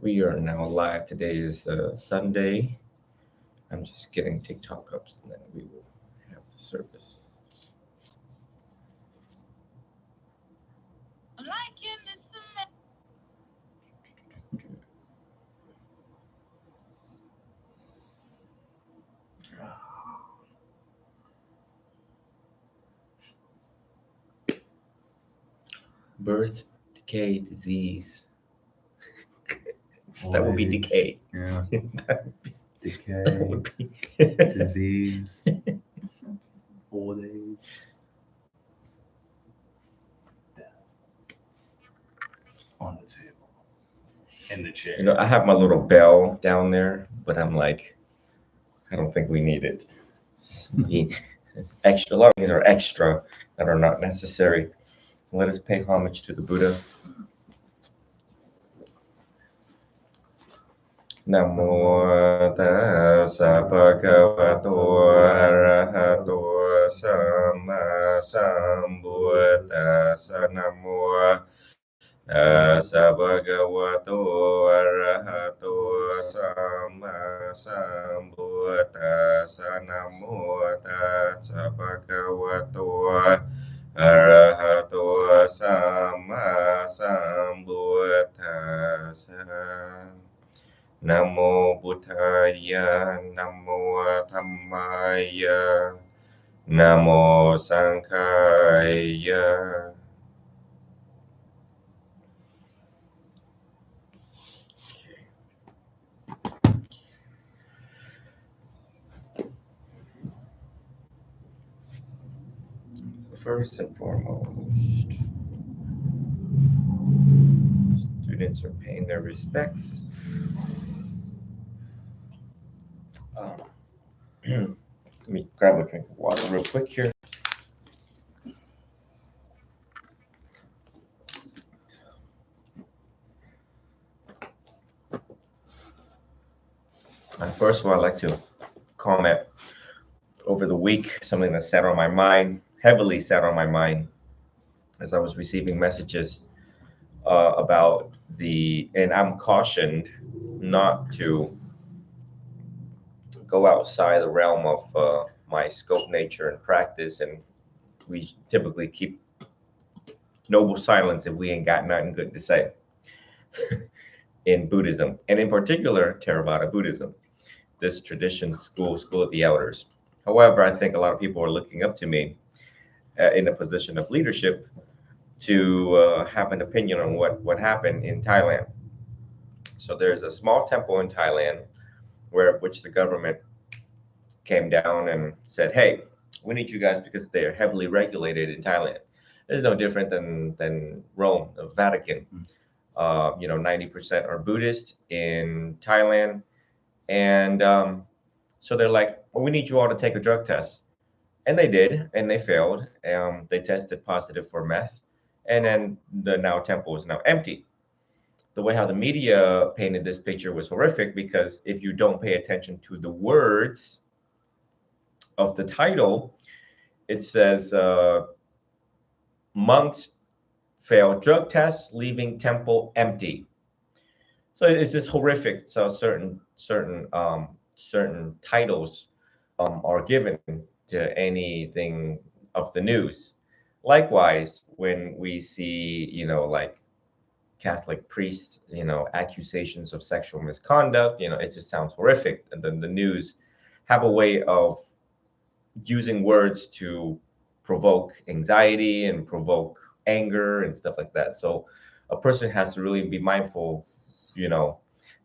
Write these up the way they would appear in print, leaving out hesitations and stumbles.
We are now live. Today is Sunday. I'm just getting TikTok up and then we will have the service. Birth, decay, disease. That would be decay. Yeah. That Decay, would be disease, old age, death. On the table. In the chair. You know, I have my little bell down there, but I'm like, I don't think we need it. Extra. A lot of things are extra that are not necessary. Let us pay homage to the Buddha. Namo tassa bhagavato arahato samma sambuddhassa. Namo tassa bhagavato arahato samma sambuddhassa. Namo tassa bhagavato arahato samma sambuddhassa. Namo Buddhaya, Namo Dhammaya, Namo Sanghaya. So first and foremost, students are paying their respects. Let me grab a drink of water real quick here. First of all, I'd like to comment over the week, something that sat on my mind, heavily sat on my mind, as I was receiving messages about and I'm cautioned not to go outside the realm of my scope, nature, and practice. And we typically keep noble silence if we ain't got nothing good to say in Buddhism, and in particular, Theravada Buddhism, this tradition, school of the elders. However, I think a lot of people are looking up to me in a position of leadership to have an opinion on what happened in Thailand. So there's a small temple in Thailand which the government came down and said, hey, we need you guys because they are heavily regulated in Thailand. It's no different than Rome, the Vatican. 90% are Buddhist in Thailand. And so they're like, well, we need you all to take a drug test. And they did, and they failed. They tested positive for meth. And then the temple is now empty. The way how the media painted this picture was horrific, because if you don't pay attention to the words of the title, it says monks fail drug tests, leaving temple empty. So it's just horrific. So certain titles are given to anything of the news. Likewise, when we see, like Catholic priests, accusations of sexual misconduct, it just sounds horrific. And then the news have a way of using words to provoke anxiety and provoke anger and stuff like that. So a person has to really be mindful,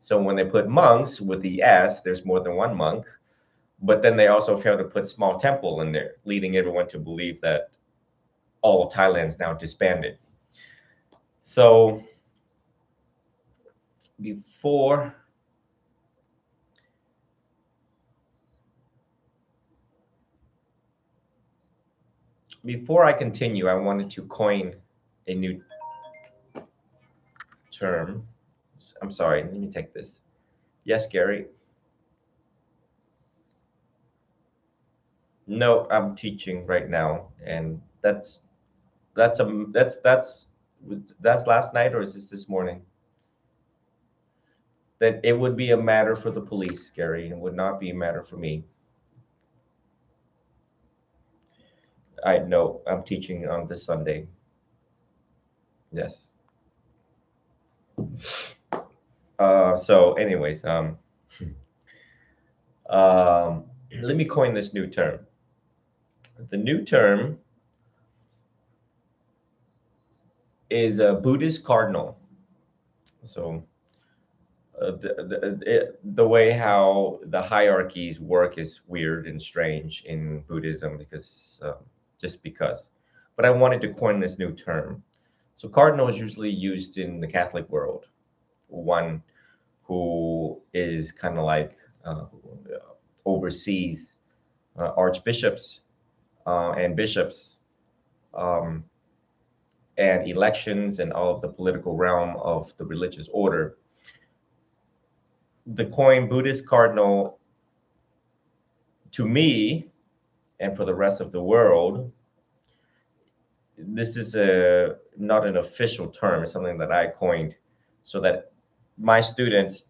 So when they put monks with the S, there's more than one monk. But then they also fail to put small temple in there, leading everyone to believe that all of Thailand's now disbanded. So before I continue, I wanted to coin a new term. I'm sorry, let me take this. Yes, Gary. No, I'm teaching right now, and that's last night, or is this morning? then it would be a matter for the police, Gary. It would not be a matter for me. I know I'm teaching on this Sunday. Yes. So, anyways, um, let me coin this new term. The new term is a Buddhist cardinal. So, the way how the hierarchies work is weird and strange in Buddhism because just because. But I wanted to coin this new term. So, cardinal is usually used in the Catholic world. One who is kind of like oversees archbishops and bishops um, and elections and all of the political realm of the religious order. The coin Buddhist cardinal, to me and for the rest of the world, this is a not an official term. It's something that I coined so that my students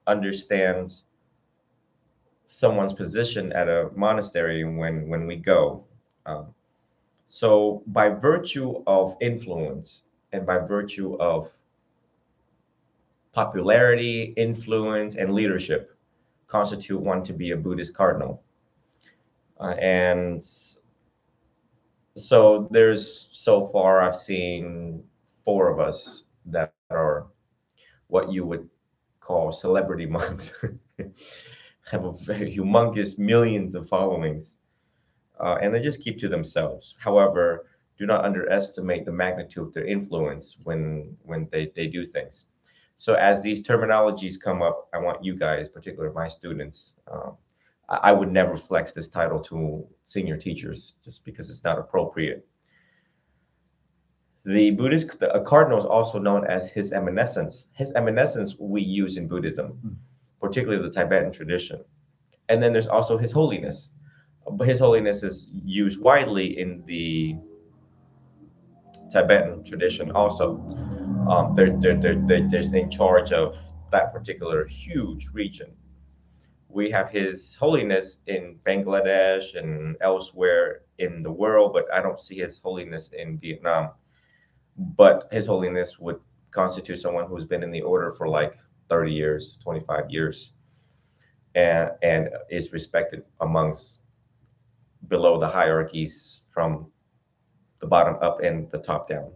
understands someone's position at a monastery when we go. Um, so by virtue of influence and by virtue of popularity, influence, and leadership, constitute one to be a Buddhist cardinal. And so there's so far I've seen four of us that are what you would call celebrity monks, have a very humongous millions of followings, and they just keep to themselves. However, do not underestimate the magnitude of their influence when they do things. So as these terminologies come up, I want you guys, particularly my students, I would never flex this title to senior teachers just because it's not appropriate. The Buddhist cardinal is also known as his eminence. His eminence we use in Buddhism, particularly the Tibetan tradition. And then there's also his holiness. But his holiness is used widely in the Tibetan tradition also. There's in charge of that particular huge region. We have His Holiness in Bangladesh and elsewhere in the world, but I don't see His Holiness in Vietnam. But His Holiness would constitute someone who's been in the order for like 30 years, 25 years, and is respected amongst below the hierarchies from the bottom up and the top down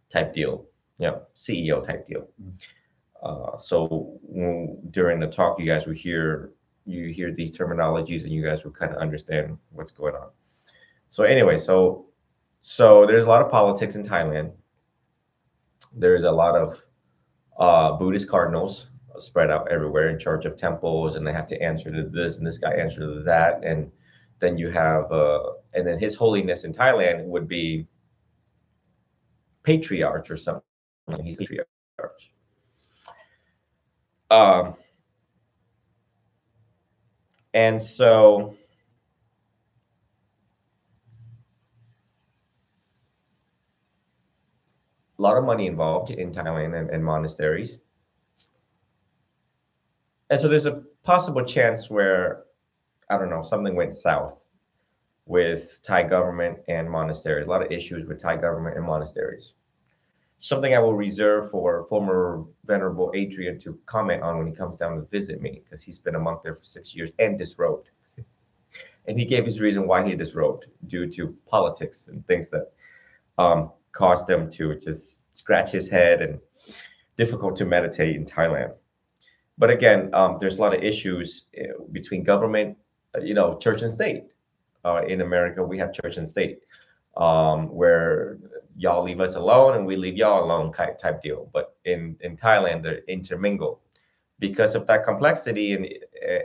type deal, CEO type deal. So during the talk, you hear these terminologies, and you guys will kind of understand what's going on. So anyway, so there's a lot of politics in Thailand. There's a lot of Buddhist cardinals spread out everywhere in charge of temples, and they have to answer to this, and this guy answer to that, and then you have, and then His Holiness in Thailand would be patriarch or something. He's patriarch. Um, and so a lot of money involved in Thailand and monasteries. And so there's a possible chance where, I don't know, something went south with Thai government and monasteries, a lot of issues with Thai government and monasteries. Something I will reserve for former Venerable Adrian to comment on when he comes down to visit me, because he's been a monk there for 6 years and disrobed. And he gave his reason why he disrobed due to politics and things that caused him to just scratch his head and difficult to meditate in Thailand. But again, there's a lot of issues between government, church and state. In America, we have church and state, where y'all leave us alone and we leave y'all alone type deal. But in Thailand, they're intermingled because of that complexity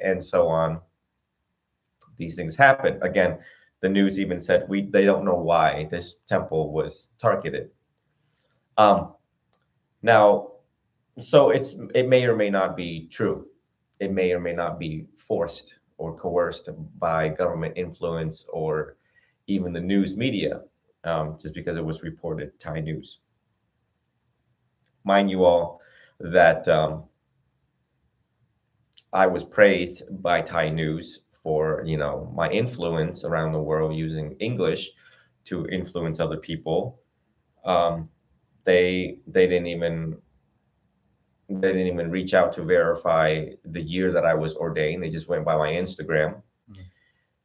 and so on. These things happen. Again, the news even said they don't know why this temple was targeted. Um, now, so it may or may not be true. It may or may not be forced or coerced by government influence or even the news media, just because it was reported Thai news. Mind you all that I was praised by Thai news for, my influence around the world using English to influence other people. Um, they didn't even reach out to verify the year that I was ordained. They just went by my Instagram. Mm.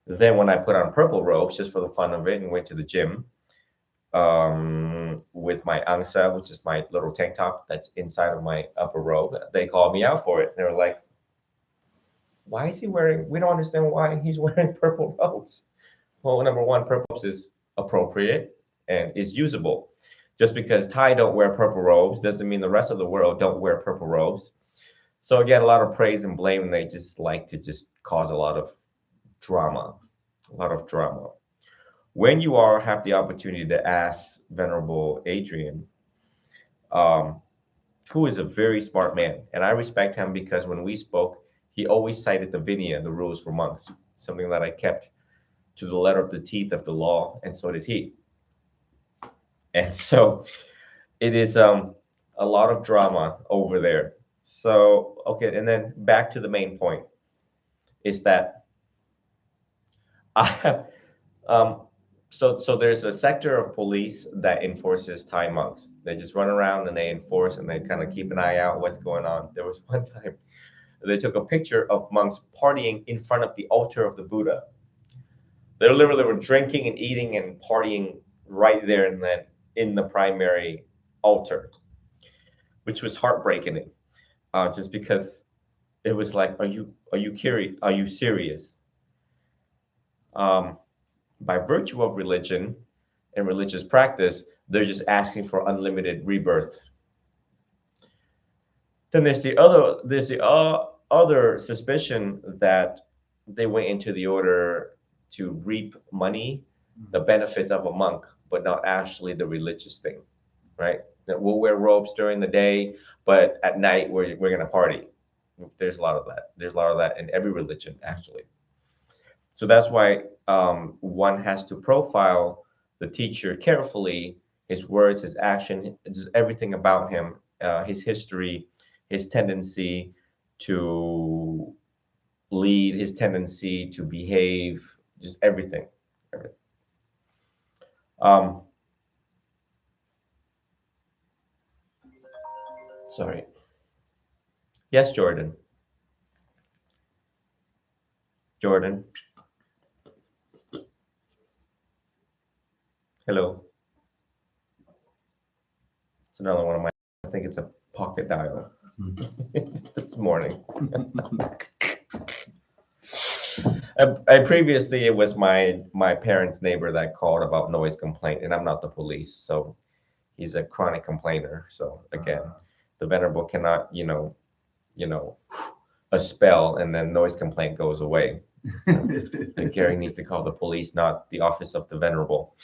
Then when I put on purple robes just for the fun of it and went to the gym, with my angsa, which is my little tank top that's inside of my upper robe, they called me out for it. They were like, why is he wearing, we don't understand why he's wearing purple robes. Well, number one, purple robes is appropriate and is usable. Just because Thai don't wear purple robes doesn't mean the rest of the world don't wear purple robes. So again, a lot of praise and blame, and they just like to just cause a lot of drama, a lot of drama. When you are have the opportunity to ask Venerable Adrian, um, who is a very smart man, and I respect him because when we spoke, he always cited the Vinaya, the rules for monks, something that I kept to the letter of the teeth of the law, and so did he. And so it is a lot of drama over there. So okay, and then back to the main point is that I have um, so there's a sector of police that enforces Thai monks. They just run around and they enforce and they kind of keep an eye out what's going on. There was one time they took a picture of monks partying in front of the altar of the Buddha. They literally were drinking and eating and partying right there and then in the primary altar, which was heartbreaking. Just because it was like, are you curious? Are you serious? Um, by virtue of religion and religious practice, they're just asking for unlimited rebirth. Then there's the other suspicion that they went into the order to reap money, the benefits of a monk, but not actually the religious thing, right? That we'll wear robes during the day, but at night we're gonna party. There's a lot of that. There's a lot of that in every religion, actually. So that's why one has to profile the teacher carefully, his words, his action, just everything about him, his history, his tendency to lead, his tendency to behave, just everything. Everything. Um, sorry. Yes, Jordan. Jordan. Hello. It's another one of my, I think it's a pocket dial this morning. I previously it was my parents' neighbor that called about noise complaint, and I'm not the police, so he's a chronic complainer. So again, the venerable cannot, a spell and then noise complaint goes away. So, and Gary needs to call the police, not the office of the venerable.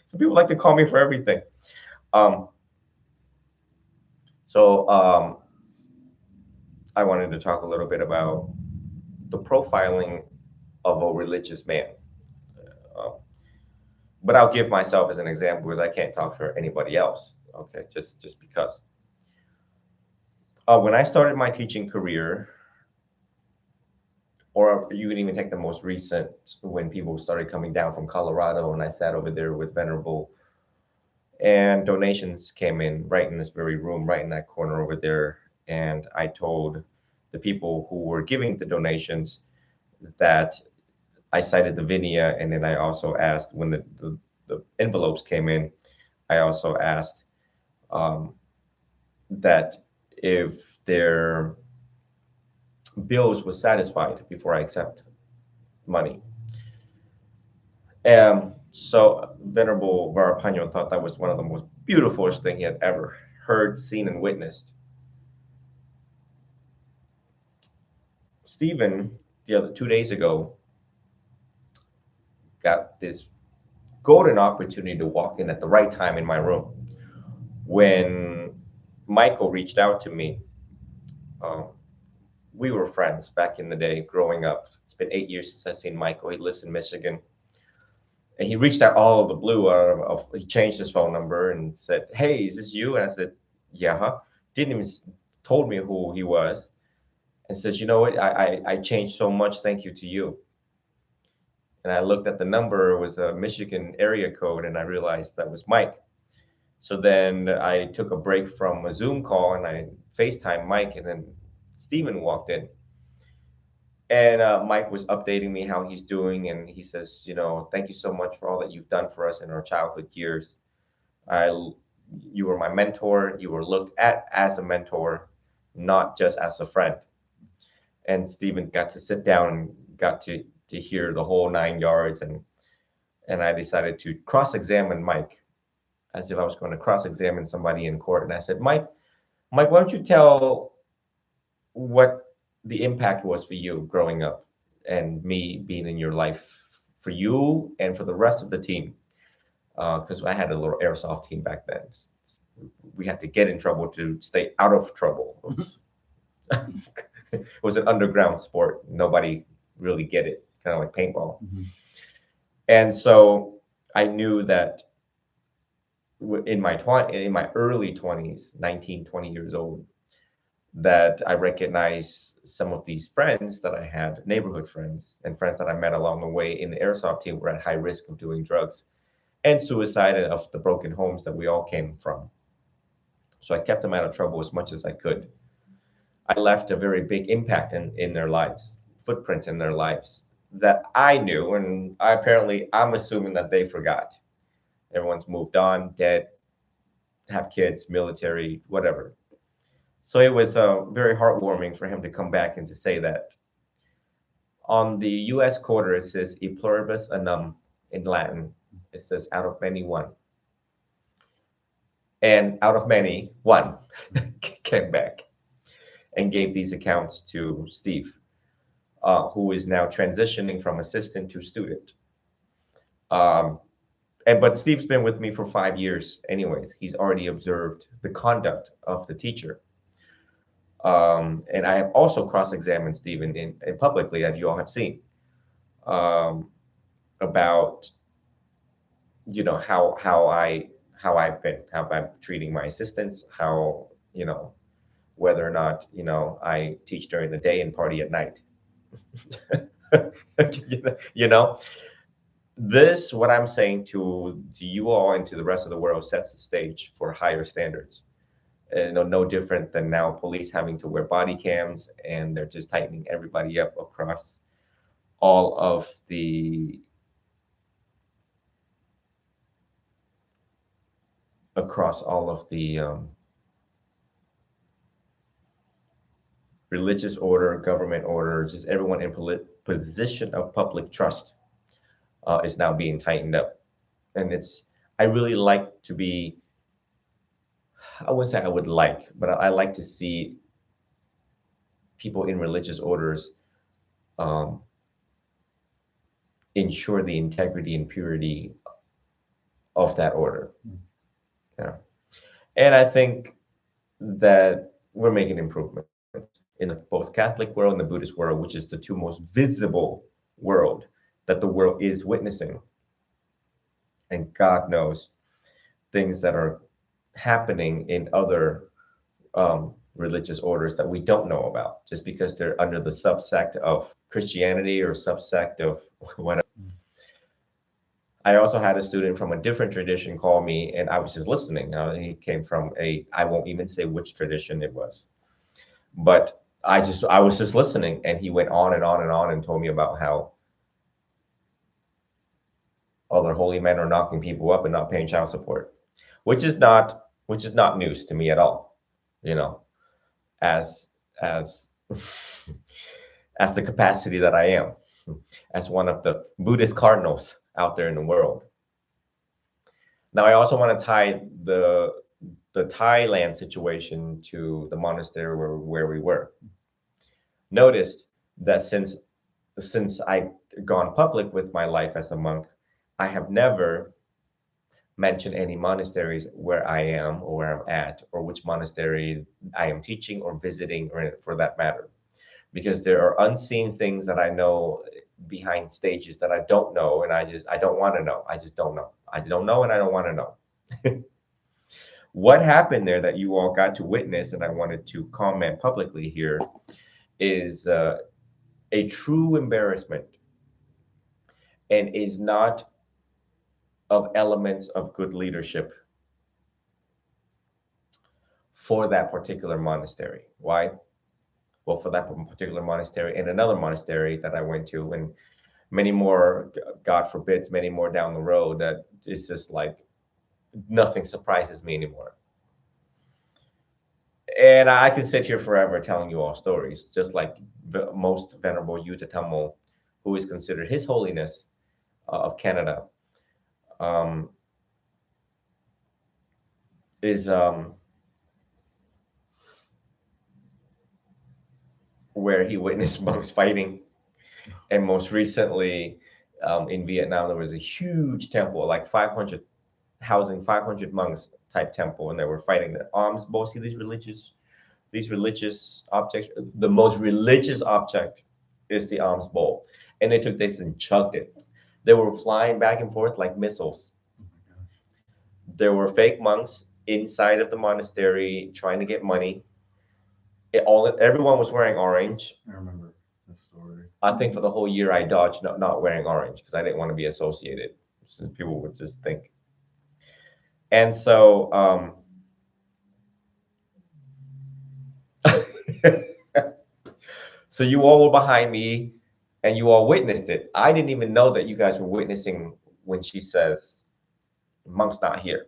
So people like to call me for everything. Um, so I wanted to talk a little bit about the profiling of a religious man. Uh, but I'll give myself as an example because I can't talk for anybody else. Okay, just because. When I started my teaching career, or you can even take the most recent, when people started coming down from Colorado, and I sat over there with Venerable, and donations came in right in this very room, right in that corner over there, and I told the people who were giving the donations that I cited the Vinaya, and then I also asked when the envelopes came in, I also asked that if their bills was satisfied before I accept money. So Venerable Varapanyo thought that was one of the most beautiful things he had ever heard, seen, and witnessed. Stephen, the other 2 days ago, got this golden opportunity to walk in at the right time in my room when Michael reached out to me. Um, we were friends back in the day growing up. It's been 8 years since I've seen Michael. He lives in Michigan. And he reached out all of the blue. He changed his phone number and said, "Hey, is this you?" And I said, "Yeah." Huh? Didn't even told me who he was and says, you know what, I changed so much, thank you to you. And I looked at the number, it was a Michigan area code, and I realized that was Mike. So then I took a break from a Zoom call and I FaceTime Mike, and then Steven walked in. And Mike was updating me how he's doing, and he says, you know, thank you so much for all that you've done for us in our childhood years. I, you were my mentor. You were looked at as a mentor, not just as a friend. And Stephen got to sit down and got to hear the whole 9 yards, and I decided to cross-examine Mike as if I was going to cross-examine somebody in court. And I said, Mike, why don't you tell what the impact was for you growing up and me being in your life, for you and for the rest of the team? Because I had a little airsoft team back then. We had to get in trouble to stay out of trouble. It was an underground sport. Nobody really get it, kind of like paintball. And so I knew that in my early 20s, 19, 20 years old, that I recognized some of these friends that I had, neighborhood friends and friends that I met along the way in the airsoft team, were at high risk of doing drugs and suicide, and of the broken homes that we all came from. So I kept them out of trouble as much as I could. I left a very big impact in their lives, footprints in their lives that I knew, and I'm assuming that they forgot. Everyone's moved on, dead, have kids, military, whatever. So it was very heartwarming for him to come back and to say that. On the U.S. quarter, it says "e pluribus unum" in Latin. It says "out of many, one." And out of many, one came back and gave these accounts to Steve, who is now transitioning from assistant to student. But Steve's been with me for 5 years anyways. He's already observed the conduct of the teacher. And I have also cross-examined Stephen in publicly, as you all have seen, about, you know, how I'm treating my assistants, how, you know, whether or not, you know, I teach during the day and party at night. You know, this, what I'm saying to you all and to the rest of the world, sets the stage for higher standards. No different than now police having to wear body cams, and they're just tightening everybody up all of the across all of the religious order, government order, just everyone in position of public trust is now being tightened up. And I really like to be, I wouldn't say I would like, but I like to see people in religious orders ensure the integrity and purity of that order. Yeah. And I think that we're making improvements in the both Catholic world and the Buddhist world, which is the two most visible world that the world is witnessing. And God knows things that are happening in other religious orders that we don't know about, just because they're under the subsect of Christianity or subsect of whatever. I also had a student from a different tradition call me, and I was just listening. He came from I won't even say which tradition it was, but I was just listening, and he went on and on and on and told me about how other holy men are knocking people up and not paying child support, which is not news to me at all, you know, as as the capacity that I am, as one of the Buddhist cardinals out there in the world. Now, I also want to tie the Thailand situation to the monastery where we were. Noticed that since I've gone public with my life as a monk, I have never mentioned any monasteries where I am or where I'm at, or which monastery I am teaching or visiting, or for that matter, because there are unseen things that I know behind stages that I don't know, and I don't want to know. I just don't know. I don't know, and I don't want to know. What happened there that you all got to witness, and I wanted to comment publicly here, is a true embarrassment and is not of elements of good leadership for that particular monastery. Why? Well, for that particular monastery and another monastery that I went to, and many more, God forbids, many more down the road, that it's just like nothing surprises me anymore. And I could sit here forever telling you all stories, just like the most venerable Yuta Tammo, who is considered His Holiness of Canada, um, is where he witnessed monks fighting. And most recently, in Vietnam, there was a huge temple, like 500, housing 500 monks type temple, and they were fighting the alms bowl. See these religious objects. The most religious object is the alms bowl, and they took this and chucked it. They were flying back and forth like missiles. There were fake monks inside of the monastery trying to get money. Everyone was wearing orange. I remember the story. I think for the whole year I dodged not wearing orange because I didn't want to be associated. So people would just think. And so so you all were behind me and you all witnessed it. I didn't even know that you guys were witnessing when she says, monk's not here.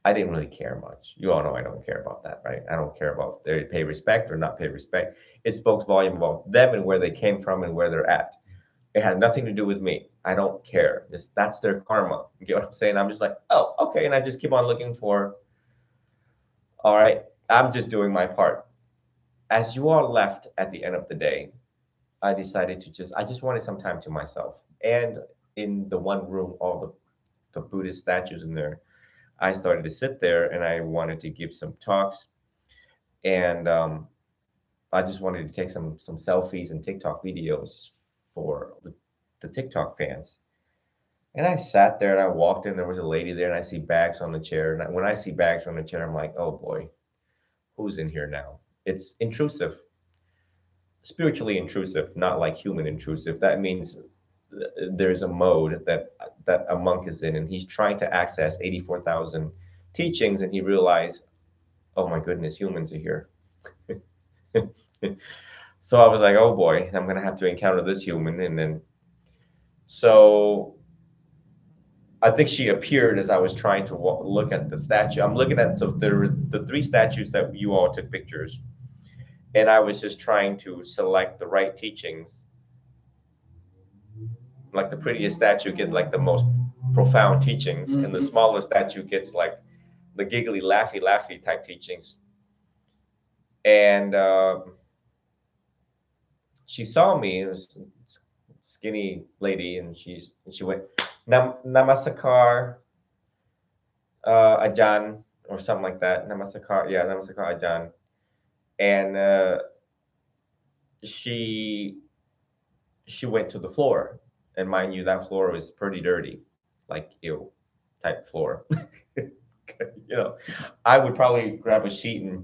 I didn't really care much. You all know I don't care about that, right? I don't care about if they pay respect or not pay respect. It spoke volume about them and where they came from and where they're at. It has nothing to do with me. I don't care. That's their karma. You get what I'm saying? I'm just like, oh, okay. And I just keep on looking for, all right, I'm just doing my part. As you all left at the end of the day, I decided to I just wanted some time to myself. And in the one room, all the Buddhist statues in there, I started to sit there and I wanted to give some talks. And I just wanted to take some selfies and TikTok videos for the TikTok fans. And I sat there and I walked in, there was a lady there and I see bags on the chair. And when I see bags on the chair, I'm like, oh boy, who's in here now? It's intrusive, spiritually intrusive, not like human intrusive. That means there's a mode that a monk is in and he's trying to access 84,000 teachings and he realized, oh my goodness, humans are here. So I was like, oh boy, I'm gonna have to encounter this human. And then so I think she appeared as I was trying to look at the statue. I'm looking at, so there were the three statues that you all took pictures, and I was just trying to select the right teachings. Like the prettiest statue gets like the most profound teachings, and the smaller statue gets like the giggly, laughy type teachings. And she saw me. It was a skinny lady, and she went, Namasakar, Ajan, or something like that. Namasakar, yeah, Namasakar Ajan. And she went to the floor, and mind you, that floor was pretty dirty, like ew type floor. You know, I would probably grab a sheet and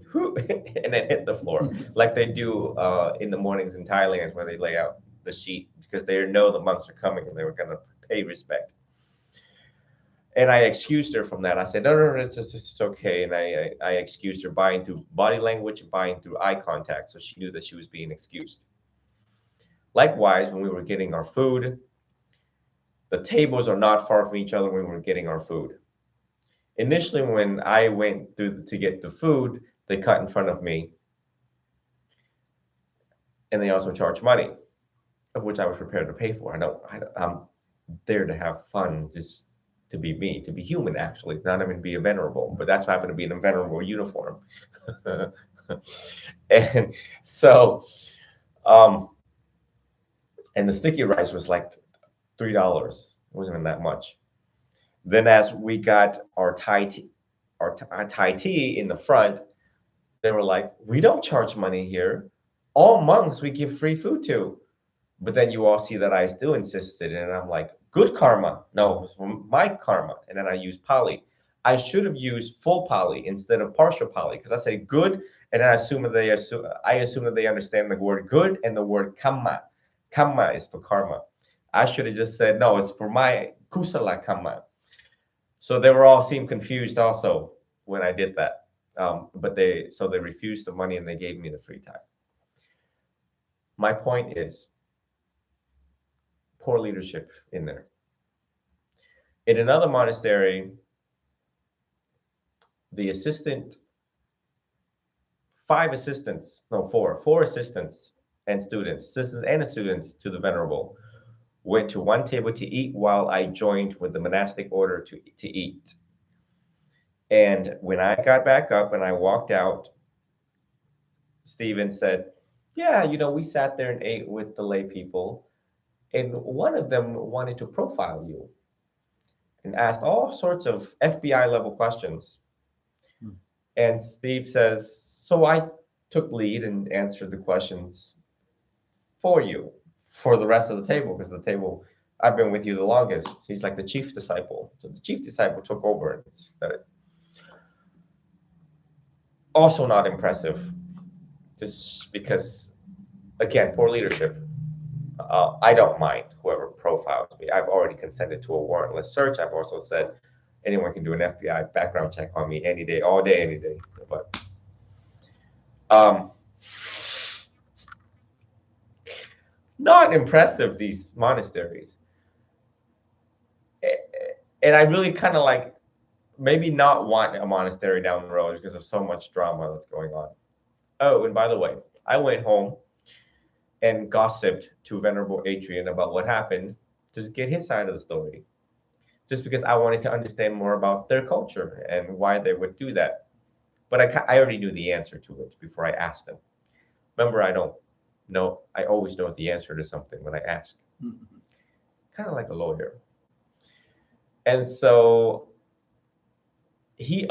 and then hit the floor like they do in the mornings in Thailand where they lay out the sheet because they know the monks are coming and they were going to pay respect. And I excused her from that. I said, no, it's okay. And I excused her buying through body language, buying through eye contact. So she knew that she was being excused. Likewise, when we were getting our food, the tables are not far from each other when we were getting our food. Initially, when I went through to get the food, they cut in front of me. And they also charged money, of which I was prepared to pay for. I'm there to have fun, just to be me, to be human, actually, not even be a venerable. But that's what happened to be in a venerable uniform. And so, and the sticky rice was like $3. It wasn't even that much. Then as we got our Thai tea in the front, they were like, we don't charge money here. All monks we give free food to. But then you all see that I still insisted, and I'm like, good karma. No, it was from my karma. And then I used Pali. I should have used full Pali instead of partial Pali because I say good, and then I assume that they understand the word good and the word kamma. Kamma is for karma. I should have just said no. It's for my kusala kamma. So they were all seemed confused also when I did that. But they refused the money and they gave me the free time. My point is poor leadership in there. In another monastery, the assistant, four assistants and students to the venerable went to one table to eat while I joined with the monastic order to eat. And when I got back up and I walked out, Stephen said, yeah, we sat there and ate with the lay people, and one of them wanted to profile you and asked all sorts of FBI level questions. And Steve says, so I took lead and answered the questions for you, for the rest of the table, because the table, I've been with you the longest. He's like the chief disciple. So the chief disciple took over and said it. Also not impressive, just because, again, poor leadership. I don't mind whoever profiles me. I've already consented to a warrantless search. I've also said anyone can do an FBI background check on me any day, all day, any day. But not impressive, these monasteries. And I really kind of like maybe not want a monastery down the road because of so much drama that's going on. Oh, and by the way, I went home and gossiped to Venerable Adrian about what happened to get his side of the story, just because I wanted to understand more about their culture and why they would do that. But I already knew the answer to it before I asked them. Remember, I don't know. I always know the answer to something when I ask. Kind of like a lawyer. And so he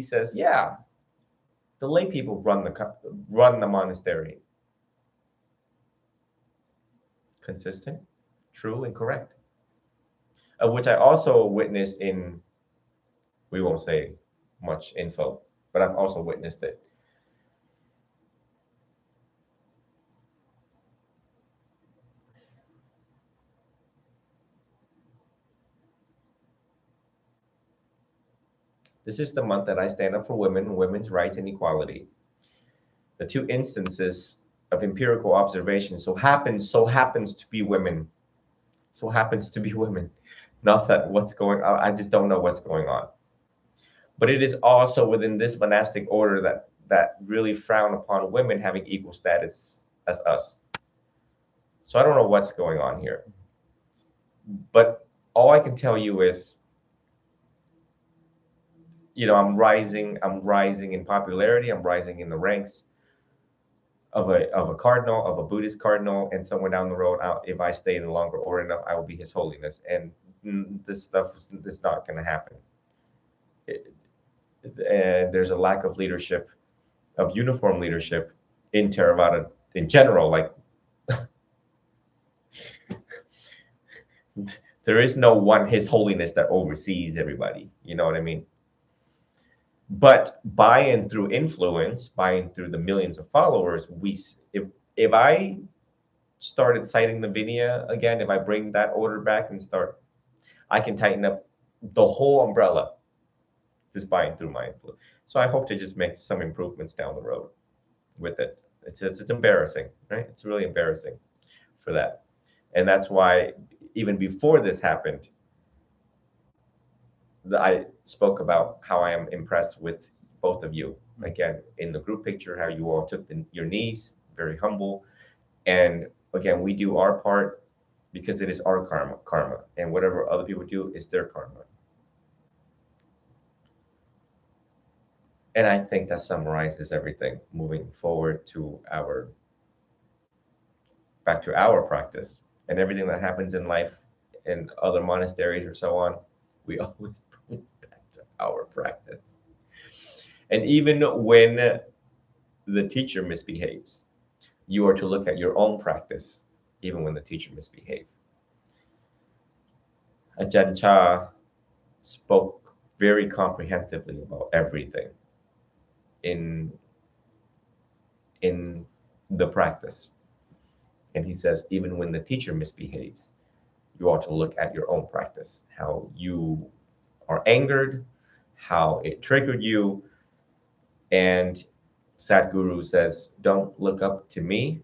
says, yeah, the lay people run the monastery. Consistent, true, and correct. Of which I also witnessed in, we won't say much info, but I've also witnessed it. This is the month that I stand up for women, women's rights, and equality. The two instances of empirical observation so happens to be women. So happens to be women. Not that what's going on, I just don't know what's going on. But it is also within this monastic order that really frown upon women having equal status as us. So I don't know what's going on here. But all I can tell you is, I'm rising in popularity, I'm rising in the ranks of a cardinal, of a Buddhist cardinal, and somewhere down the road, if I stay in the longer order enough, I will be His Holiness. And this stuff is not going to happen. And there's a lack of leadership, of uniform leadership in Theravada in general. Like there is no one His Holiness that oversees everybody. You know what I mean? But buy-in through influence, buy-in through the millions of followers, if I started citing the Vinaya again, if I bring that order back and I can tighten up the whole umbrella just buying through my influence. So I hope to just make some improvements down the road with it. It's embarrassing, right? It's really embarrassing for that. And that's why even before this happened, I spoke about how I am impressed with both of you. Again, in the group picture, how you all took your knees, very humble. And again, we do our part because it is our karma. And whatever other people do is their karma. And I think that summarizes everything moving forward back to our practice and everything that happens in life in other monasteries or so on. We always bring it back to our practice. And even when the teacher misbehaves, you are to look at your own practice, even when the teacher misbehaves. Ajahn Chah spoke very comprehensively about everything in in the practice. And he says, even when the teacher misbehaves, you ought to look at your own practice, how you are angered, how it triggered you. And Sadhguru says, don't look up to me,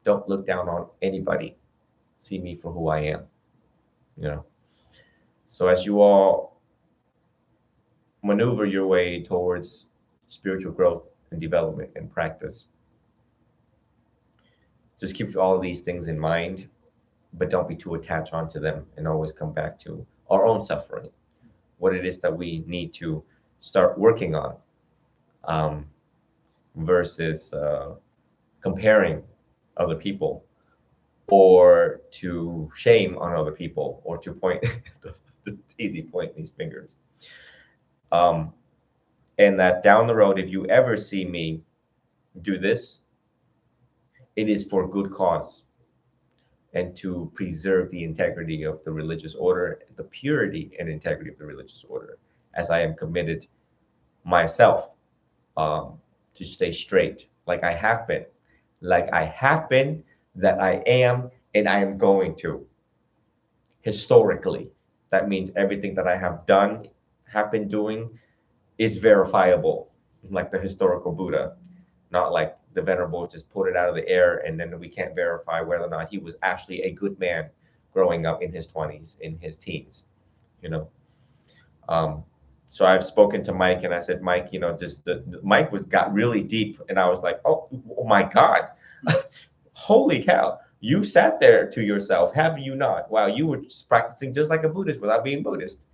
don't look down on anybody. See me for who I am. You know. So as you all maneuver your way towards spiritual growth and development and practice, just keep all of these things in mind, but don't be too attached onto them, and always come back to our own suffering, what it is that we need to start working on, um, versus comparing other people, or to shame on other people, or to point the easy point these fingers. Um, and that down the road, if you ever see me do this, it is for good cause, and to preserve the integrity of the religious order, the purity and integrity of the religious order, as I am committed myself, um, to stay straight, like I have been, that I am, and I am going to. Historically, that means everything that I have done, have been doing, is verifiable, like the historical Buddha, not like the venerable just put it out of the air and then we can't verify whether or not he was actually a good man growing up in his 20s, in his teens, you know. Um, so I've spoken to Mike and I said, Mike, you know, just the Mike was got really deep, and I was like, oh my God, holy cow, you sat there to yourself, have you not? Wow, you were just practicing just like a Buddhist without being Buddhist.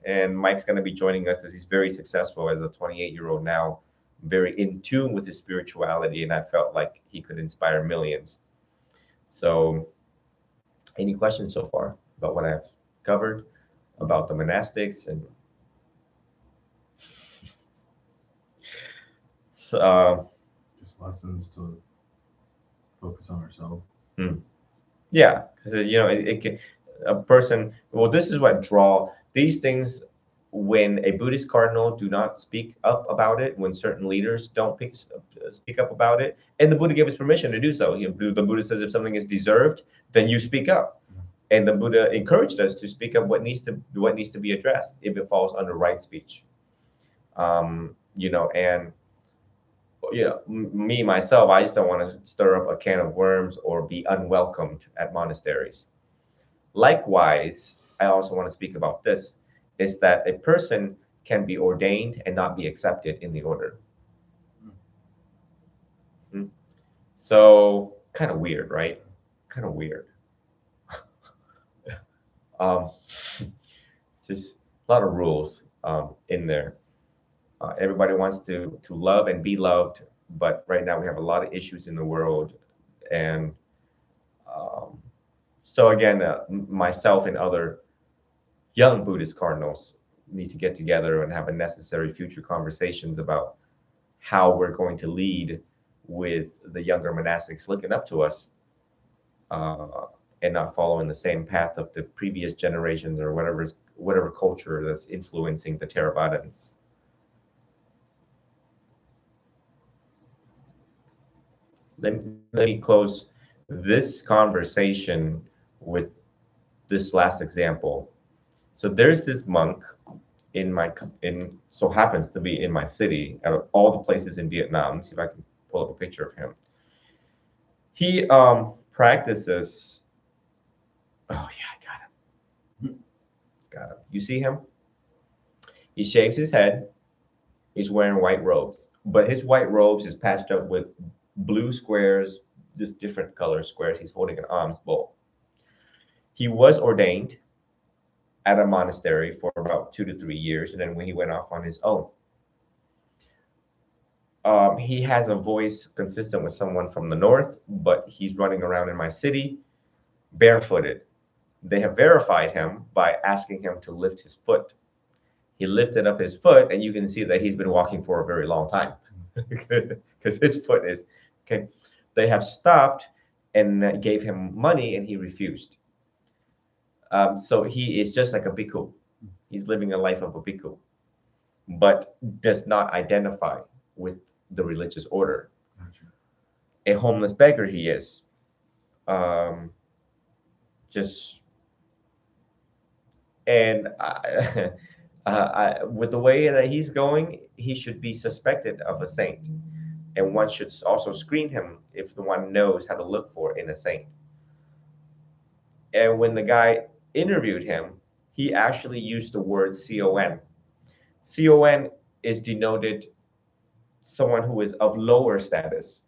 And Mike's going to be joining us because he's very successful as a 28-year-old now, very in tune with his spirituality, and I felt like he could inspire millions. So, any questions so far about what I've covered about the monastics and uh, Just lessons to focus on ourselves. yeah, because you know it can a person. Well, this is what draw these things. When a Buddhist cardinal do not speak up about it, when certain leaders don't speak up about it, and the Buddha gave us permission to do so. The Buddha says if something is deserved, then you speak up, and the Buddha encouraged us to speak up what needs to be addressed if it falls under right speech. You know, and you know, me myself, I just don't want to stir up a can of worms or be unwelcomed at monasteries. Likewise, I also want to speak about this, is that a person can be ordained and not be accepted in the order. Hmm. So kind of weird, right? Kind of weird. um, it's just a lot of rules in there. Everybody wants to love and be loved, but right now we have a lot of issues in the world, and um, so again, myself and other young Buddhist cardinals need to get together and have a necessary future conversations about how we're going to lead with the younger monastics looking up to us, uh, and not following the same path of the previous generations or whatever culture that's influencing the Theravadins. Let me close this conversation with this last example. So there's this monk in my in so happens to be in my city out of all the places in Vietnam. Let's see if I can pull up a picture of him. He practices. Oh yeah, I got him. Got him. You see him? He shaves his head. He's wearing white robes, but his white robes is patched up with blue squares, just different color squares. He's holding an alms bowl. He was ordained at a monastery for about 2 to 3 years, and then when he went off on his own, he has a voice consistent with someone from the north, but he's running around in my city barefooted. They have verified him by asking him to lift his foot. He lifted up his foot, and you can see that he's been walking for a very long time because his foot is okay. They have stopped and gave him money, and he refused. So he is just like a bhikkhu. He's living a life of a bhikkhu, but does not identify with the religious order. Gotcha. A homeless beggar he is. Um, just and with the way that he's going, he should be suspected of a saint, and one should also screen him if the one knows how to look for in a saint. And when the guy interviewed him, he actually used the word con. Con is denoted someone who is of lower status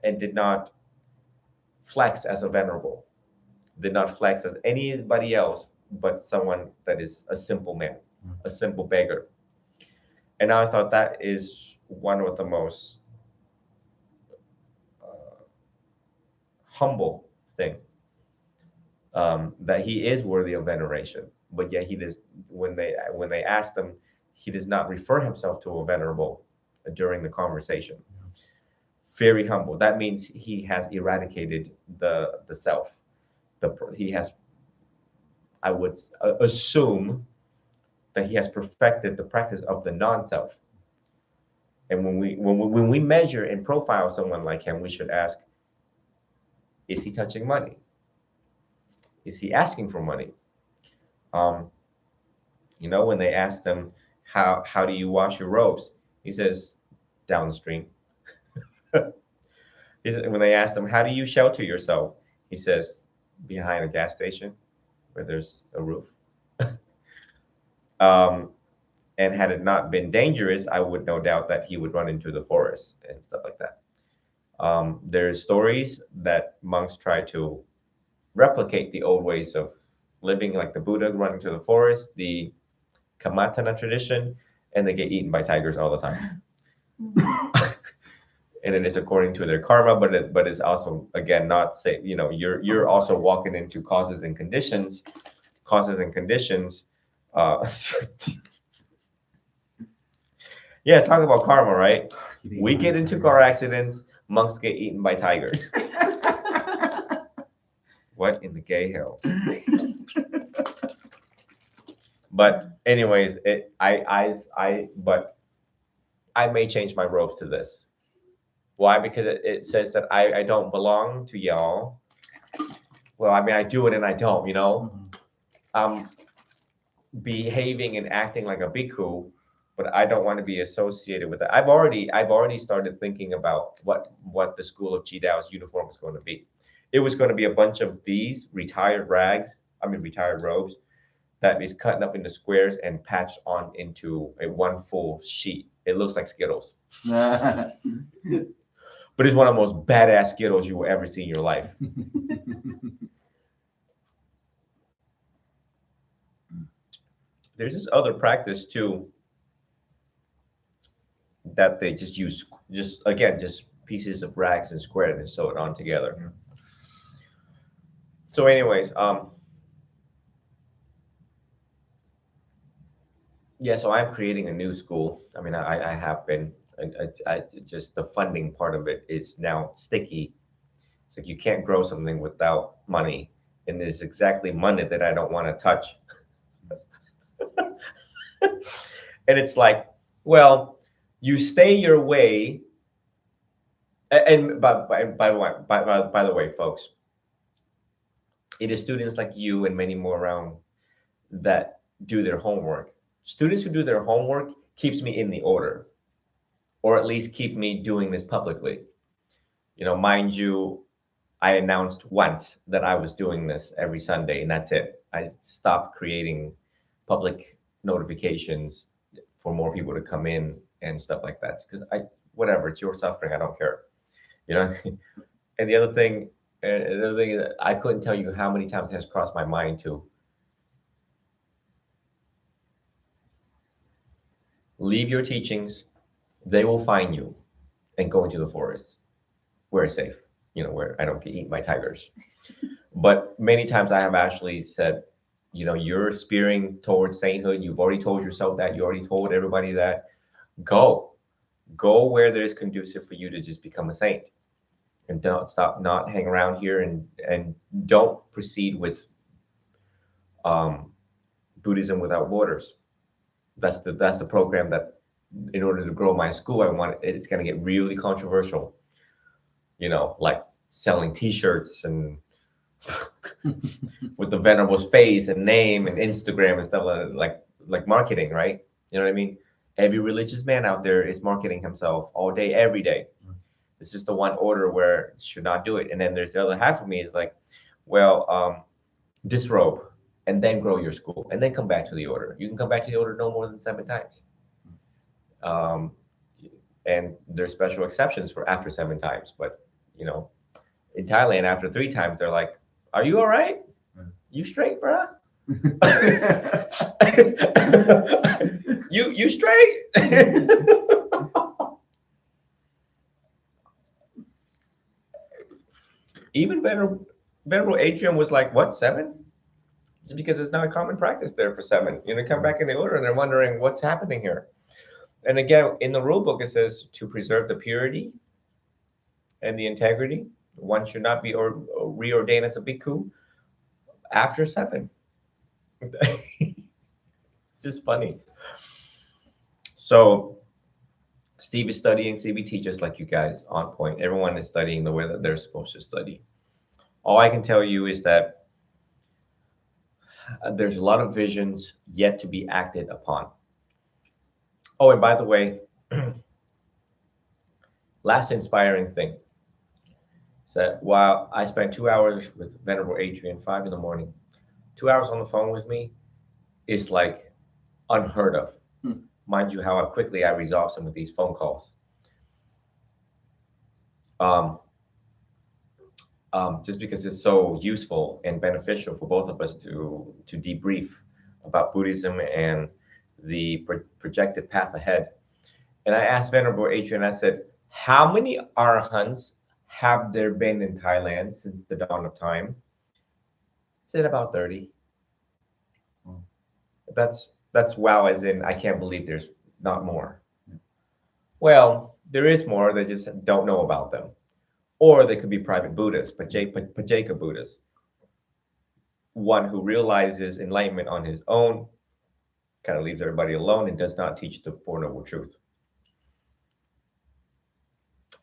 and did not flex as a venerable, did not flex as anybody else but someone that is a simple man, a simple beggar. And I thought that is one of the most uh, humble thing, that he is worthy of veneration, but yet he does. When they asked him, he does not refer himself to a venerable during the conversation. Very humble. That means he has eradicated the self. He has, I would assume that he has perfected the practice of the non-self. And when we measure and profile someone like him, we should ask: is he touching money? Is he asking for money? Um, when they asked him, how do you wash your robes? He says, down the stream. When they asked him, how do you shelter yourself? He says, behind a gas station where there's a roof. um, and had it not been dangerous, I would no doubt that he would run into the forest and stuff like that. There's stories that monks try to replicate the old ways of living, like the Buddha running to the forest, the Kamatana tradition, and they get eaten by tigers all the time. And it is according to their karma, but it's also, again, not say, you're also walking into causes and conditions. Uh, yeah, talk about karma, right? We get into car accidents, monks get eaten by tigers. What in the gay hell? But anyways, but I may change my robes to this. Why? Because it says that I don't belong to y'all. Well, I mean, I do it and I don't, I'm behaving and acting like a bhikkhu, but I don't want to be associated with it. I've already started thinking about what the school of Jidao's uniform is going to be. It was going to be a bunch of these retired robes that is cutting up into squares and patched on into a one full sheet. It looks like Skittles. But it's one of the most badass Skittles you will ever see in your life. There's this other practice too that they just use, just pieces of rags and square it and sew it on together. So, anyways, yeah. So I'm creating a new school. I mean, I have been. Just the funding part of it is now sticky. So you can't grow something without money, and it's exactly money that I don't want to touch. And it's like, well, you stay your way. And by the way, folks, it is students like you and many more around that do their homework. Students who do their homework keeps me in the order, or at least keep me doing this publicly. Mind you, I announced once that I was doing this every Sunday, and that's it. I stopped creating public notifications for more people to come in and stuff like that. Because whatever, it's your suffering. I don't care. And the other thing is, I couldn't tell you how many times it has crossed my mind to leave your teachings. They will find you and go into the forest where it's safe, where I don't get eaten by tigers. But many times I have actually said, you're spearing towards sainthood. You've already told yourself that. You already told everybody that. Go where there's conducive for you to just become a saint, and don't hang around here, and don't proceed with um, Buddhism Without Borders. That's the program that, in order to grow my school, I want it's going to get really controversial. Like selling T-shirts and with the venerable's face and name and Instagram and stuff like marketing, right? You know what I mean? Every religious man out there is marketing himself all day, every day. It's just the one order where you should not do it. And then there's the other half of me is like, well, disrobe and then grow your school and then come back to the order. You can come back to the order no more than 7 times. Um, and there's special exceptions for after 7 times, but in Thailand, after 3 times, they're like, "Are you all right? You straight, bruh? you straight?" Even Venerable Atrium was like, "What, 7?" It's because it's not a common practice there for 7. Come back in the order, and they're wondering what's happening here. And again, in the rule book, it says to preserve the purity and the integrity. One should not be reordained as a bhikkhu after 7. It's just funny. So Steve is studying CBT just like you guys, on point. Everyone is studying the way that they're supposed to study. All I can tell you is that there's a lot of visions yet to be acted upon. Oh, and by the way, last inspiring thing. So while I spent 2 hours with Venerable Adrian, 5 in the morning, 2 hours on the phone with me is like unheard of. Mind you, how quickly I resolve some of these phone calls. Just because it's so useful and beneficial for both of us to debrief about Buddhism and the projected path ahead. And I asked Venerable Adrian, I said, how many arahants have there been in Thailand since the dawn of time? He said about 30. That's wow, as in I can't believe there's not more. Well, there is more, they just don't know about them. Or they could be private Buddhists, Pajeka Buddhists. One who realizes enlightenment on his own, kind of leaves everybody alone and does not teach the Four Noble Truths.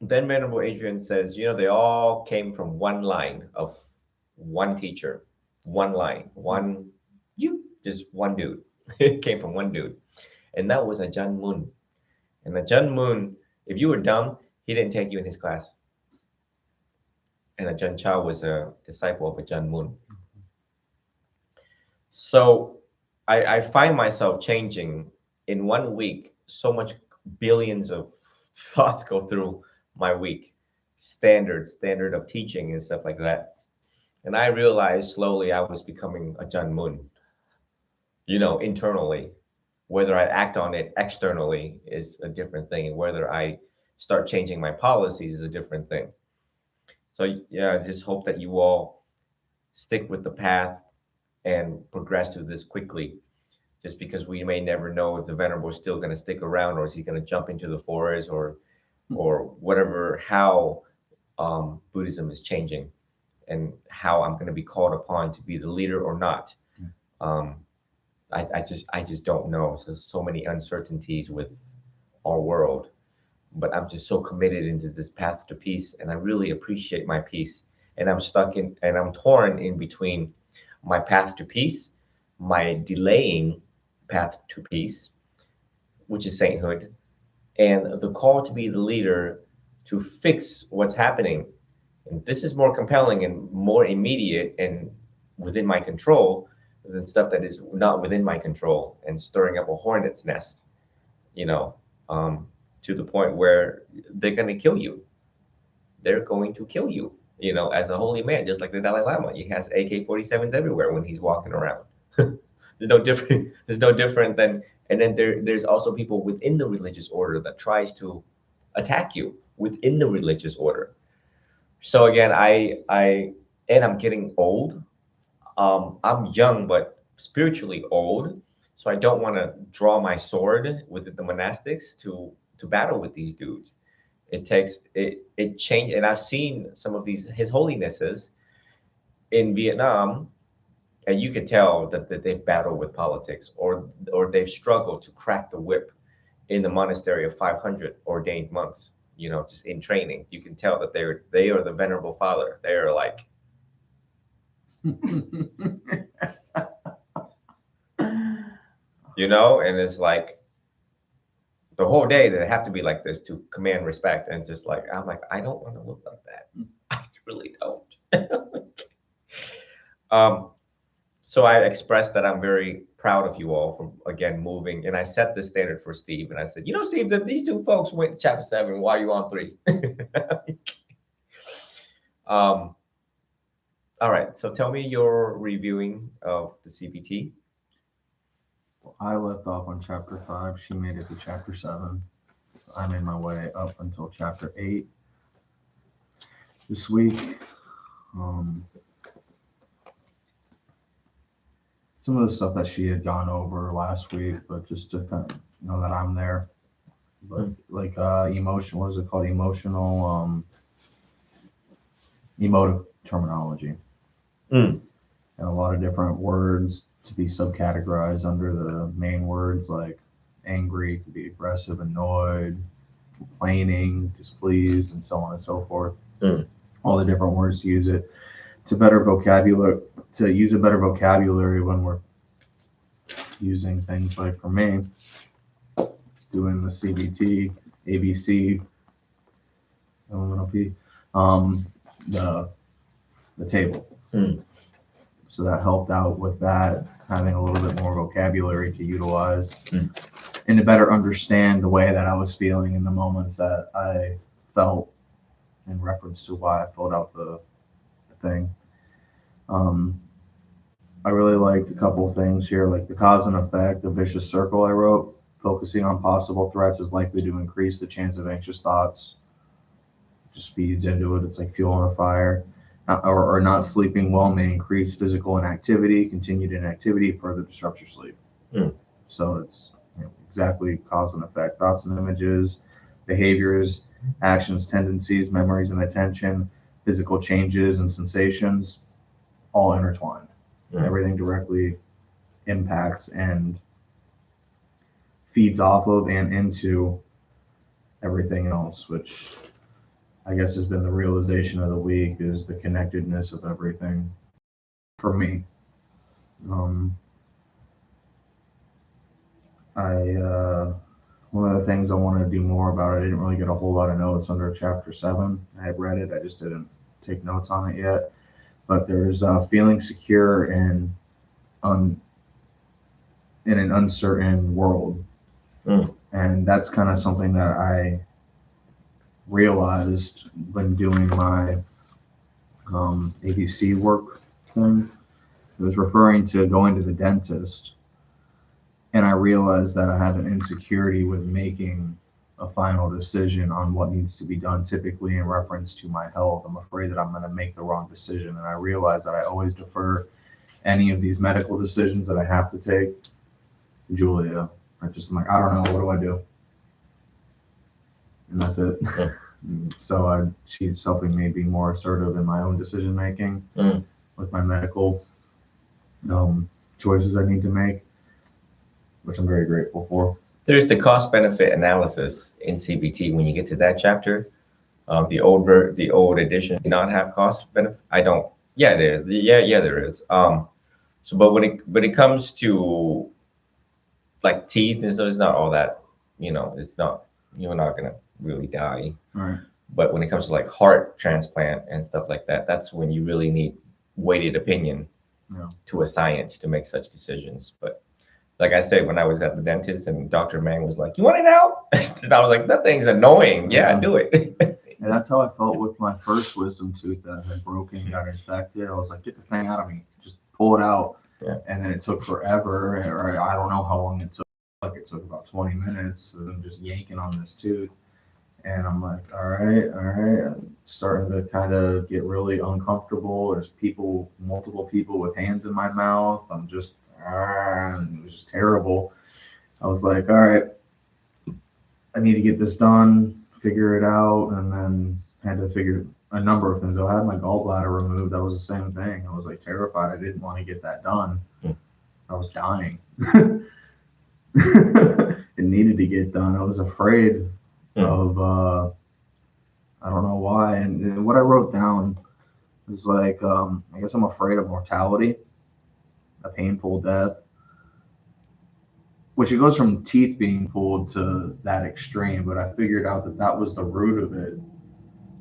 Then Venerable Adrian says, they all came from one line of one teacher, one line, just one dude. It came from one dude. And that was Ajahn Mun. And Ajahn Mun, if you were dumb, he didn't take you in his class. And Ajahn Chah was a disciple of Ajahn Mun. So I find myself changing in 1 week. So much billions of thoughts go through my week, standard of teaching and stuff like that. And I realized slowly I was becoming Ajahn Mun, internally. Whether I act on it externally is a different thing. And whether I start changing my policies is a different thing. So yeah, I just hope that you all stick with the path and progress through this quickly, just because we may never know if the Venerable is still going to stick around, or is he going to jump into the forest, or whatever, how Buddhism is changing and how I'm going to be called upon to be the leader or not. I just don't know. So there's so many uncertainties with our world, but I'm just so committed into this path to peace, and I really appreciate my peace. And I'm torn in between my path to peace, my delaying path to peace, which is sainthood, and the call to be the leader to fix what's happening. And this is more compelling and more immediate and within my control than stuff that is not within my control and stirring up a hornet's nest, to the point where they're going to kill you. They're going to kill you, as a holy man, just like the Dalai Lama. He has AK-47s everywhere when he's walking around. There's no different than, and then there's also people within the religious order that tries to attack you within the religious order. So again, I'm getting old. I'm young, but spiritually old. So I don't want to draw my sword with the monastics to battle with these dudes. It changed, and I've seen some of these His Holinesses in Vietnam and you could tell that they've battled with politics, or they've struggled to crack the whip in the monastery of 500 ordained monks, just in training. You can tell that they are the venerable father. They are like, and it's like the whole day they have to be like this to command respect. And it's just like, I'm like, I don't want to look like that. I really don't. So I expressed that I'm very proud of you all for, again, moving. And I set the standard for Steve. And I said, Steve, that these two folks went to chapter 7. Why are you on 3? All right. So tell me your reviewing of the CBT. I left off on chapter 5. She made it to chapter 7. So I made my way up until chapter 8 this week. Some of the stuff that she had gone over last week, but just to kind of know that I'm there. But like emotion, what is it called? Emotive terminology. And a lot of different words to be subcategorized under the main words, like angry could be aggressive, annoyed, complaining, displeased, and so on and so forth. All the different words to use it to use a better vocabulary when we're using things like, for me, doing the CBT, ABC, LMNOP, the table. So that helped out with that, having a little bit more vocabulary to utilize and to better understand the way that I was feeling in the moments that I felt, in reference to why I filled out the thing. I really liked a couple of things here, like the cause and effect, the vicious circle I wrote. Focusing on possible threats is likely to increase the chance of anxious thoughts. Just feeds into it. It's like fuel on a fire. Or not sleeping well may increase physical inactivity. Continued inactivity further disrupts your sleep. So it's exactly cause and effect. Thoughts and images, behaviors, actions, tendencies, memories and attention, physical changes and sensations, all intertwined. Everything directly impacts and feeds off of and into everything else, which I guess has been the realization of the week, is the connectedness of everything for me. One of the things I wanted to do more about, I didn't really get a whole lot of notes under chapter 7. I had read it, I just didn't take notes on it yet. But there's feeling secure in an uncertain world. And that's kind of something that I realized when doing my ABC work thing. It was referring to going to the dentist, and I realized that I have an insecurity with making a final decision on what needs to be done, typically in reference to my health. I'm afraid that I'm going to make the wrong decision, and I realize that I always defer any of these medical decisions that I have to take to Julia. I'm like, I don't know, what do I do? And that's it. So she's helping me be more assertive in my own decision making with my medical choices I need to make, which I'm very grateful for. There's the cost benefit analysis in CBT when you get to that chapter. The old edition do not have cost benefit. I don't. Yeah, there. Yeah, there is. So, but when it comes to like teeth and stuff, it's not all that. It's not. You're not gonna really die. Right. But when it comes to like heart transplant and stuff like that, that's when you really need weighted opinion to a science to make such decisions. But like I said, when I was at the dentist and Dr. Mang was like, "You want it out?" And I was like, "That thing's annoying." Yeah, do it. And that's how I felt with my first wisdom tooth that had broken, got infected. I was like, "Get the thing out of me. Just pull it out." Yeah. And then it took forever, or I don't know how long it took. Like it took about 20 minutes of them just yanking on this tooth. And I'm like, all right. I'm starting to kind of get really uncomfortable. There's multiple people with hands in my mouth. I'm just, and it was just terrible. I was like, all right, I need to get this done, figure it out. And then had to a number of things. I had my gallbladder removed. That was the same thing. I was like terrified. I didn't want to get that done. I was dying. It needed to get done. I was afraid of, I don't know why. And what I wrote down is like, I guess I'm afraid of mortality, a painful death, which it goes from teeth being pulled to that extreme. But I figured out that that was the root of it.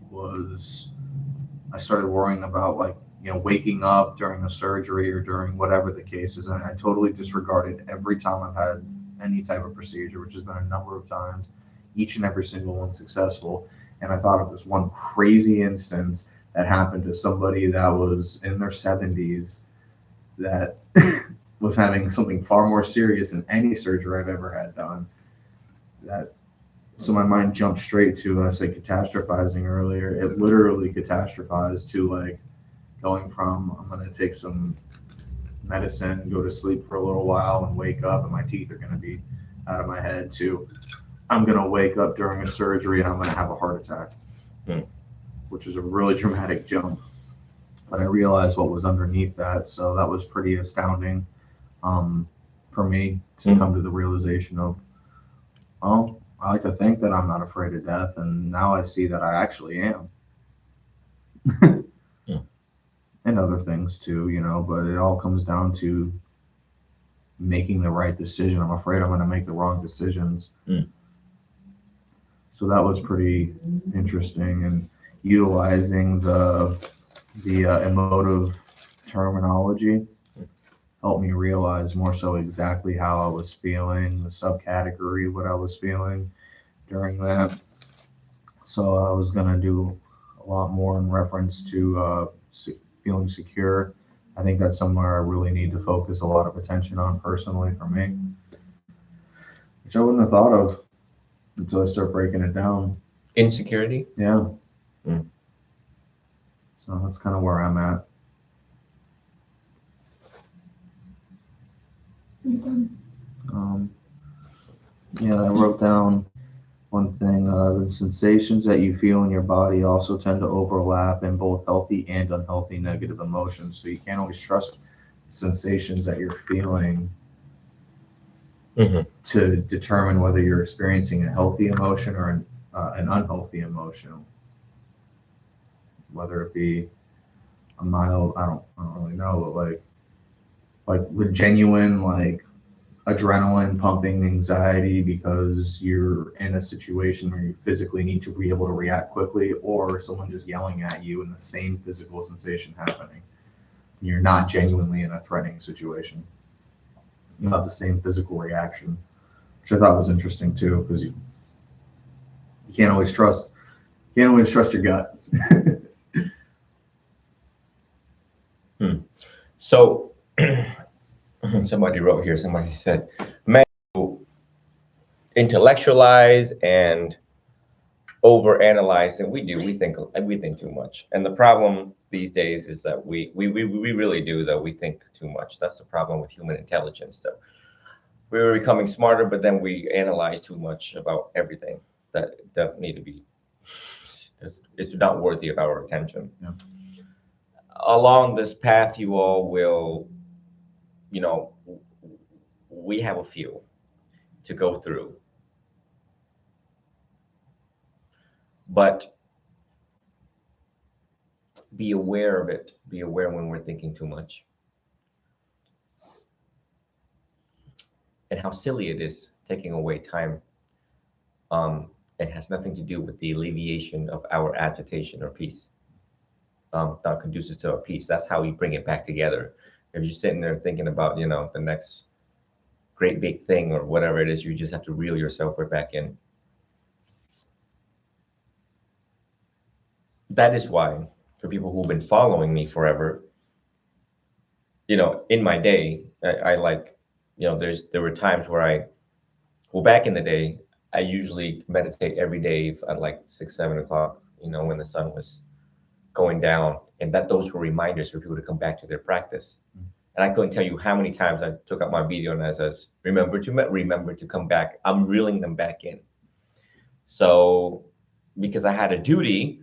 Was I started worrying about, like, waking up during a surgery or during whatever the case is. And I totally disregarded every time I've had any type of procedure, which has been a number of times, each and every single one successful. And I thought of this one crazy instance that happened to somebody that was in their 70s that was having something far more serious than any surgery I've ever had done. So my mind jumped straight to, when I said catastrophizing earlier, it literally catastrophized to, like, going from, I'm going to take some medicine, go to sleep for a little while and wake up and my teeth are going to be out of my head, to I'm going to wake up during a surgery and I'm going to have a heart attack, which is a really dramatic jump. But I realized what was underneath that. So that was pretty astounding for me to come to the realization of, oh, I like to think that I'm not afraid of death, and now I see that I actually am. And other things too, but it all comes down to making the right decision. I'm afraid I'm going to make the wrong decisions. So that was pretty interesting, and utilizing the emotive terminology helped me realize more so exactly how I was feeling, the subcategory, what I was feeling during that. So I was going to do a lot more in reference to feeling secure. I think that's somewhere I really need to focus a lot of attention on personally for me, which I wouldn't have thought of until I start breaking it down. Insecurity? Yeah. So that's kind of where I'm at. I wrote down one thing. The sensations that you feel in your body also tend to overlap in both healthy and unhealthy negative emotions. So you can't always trust the sensations that you're feeling to determine whether you're experiencing a healthy emotion or an unhealthy emotion. Whether it be a mild, I don't really know, but like the genuine, like, adrenaline pumping anxiety because you're in a situation where you physically need to be able to react quickly, or someone just yelling at you and the same physical sensation happening. You're not genuinely in a threatening situation. You have the same physical reaction, which I thought was interesting too, because you can't always trust your gut. So somebody wrote here, somebody said, man, intellectualize and overanalyze, and we think too much. And the problem these days is that we really do, though. We think too much. That's the problem with human intelligence, though. We're becoming smarter, but then we analyze too much about everything that need to be, it's not worthy of our attention. Yeah. Along this path, you all will, we have a few to go through. But be aware of it. Be aware when we're thinking too much. And how silly it is taking away time. It has nothing to do with the alleviation of our agitation or peace. Not conducive to our peace. That's how you bring it back together. If you're sitting there thinking about, the next great big thing or whatever it is, you just have to reel yourself right back in. That is why, for people who've been following me forever, in my day, I like, there were times where back in the day, I usually meditate every day at like 6, 7 o'clock, when the sun was going down, and those were reminders for people to come back to their practice. And I couldn't tell you how many times I took out my video and I says, remember to come back. I'm reeling them back in. So because I had a duty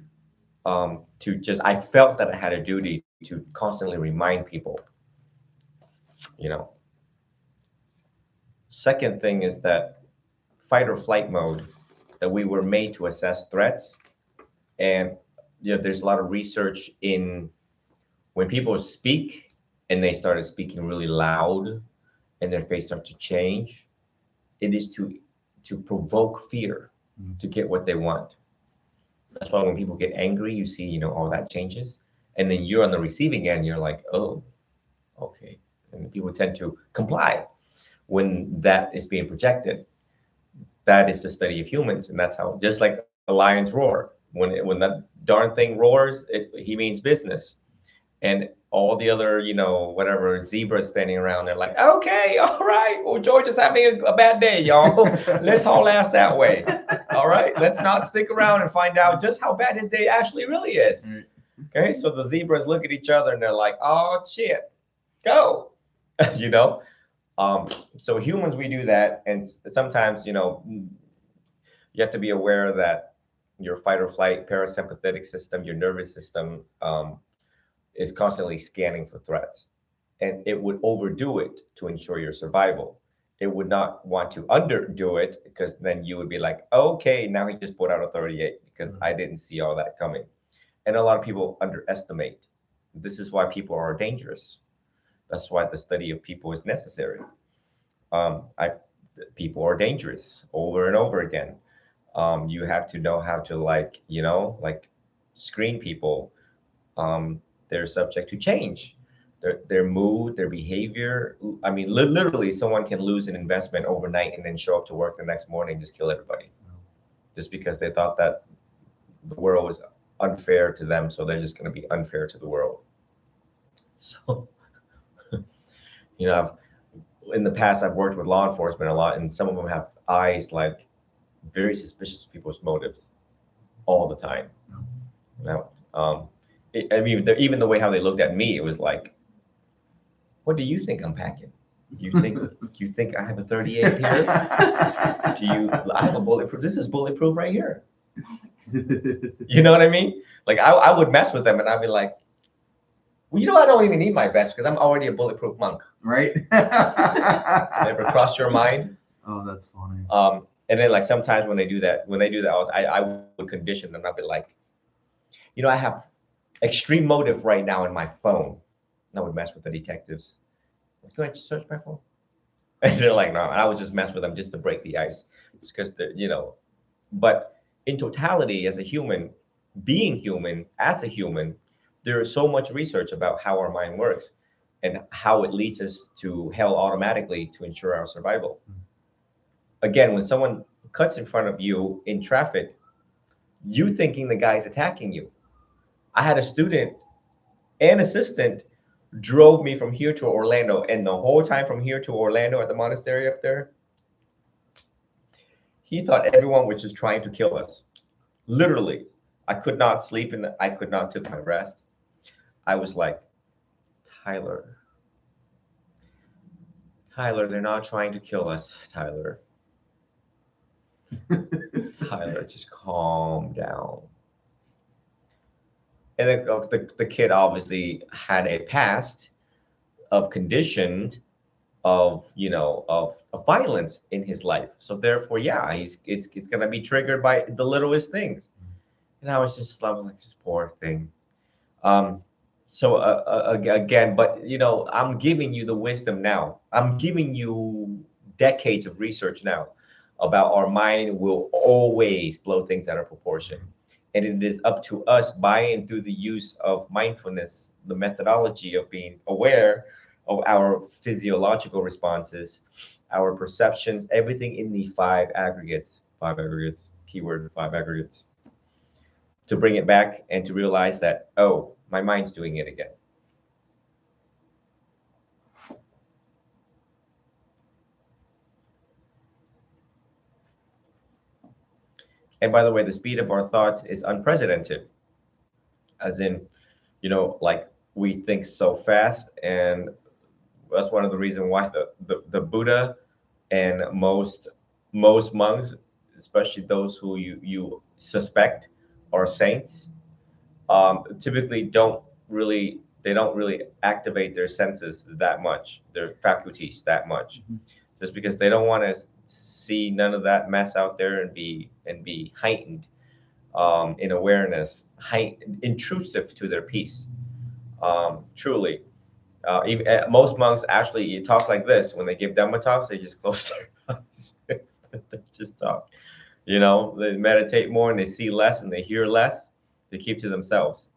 I felt that I had a duty to constantly remind people, you know. Second thing is that fight or flight mode, that we were made to assess threats. And there's a lot of research in when people speak and they started speaking really loud and their face starts to change, it is to provoke fear, to get what they want. That's why when people get angry, you see, all that changes. And then you're on the receiving end, you're like, oh, okay. And people tend to comply when that is being projected. That is the study of humans. And that's how, just like a lion's roar, when that darn thing roars, he means business. And all the other, whatever zebras standing around, they're like, okay, all right. Well, George is having a bad day, y'all. Let's haul ass that way. All right. Let's not stick around and find out just how bad his day actually really is. Okay. So the zebras look at each other and they're like, oh, shit, go. you know? So humans, we do that. And sometimes, you have to be aware that your fight or flight parasympathetic system, your nervous system, is constantly scanning for threats, and it would overdo it to ensure your survival. It would not want to underdo it, because then you would be like, okay, now he just put out a 38 because I didn't see all that coming. And a lot of people underestimate. This is why people are dangerous. That's why the study of people is necessary. People are dangerous over and over again. You have to know how to screen people. They're subject to change. Their mood, their behavior. I mean, literally, someone can lose an investment overnight and then show up to work the next morning and just kill everybody, just because they thought that the world was unfair to them, so they're just going to be unfair to the world. So, in the past, I've worked with law enforcement a lot, and some of them have eyes like very suspicious of people's motives all the time. Now, even the way how they looked at me, it was like, what do you think I'm packing? You think I have a 38 here? I have a bulletproof. This is bulletproof right here. You know what I mean? Like I would mess with them and I'd be like, well, I don't even need my vest because I'm already a bulletproof monk. Right? Ever crossed your mind? Oh, that's funny. And then sometimes when they do that, I would condition them. I'd be like, I have extreme motive right now in my phone. And I would mess with the detectives. Go ahead and search my phone. And they're like, no. And I would just mess with them just to break the ice. Just because but in totality, as a human, being human, as a human, there is so much research about how our mind works and how it leads us to hell automatically to ensure our survival. Again, when someone cuts in front of you in traffic, you thinking the guy's attacking you. I had a student and assistant drove me from here to Orlando, and the whole time from here to Orlando at the monastery up there, he thought everyone was just trying to kill us. Literally, I could not sleep and I could not take my rest. I was like, Tyler, they're not trying to kill us, Tyler. Tyler, just calm down. And the kid obviously had a past of conditioned of violence in his life. So therefore, yeah, it's gonna be triggered by the littlest things. And I was like, this poor thing. So again, but I'm giving you the wisdom now. I'm giving you decades of research now about our mind will always blow things out of proportion. And it is up to us, buying through the use of mindfulness, the methodology of being aware of our physiological responses, our perceptions, everything in the five aggregates, keyword 5 aggregates, to bring it back and to realize that, oh, my mind's doing it again. And by the way, the speed of our thoughts is unprecedented, as in, we think so fast. And that's one of the reasons why the Buddha and most monks, especially those who you suspect are saints, typically don't really activate their senses that much, their faculties that much, just because they don't want to see none of that mess out there and be heightened in awareness, intrusive to their peace. Truly, even most monks actually talks like this when they give Dhamma talks. They just close their eyes. They just talk. You know, they meditate more and they see less and they hear less. They keep to themselves.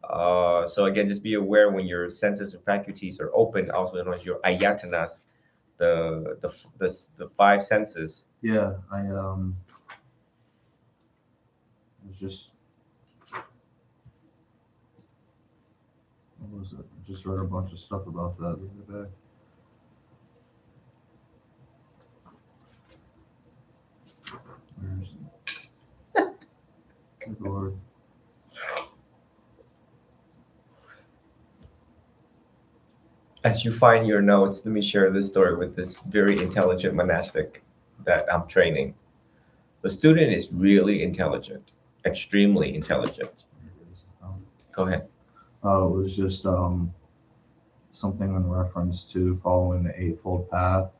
So again, just be aware when your senses and faculties are open, also known as your ayatanas, the five senses. Yeah, I was just what was it? I just read a bunch of stuff about that the other day. Where is it? Good Lord. As you find your notes, let me share this story with this very intelligent monastic that I'm training. The student is really intelligent, extremely intelligent. Go ahead. It was just something in reference to following the Eightfold Path.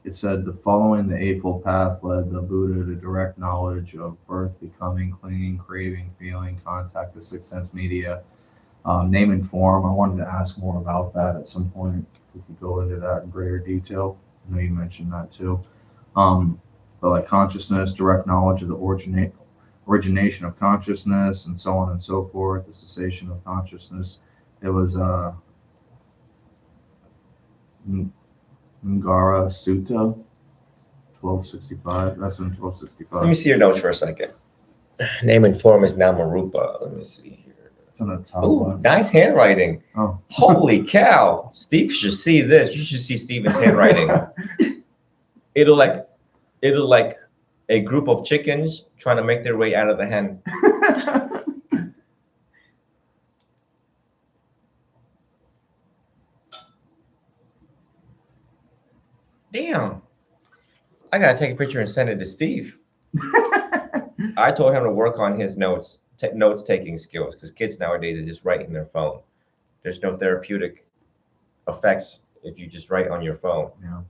It said the following the Eightfold Path led the Buddha to direct knowledge of birth, becoming, clinging, craving, feeling, contact, the sixth sense media, name and form. I wanted to ask more about that at some point. We could go into that in greater detail. I know you mentioned that too. But like consciousness, direct knowledge of the origination of consciousness, and so on and so forth, the cessation of consciousness. It was Ngara Sutta, 1265. That's in 1265. Let me see your notes for a second. Name and form is Namarupa. Let me see here. It's on the top Ooh, one. nice handwriting. Oh. Holy cow. Steve should see this. You should see Steven's handwriting. It'll like a group of chickens trying to make their way out of the hen. Damn. I gotta take a picture and send it to Steve. I told him to work on his notes taking skills, because kids nowadays are just writing their phone. There's no therapeutic effects if you just write on your phone. Yeah.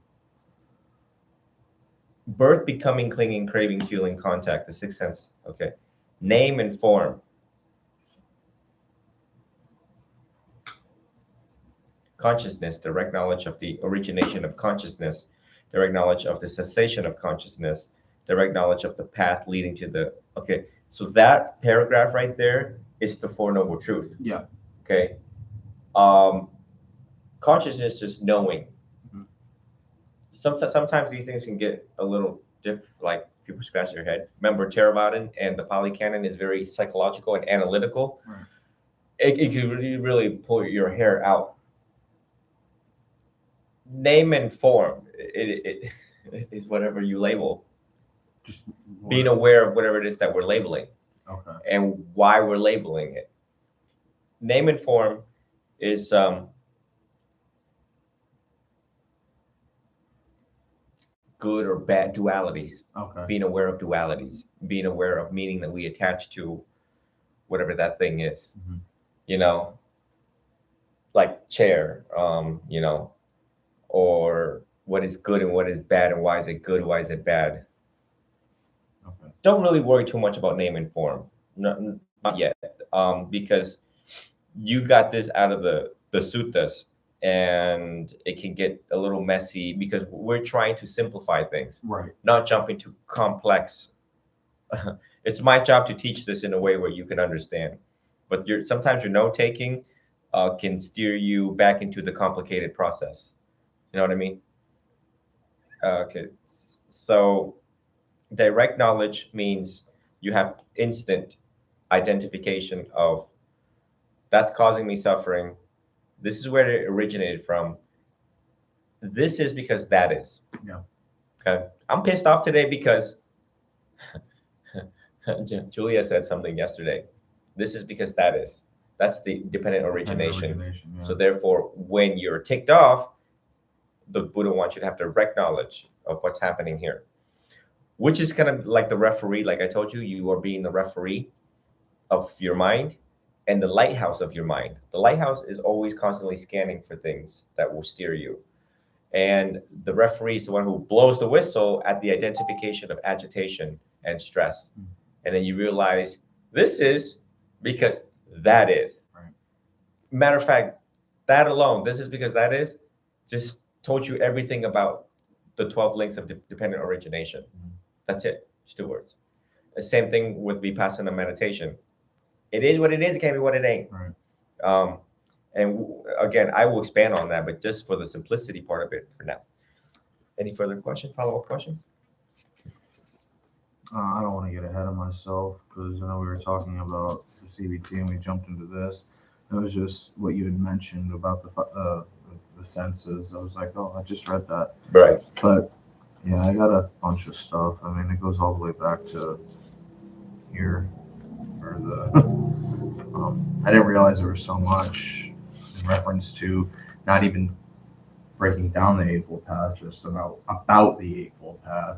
Birth, becoming, clinging, craving, feeling, contact, the sixth sense. Okay. Name and form. Consciousness, direct knowledge of the origination of consciousness, direct knowledge of the cessation of consciousness, direct knowledge of the path leading to the. Okay. So that paragraph right there is the Four Noble Truth. Yeah. Okay. Consciousness, just knowing. Sometimes these things can get a little like people scratch their head. Remember, Theravada and the Pali Canon is very psychological and analytical. Right. It can really pull your hair out. Name and form, it is whatever you label. Just Being aware of whatever it is that we're labeling. Okay. And why we're labeling it. Name and form is good or bad dualities. Okay. Being aware of dualities, being aware of meaning that we attach to whatever that thing is. Mm-hmm. You know, like chair, you know, or what is good and what is bad, and why is it good, why is it bad. Okay. Don't really worry too much about name and form, not yet, because you got this out of the suttas, and it can get a little messy because we're trying to simplify things, Right. not jump into complex. It's my job to teach this in a way where you can understand, but sometimes your note taking can steer you back into the complicated process. You know what I mean? Okay, so direct knowledge means you have instant identification of that's causing me suffering. This is where it originated from. This is because that is. Yeah. Okay. I'm pissed off today because Julia said something yesterday. This is because that is. That's the dependent origination. Yeah. So therefore, when you're ticked off, the Buddha wants you to have direct knowledge of what's happening here, which is kind of like the referee. Like I told you, you are being the referee. of your mind and the lighthouse of your mind. The lighthouse is always constantly scanning for things that will steer you. And the referee is the one who blows the whistle at the identification of agitation and stress. And then you realize this is because that is. Right. Matter of fact, that alone, this is because that is, just told you everything about the 12 links of dependent origination. That's it. Just 2 words. The same thing with Vipassana meditation. It is what it is. It can't be what it ain't. Right. Again, I will expand on that, but just for the simplicity part of it for now. Any further questions, follow-up questions? I don't want to get ahead of myself because I know we were talking about the CBT and we jumped into this. It was just what you had mentioned about the senses. I was like, oh, I just read that. Right. But yeah, I got a bunch of stuff. I mean, it goes all the way back to here, or I didn't realize there was so much in reference to not even breaking down the Eightfold Path, just about the Eightfold Path.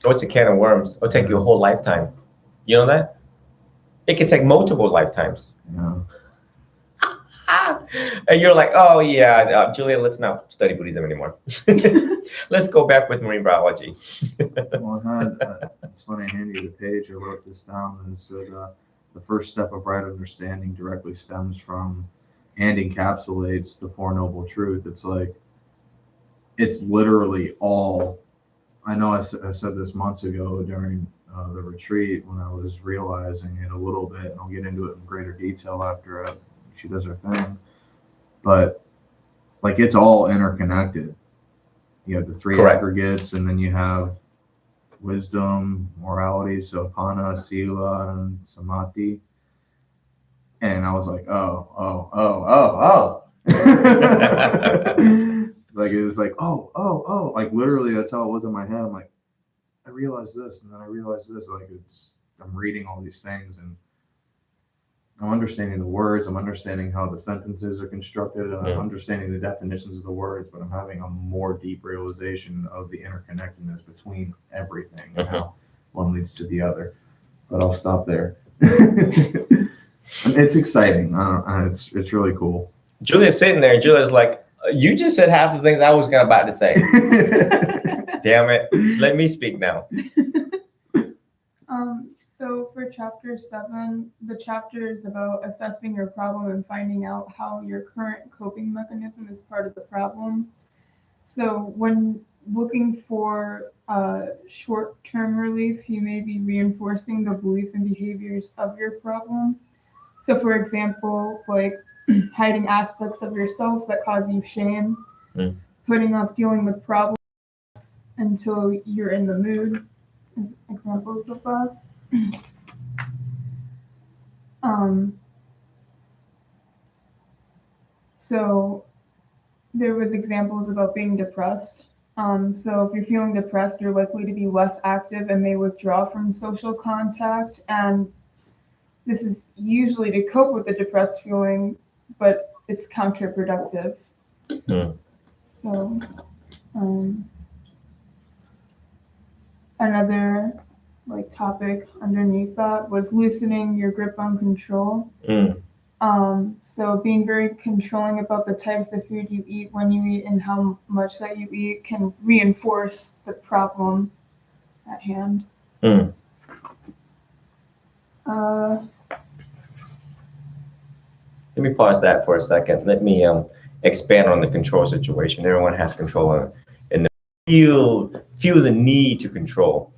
Oh, it's a can of worms. It'll take you a whole lifetime. You know that? It can take multiple lifetimes. Yeah. And you're like, oh yeah, Julia, let's not study Buddhism anymore. Let's go back with marine biology. Well, I had, it's funny, I handed you the page, I wrote this down, and it said, the first step of right understanding directly stems from and encapsulates the Four Noble Truth. It's like, it's literally all, I know I said this months ago during the retreat when I was realizing it a little bit, and I'll get into it in greater detail after she does her thing, but like it's all interconnected. You have the 3 Correct. aggregates, and then you have wisdom, morality, so pana, sila, and samadhi. And I was like, oh. Like it was like, oh. Like literally, that's how it was in my head. I'm like, I realized this, and then I realized this. Like I'm reading all these things, and I'm understanding the words. I'm understanding how the sentences are constructed, and I'm understanding the definitions of the words. But I'm having a more deep realization of the interconnectedness between everything and how one leads to the other. But I'll stop there. It's exciting. It's really cool. Julia's sitting there, and Julia's like, you just said half the things I was about to say. Damn it. Let me speak now. So for chapter 7, the chapter is about assessing your problem and finding out how your current coping mechanism is part of the problem. So when looking for short-term relief, you may be reinforcing the belief and behaviors of your problem. So for example, like hiding aspects of yourself that cause you shame, putting off dealing with problems until you're in the mood, as examples of that. So there was examples about being depressed. So if you're feeling depressed, you're likely to be less active and may withdraw from social contact. And this is usually to cope with the depressed feeling, but it's counterproductive. So another topic underneath that was loosening your grip on control. So being very controlling about the types of food you eat, when you eat, and how much that you eat can reinforce the problem at hand. Let me pause that for a second. Let me expand on the control situation. Everyone has control and feel the need to control.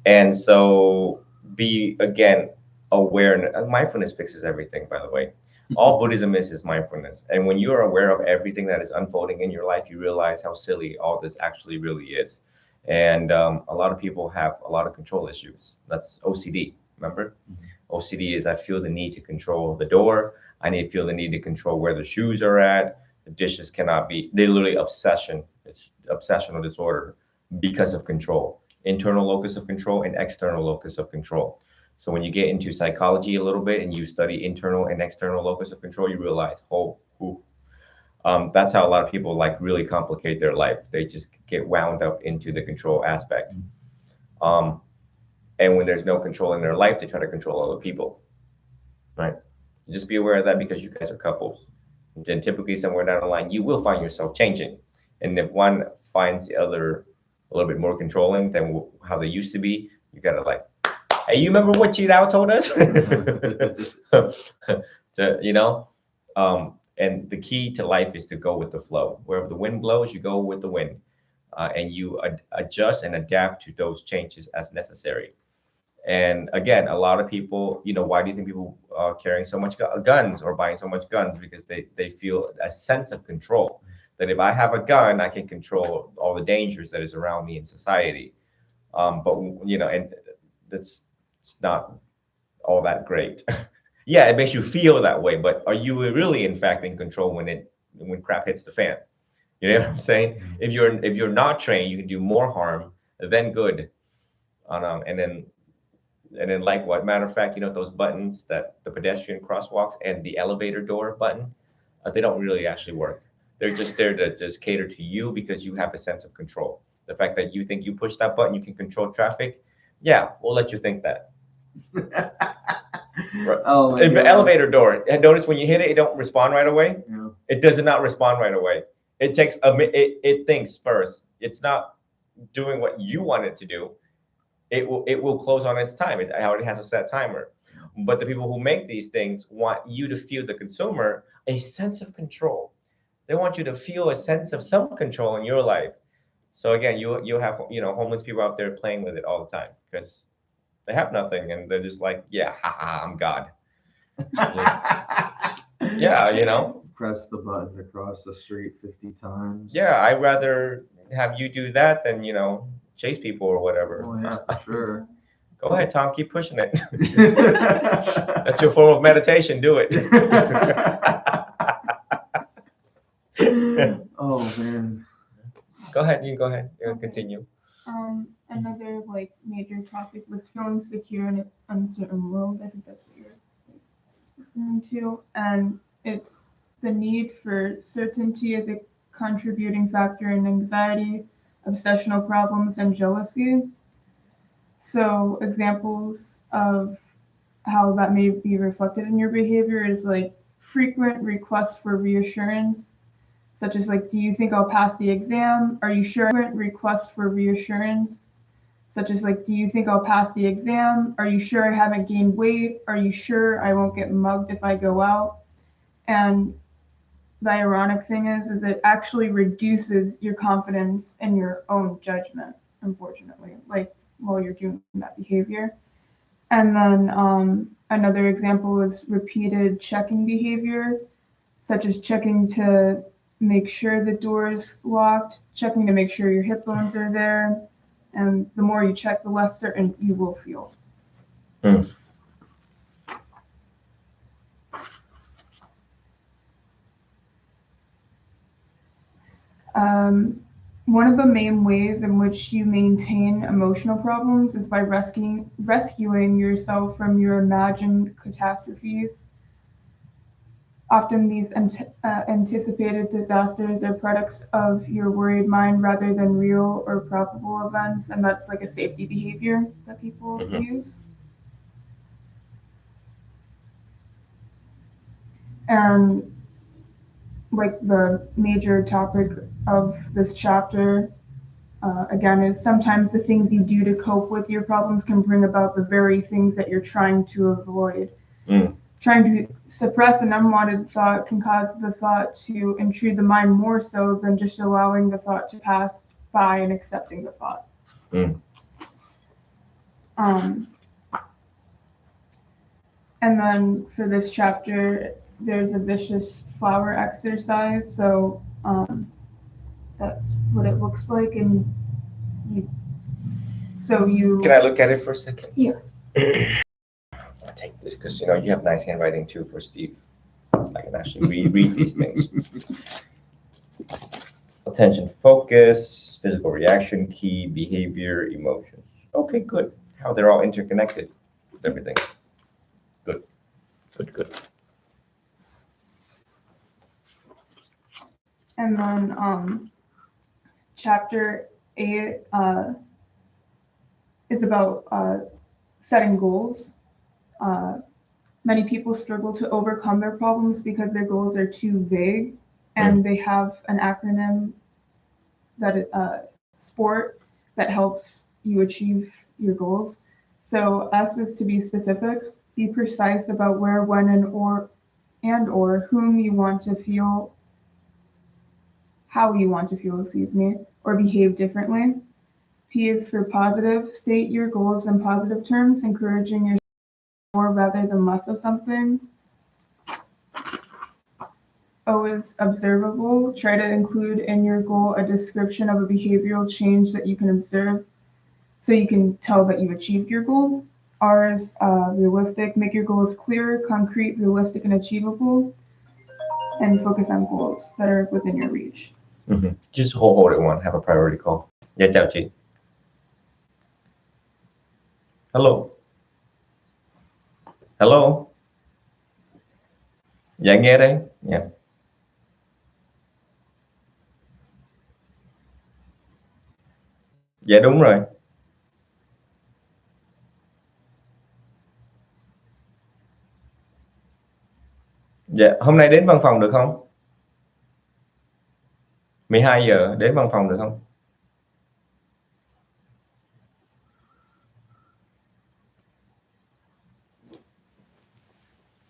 And so be, again, aware. Mindfulness fixes everything, by the way. All Buddhism is mindfulness. And when you are aware of everything that is unfolding in your life, you realize how silly all this actually really is. And a lot of people have a lot of control issues. That's OCD, remember? OCD is I feel the need to control the door. I feel the need to control where the shoes are at. The dishes cannot be, they're literally obsession. It's obsessional disorder because of control. Internal locus of control and external locus of control. So when you get into psychology a little bit and you study internal and external locus of control, you realize, that's how a lot of people really complicate their life. They just get wound up into the control aspect. And when there's no control in their life, they try to control other people. right? Just be aware of that because you guys are couples. And then typically somewhere down the line, you will find yourself changing. And if one finds the other a little bit more controlling than how they used to be, you gotta like, hey, you remember what Chidao told us? And the key to life is to go with the flow. Wherever the wind blows, you go with the wind, and you adjust and adapt to those changes as necessary. And again, a lot of people, why do you think people are carrying so much guns or buying so much guns? Because they feel a sense of control. That if I have a gun, I can control all the dangers that is around me in society. But and that's it's not all that great. Yeah, it makes you feel that way, but are you really in fact in control when crap hits the fan? You know what I'm saying? If you're not trained, you can do more harm than good. And then like what matter of fact, those buttons, that the pedestrian crosswalks and the elevator door button, they don't really actually work. They're just there to just cater to you because you have a sense of control. The fact that you think you push that button, you can control traffic. Yeah, we'll let you think that. Right. Oh my The God. elevator door. And notice when you hit it, it don't respond right away. Yeah. It does not respond right away. It takes it thinks first. It's not doing what you want it to do. It will close on its time. It already has a set timer. But the people who make these things want you to feel, the consumer, a sense of control. They want you to feel a sense of some control in your life. So again, you have homeless people out there playing with it all the time because they have nothing and they're just like, yeah, haha, I'm God. Yeah. Press the button across the street 50 times. Yeah, I'd rather have you do that than chase people or whatever. Oh yeah, for sure. Go ahead, Tom. Keep pushing it. That's your form of meditation. Do it. Oh man. Go ahead. You can go ahead. You can continue. Another major topic was feeling secure in an uncertain world. I think that's what you're referring to, and it's the need for certainty as a contributing factor in anxiety, obsessional problems, and jealousy. So examples of how that may be reflected in your behavior is frequent requests for reassurance, such as do you think I'll pass the exam? Are you sure? Frequent requests for reassurance, such as do you think I'll pass the exam? Are you sure I haven't gained weight? Are you sure I won't get mugged if I go out? And the ironic thing is it actually reduces your confidence in your own judgment, unfortunately, while you're doing that behavior. And then another example is repeated checking behavior, such as checking to make sure the door is locked, checking to make sure your hip bones are there. And the more you check, the less certain you will feel. One of the main ways in which you maintain emotional problems is by rescuing yourself from your imagined catastrophes. Often these anticipated disasters are products of your worried mind rather than real or probable events, and that's a safety behavior that people use. And the major topic of this chapter, again, is sometimes the things you do to cope with your problems can bring about the very things that you're trying to avoid. Trying to suppress an unwanted thought can cause the thought to intrude the mind more so than just allowing the thought to pass by and accepting the thought. And then for this chapter, there's a vicious flower exercise. So that's what it looks like. And Can I look at it for a second? Yeah. I'll take this because you have nice handwriting too for Steve. I can actually read these things. Attention, focus, physical reaction, key, behavior, emotions. Okay, good. How they're all interconnected with everything. Good. And then chapter 8 is about setting goals. many people struggle to overcome their problems because their goals are too vague, and they have an acronym that SPORT that helps you achieve your goals. So S is to be specific, be precise about where, when, and or whom you want to feel, how you want to feel, or behave differently. P is for positive, state your goals in positive terms, encouraging yourself more rather than less of something. O is observable, try to include in your goal a description of a behavioral change that you can observe so you can tell that you achieved your goal. R is realistic, make your goals clear, concrete, realistic, and achievable, and focus on goals that are within your reach. Just hold it one, have a priority call. Dạ chào chị. Hello. Hello. Dạ nghe đây. Dạ. Dạ đúng rồi. Dạ, hôm nay đến văn phòng được không? 12 giờ đến văn phòng được không?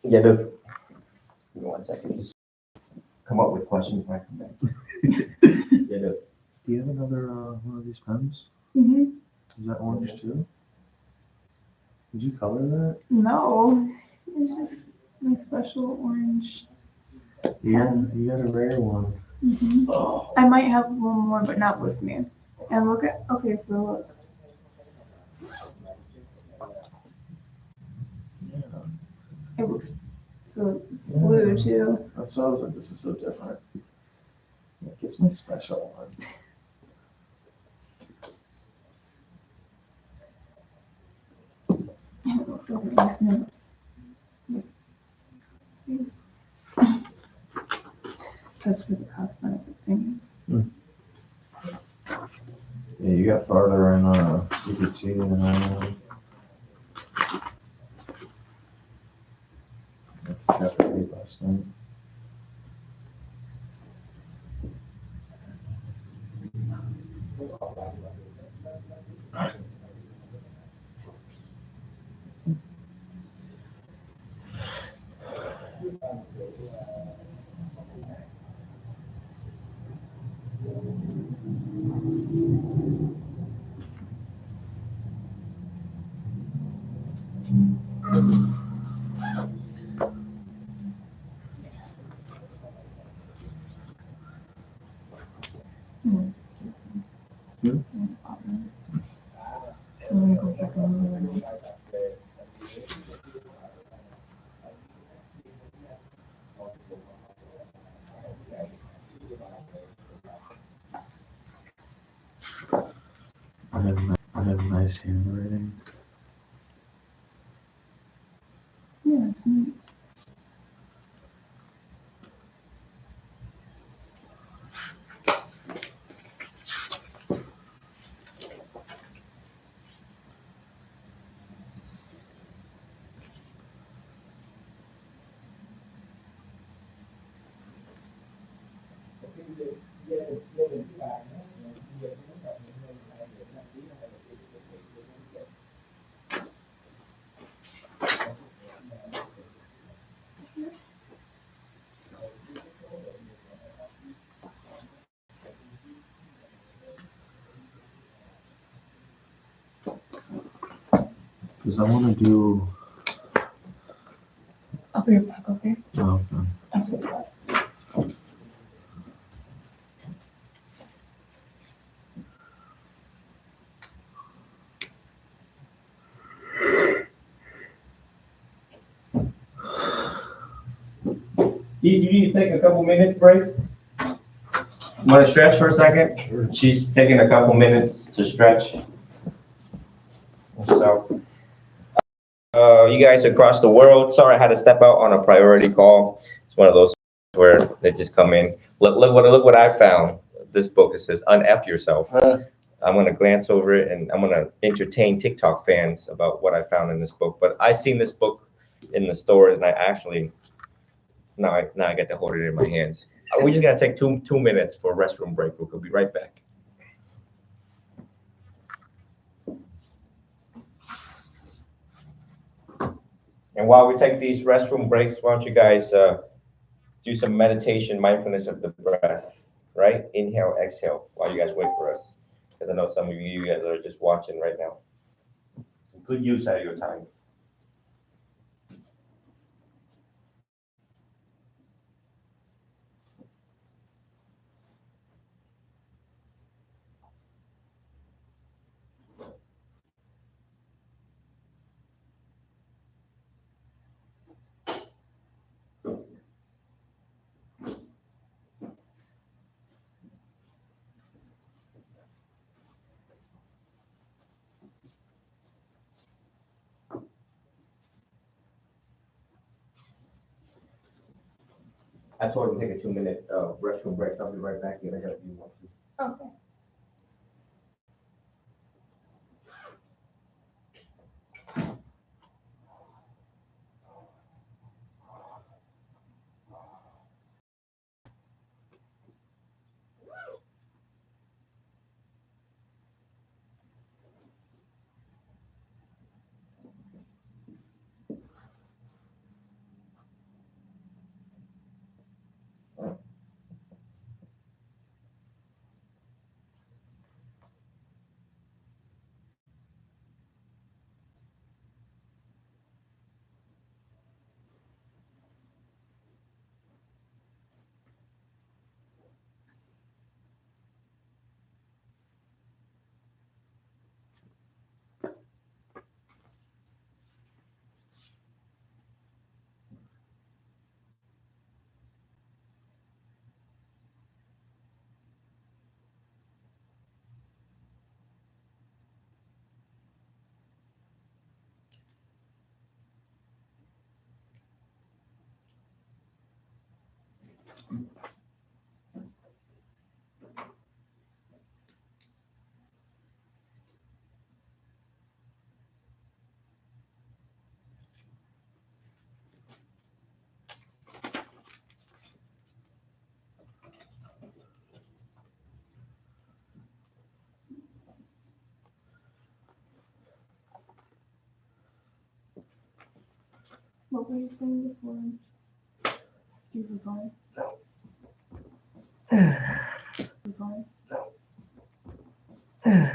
Dạ được. Give me one second. Just come up with questions when I come back. Dạ được. Do you have another one of these pens? Mm-hmm. Is that orange too? Did you color that? No, it's just my special orange. Yeah, you got a rare one. Mm-hmm. Oh. I might have one more, but not with me. And look at, okay, so look. Yeah. It looks, so it's blue too. That's why I was like, this is so different. It's my special one. I don't know if they'll use notes. Use. That's for the cost benefit things. Yeah, you got farther in CBT than I am. That's chapter 8 last night. I have nice handwriting. Yeah, it's neat. Because I want to do. I'll be right back, okay? Oh, okay. I'll be right back. You need to take a couple minutes break? Want to stretch for a second? Sure. She's taking a couple minutes to stretch. So, you guys across the world, sorry I had to step out on a priority call. It's one of those where they just come in. Look what I found. This book, it says "Unf Yourself." I'm gonna glance over it and I'm gonna entertain TikTok fans about what I found in this book. But I seen this book in the stores, and I actually now I get to hold it in my hands. We're just gonna take 2 minutes for a restroom break. We'll be right back. And while we take these restroom breaks, why don't you guys do some meditation, mindfulness of the breath, right? Inhale, exhale, while you guys wait for us. Because I know some of you guys are just watching right now. Some good use out of your time. I told him to take a 2 minute restroom break. So I'll be right back here. I got a few more. Okay. What were you saying before? Do you recall? No. Recall? Not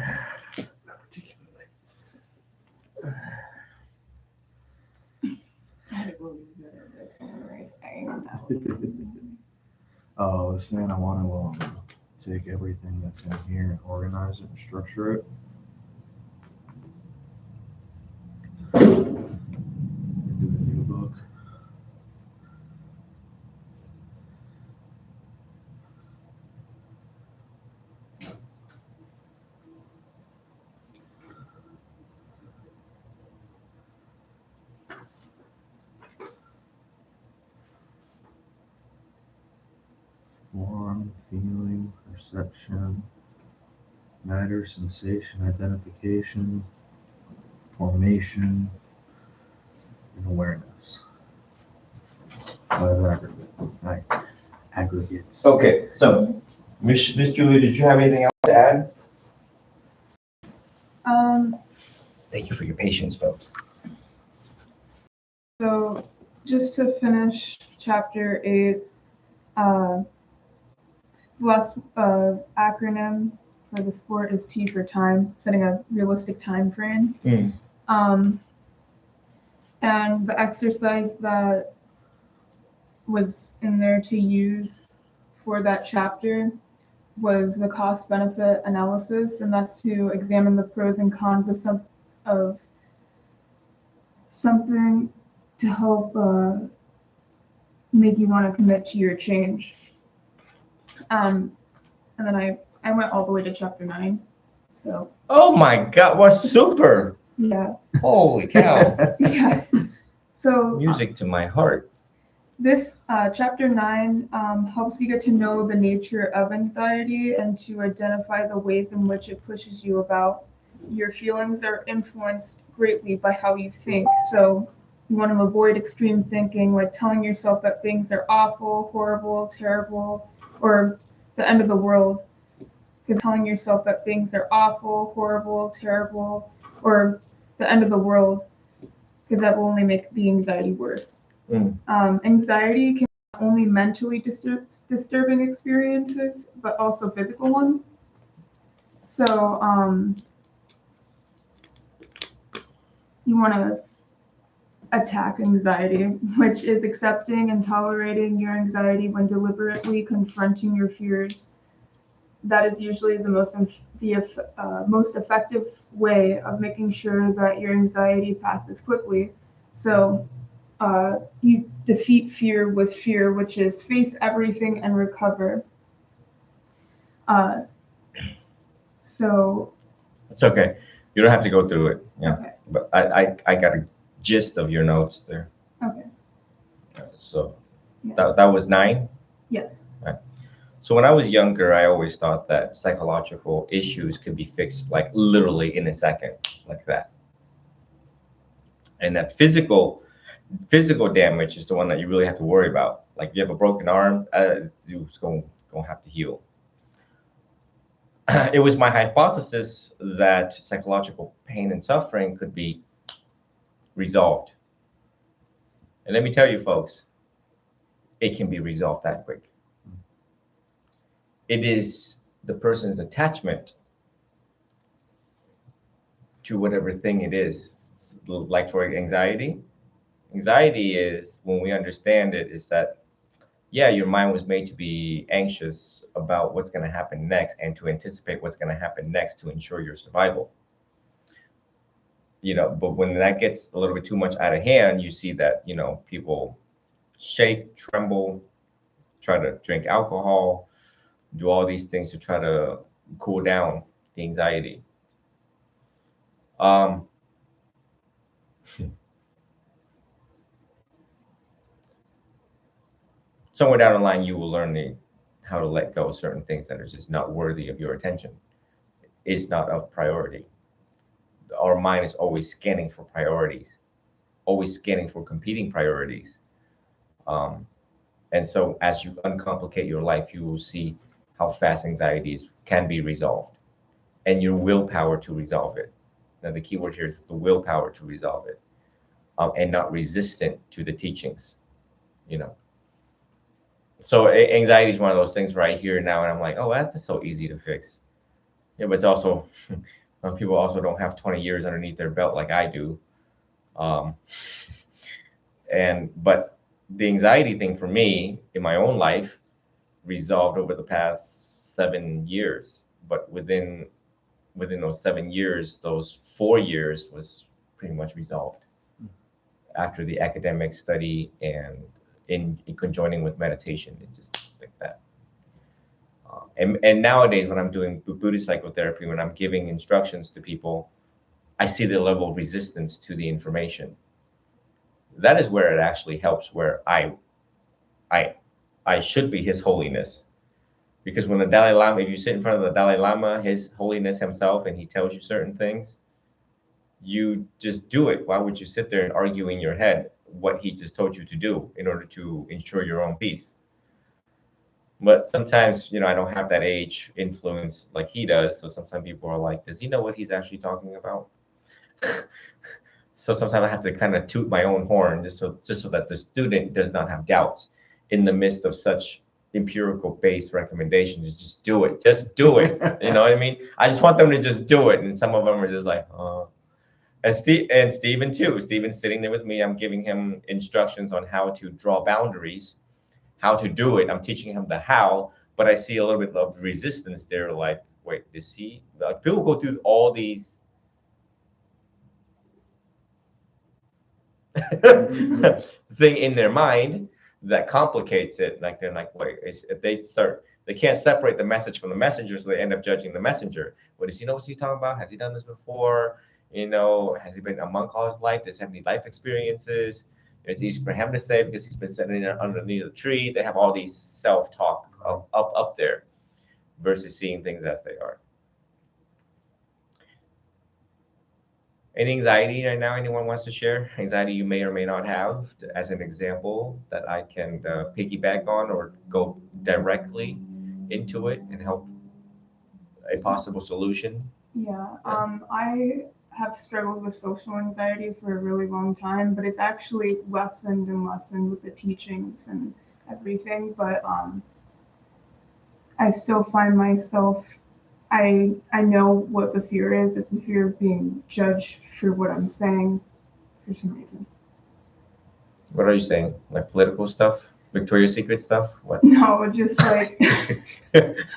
particularly. I had to go use it as a right thing. I was saying I want to take everything that's in here and organize it and structure it. And do a new book. Form, feeling, perception, matter, sensation, identification, formation, and awareness. Aggregates. Okay, so Miss Julie, did you have anything else to add? Thank you for your patience, folks. So just to finish chapter 8, last acronym for the sport is T for time, setting a realistic time frame. And the exercise that was in there to use for that chapter was the cost benefit analysis, and that's to examine the pros and cons of something to help make you want to commit to your change. And then I went all the way to chapter 9. So Oh my God, what super! yeah. Holy cow! Yeah. So Music to my heart. this chapter 9 helps you get to know the nature of anxiety and to identify the ways in which it pushes you about. Your feelings are influenced greatly by how you think. So You want to avoid extreme thinking, like telling yourself that things are awful, horrible, terrible, or the end of the world. Because telling yourself that things are awful, horrible, terrible, or the end of the world, because that will only make the anxiety worse. Anxiety can be not only mentally disturbing experiences, but also physical ones. So you want to attack anxiety, which is accepting and tolerating your anxiety when deliberately confronting your fears. That is usually the most effective way of making sure that your anxiety passes quickly. So you defeat fear with fear, which is face everything and recover. So It's okay. You don't have to go through it. Yeah. okay. But I got a gist of your notes there. Okay. So Yeah. that was 9. Yes. So when I was younger, I always thought that psychological issues could be fixed like literally in a second, like that. And that physical damage is the one that you really have to worry about. Like if you have a broken arm, it's going to have to heal. It was my hypothesis that psychological pain and suffering could be resolved. And let me tell you, folks, it can be resolved that quick. It is the person's attachment to whatever thing it is. Like for anxiety is, when we understand it, is that, yeah, your mind was made to be anxious about what's going to happen next and to anticipate what's going to happen next to ensure your survival. But when that gets a little bit too much out of hand, you see that, people shake, tremble, try to drink alcohol, do all these things to try to cool down the anxiety. Somewhere down the line, you will learn how to let go of certain things that are just not worthy of your attention. It's not of priority. Our mind is always scanning for priorities, always scanning for competing priorities. And so as you uncomplicate your life, you will see how fast can be resolved, and your willpower to resolve it. Now, the key word here is the willpower to resolve it, and not resistant to the teachings, So anxiety is one of those things right here now, and I'm like, oh, that's so easy to fix. Yeah, but it's also, people also don't have 20 years underneath their belt like I do. But the anxiety thing for me in my own life resolved over the past 7 years. But within those 7 years, those 4 years was pretty much resolved after the academic study and in conjoining with meditation. It's just like that. And nowadays, when I'm doing Buddhist psychotherapy, when I'm giving instructions to people, I see the level of resistance to the information. That is where it actually helps, where I should be His Holiness. Because when the Dalai Lama, if you sit in front of the Dalai Lama, His Holiness himself, and he tells you certain things, you just do it. Why would you sit there and argue in your head what he just told you to do in order to ensure your own peace? But sometimes, I don't have that age influence like he does. So sometimes people are like, does he know what he's actually talking about? So sometimes I have to kind of toot my own horn just so that the student does not have doubts in the midst of such empirical based recommendations. Just do it. Just do it. You know what I mean? I just want them to just do it. And some of them are just like, oh. And Stephen too. Stephen's sitting there with me. I'm giving him instructions on how to draw boundaries, how to do it. I'm teaching him the how, but I see a little bit of resistance there. Like, wait, is he? Like, people go through all these thing in their mind that complicates it. Like they're like, wait, they can't separate the message from the messenger, so they end up judging the messenger. What does he know? What's he talking about? Has he done this before? Has he been a monk all his life? Does he have any life experiences? It's easy for him to say because he's been sitting there underneath a tree. They have all these self-talk up there versus seeing things as they are. Any anxiety right now anyone wants to share? Anxiety you may or may not have, as an example that I can piggyback on or go directly into it and help a possible solution? Yeah, Yeah. I have struggled with social anxiety for a really long time, but it's actually lessened and lessened with the teachings and everything. But I still find myself, I know what the fear is. It's the fear of being judged for what I'm saying for some reason. What are you saying? Like political stuff? Victoria's Secret stuff? What? No, just like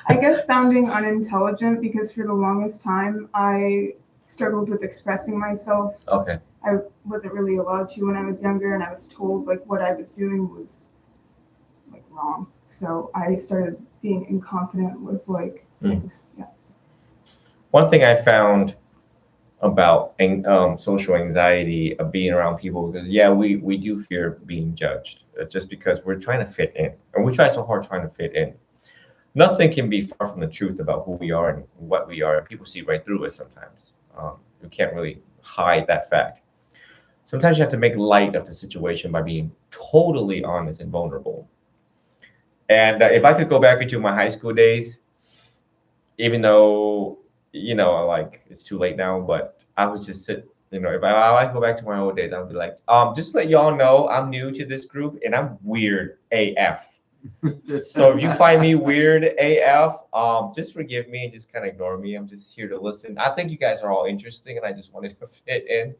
I guess sounding unintelligent because for the longest time I struggled with expressing myself. Okay. I wasn't really allowed to when I was younger, and I was told like what I was doing was like wrong. So I started being inconfident with like things. Yeah. One thing I found about social anxiety of being around people, because yeah, we do fear being judged, just because we're trying to fit in, and we try so hard trying to fit in. Nothing can be far from the truth about who we are and what we are, and people see right through it sometimes. You can't really hide that fact. Sometimes you have to make light of the situation by being totally honest and vulnerable. And if I could go back into my high school days, even though like it's too late now, but I would just sit. If I go back to my old days, I would be like, just to let y'all know, I'm new to this group and I'm weird AF. So if you find me weird AF, just forgive me and just kind of ignore me. I'm just here to listen. I think you guys are all interesting, and I just wanted to fit in.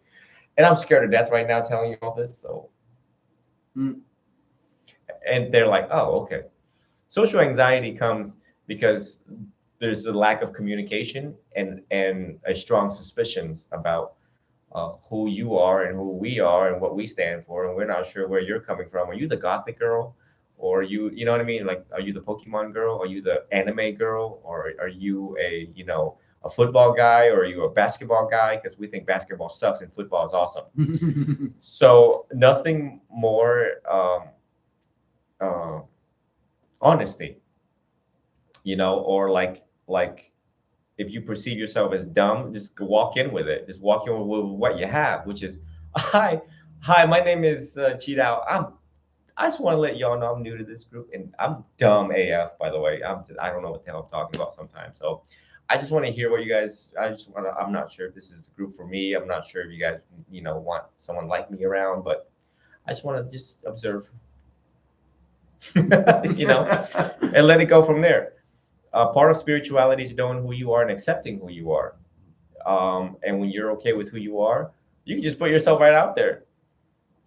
And I'm scared to death right now telling you all this. So, and they're like, oh, okay. Social anxiety comes because there's a lack of communication and a strong suspicions about who you are and who we are and what we stand for, and we're not sure where you're coming from. Are you the gothic girl, or you know what I mean? Like, are you the Pokemon girl? Are you the anime girl, or are you a football guy, or are you a basketball guy? Because we think basketball sucks and football is awesome. So nothing more uh, honesty, or like if you perceive yourself as dumb, just walk in with it. Just walk in with what you have, which is, hi, my name is Cheetah. I just want to let y'all know I'm new to this group, and I'm dumb AF, by the way. I don't know what the hell I'm talking about sometimes. So I just want to hear what you guys. I'm not sure if this is the group for me. I'm not sure if you guys, want someone like me around, but I just want to just observe, and let it go from there. Part of spirituality is knowing who you are and accepting who you are. And when you're okay with who you are, you can just put yourself right out there.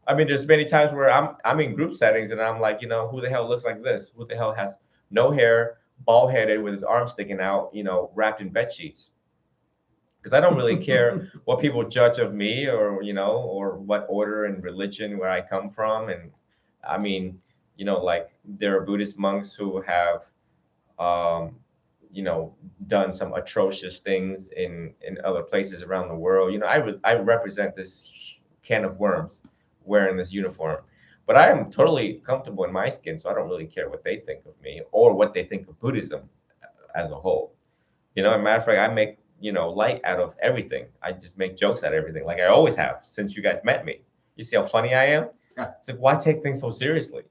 I mean, there's many times where I'm in group settings and I'm like, who the hell looks like this? Who the hell has no hair, bald headed, with his arms sticking out, wrapped in bed sheets? Because I don't really care what people judge of me, or what order and religion where I come from. And I mean, like there are Buddhist monks who have um, done some atrocious things in other places around the world. I represent this can of worms wearing this uniform, but I am totally comfortable in my skin, so I don't really care what they think of me or what they think of Buddhism as a whole. As a matter of fact, I make light out of everything. I just make jokes out of everything, like I always have since you guys met me. You see how funny I am? Yeah. It's like, why take things so seriously?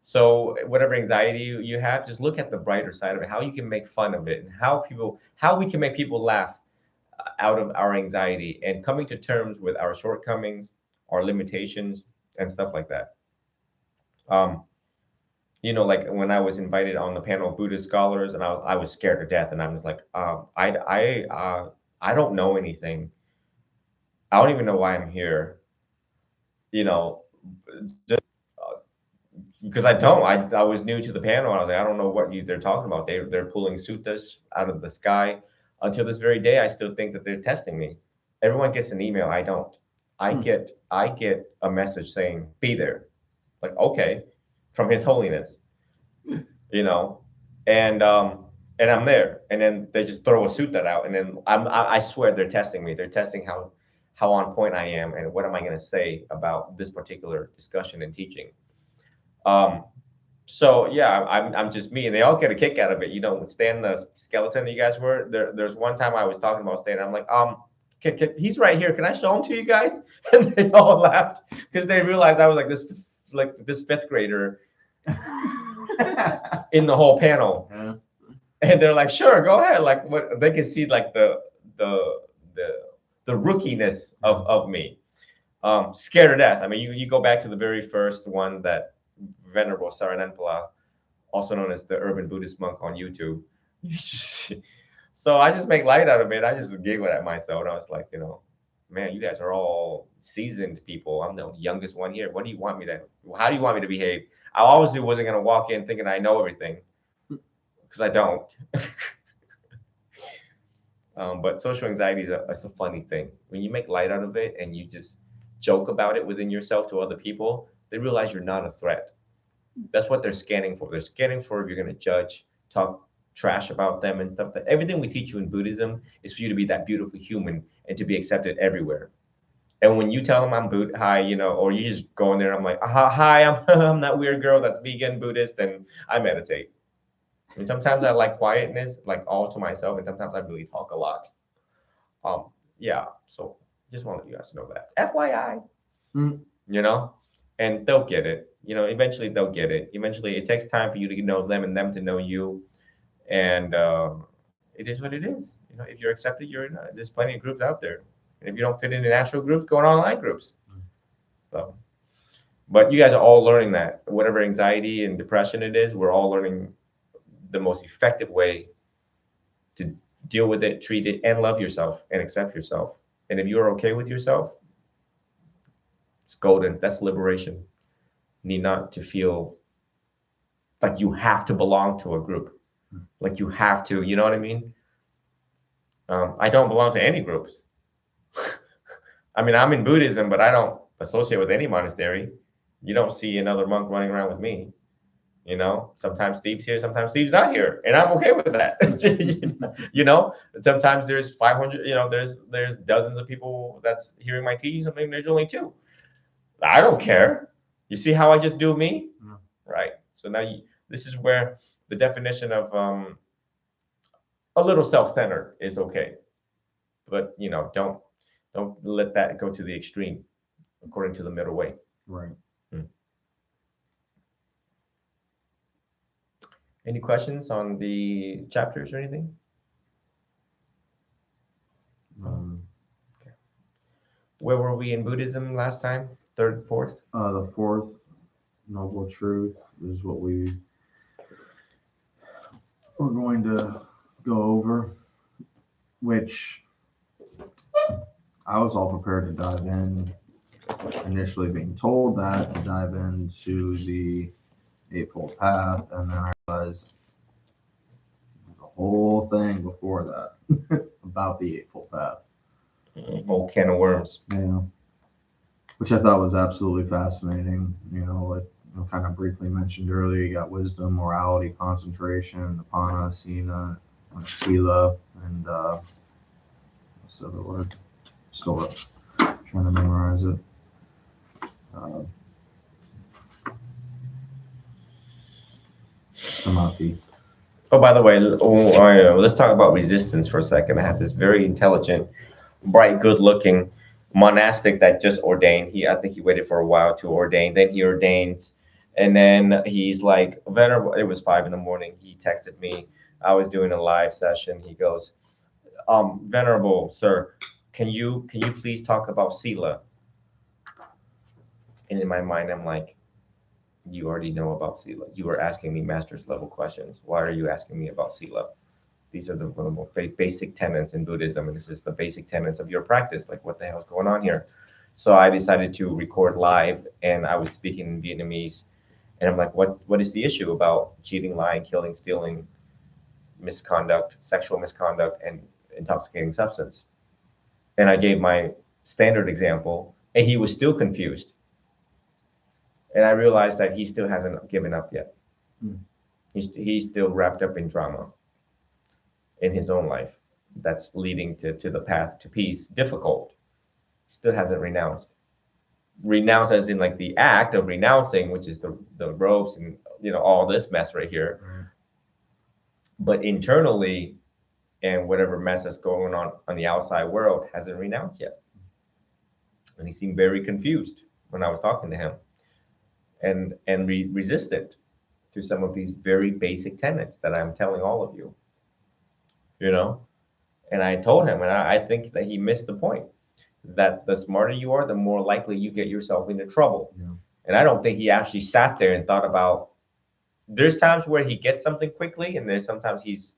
So whatever anxiety you have, just look at the brighter side of it, how you can make fun of it, and how we can make people laugh out of our anxiety, and coming to terms with our shortcomings, our limitations, and stuff like that. Um, like when I was invited on the panel of Buddhist scholars, and I was scared to death, and I was like, I don't know anything. I don't even know why I'm here. You know, because I don't. I was new to the panel. I was like, I don't know what they're talking about. They're pulling suttas out of the sky. Until this very day, I still think that they're testing me. Everyone gets an email. I don't. I get a message saying, "Be there." Like, okay, from His Holiness, you know, and um, and I'm there. And then they just throw a sutta out, and then I swear they're testing me. They're testing how on point I am, and what am I going to say about this particular discussion and teaching. Um, so yeah, I'm just me, and they all get a kick out of it. With Stan the skeleton, you guys were there. There's one time I was talking about Stan. I'm like, he's right here. Can I show him to you guys? And they all laughed because they realized I was like this fifth grader in the whole panel. Yeah. And they're like, sure, go ahead. Like what they can see like the the rookiness of me. Scared to death. I mean, you go back to the very first one that Venerable Sarananpala, also known as the urban Buddhist monk on YouTube. So I just make light out of it. I just giggle at myself. And I was like, man, you guys are all seasoned people. I'm the youngest one here. What do you want me to, how do you want me to behave? I obviously wasn't going to walk in thinking I know everything because I don't. But social anxiety is a funny thing. When you make light out of it and you just joke about it within yourself to other people, they realize you're not a threat. That's what they're scanning for. They're scanning for if you're going to judge, talk trash about them and stuff. That everything we teach you in Buddhism is for you to be that beautiful human and to be accepted everywhere. And when you tell them I'm hi, or you just go in there, I'm like, hi, I'm that weird girl that's vegan, Buddhist, and I meditate. And sometimes I like quietness, like all to myself, and sometimes I really talk a lot. Yeah. So just want you guys to know that. FYI. And they'll get it. Eventually they'll get it. Eventually, it takes time for you to know them and them to know you. And it is what it is. If you're accepted, there's plenty of groups out there. And if you don't fit into natural groups, go in online groups. So, but you guys are all learning that whatever anxiety and depression it is, we're all learning the most effective way to deal with it, treat it, and love yourself and accept yourself. And if you're okay with yourself, it's golden. That's liberation. Need not to feel like you have to belong to a group, like you have to. You know what I mean? I don't belong to any groups. I mean, I'm in Buddhism, but I don't associate with any monastery. You don't see another monk running around with me. Sometimes Steve's here, sometimes Steve's not here, and I'm okay with that. Sometimes there's 500. There's dozens of people that's hearing my teaching. Something there's only 2. I don't care. You see how I just do me? Yeah. Right. So now this is where the definition of a little self-centered is okay. But, don't let that go to the extreme, according to the middle way. Right. Any questions on the chapters or anything? Okay. Where were we in Buddhism last time? 3rd, 4th? The 4th noble truth is what we're going to go over, which I was all prepared to dive in, initially being told that to dive into the Eightfold Path, and then I realized the whole thing before that about the Eightfold Path. Whole can of worms. Yeah. Which I thought was absolutely fascinating. Kind of briefly mentioned earlier, you got wisdom, morality, concentration, nipana, sina, sila, and what's the other word? Still trying to memorize it. Samadhi. Oh, by the way, let's talk about resistance for a second. I have this very intelligent, bright, good-looking monastic that just ordained. I think he waited for a while to ordain. Then he ordains, and then he's like, Venerable. It was 5 a.m. He texted me. I was doing a live session. He goes, Venerable sir, can you please talk about sila? And in my mind, I'm like, you already know about sila. You were asking me master's level questions. Why are you asking me about sila? These are the one of the most basic tenets in Buddhism, and this is the basic tenets of your practice. Like, what the hell is going on here? So I decided to record live, and I was speaking in Vietnamese, and I'm like, what is the issue about cheating, lying, killing, stealing, misconduct, sexual misconduct, and intoxicating substance? And I gave my standard example, and he was still confused. And I realized that he still hasn't given up yet. He's still wrapped up in drama in his own life that's leading to the path to peace. Difficult. Still hasn't renounced. Renounce as in like the act of renouncing, which is the robes and all this mess right here. But internally, and whatever mess that's going on the outside world hasn't renounced yet. And he seemed very confused when I was talking to him, and resistant to some of these very basic tenets that I'm telling all of you. You know, and I told him, and I think that he missed the point, that the smarter you are, the more likely you get yourself into trouble. Yeah. And I don't think he actually sat there and thought about. There's times where he gets something quickly, and there's sometimes he's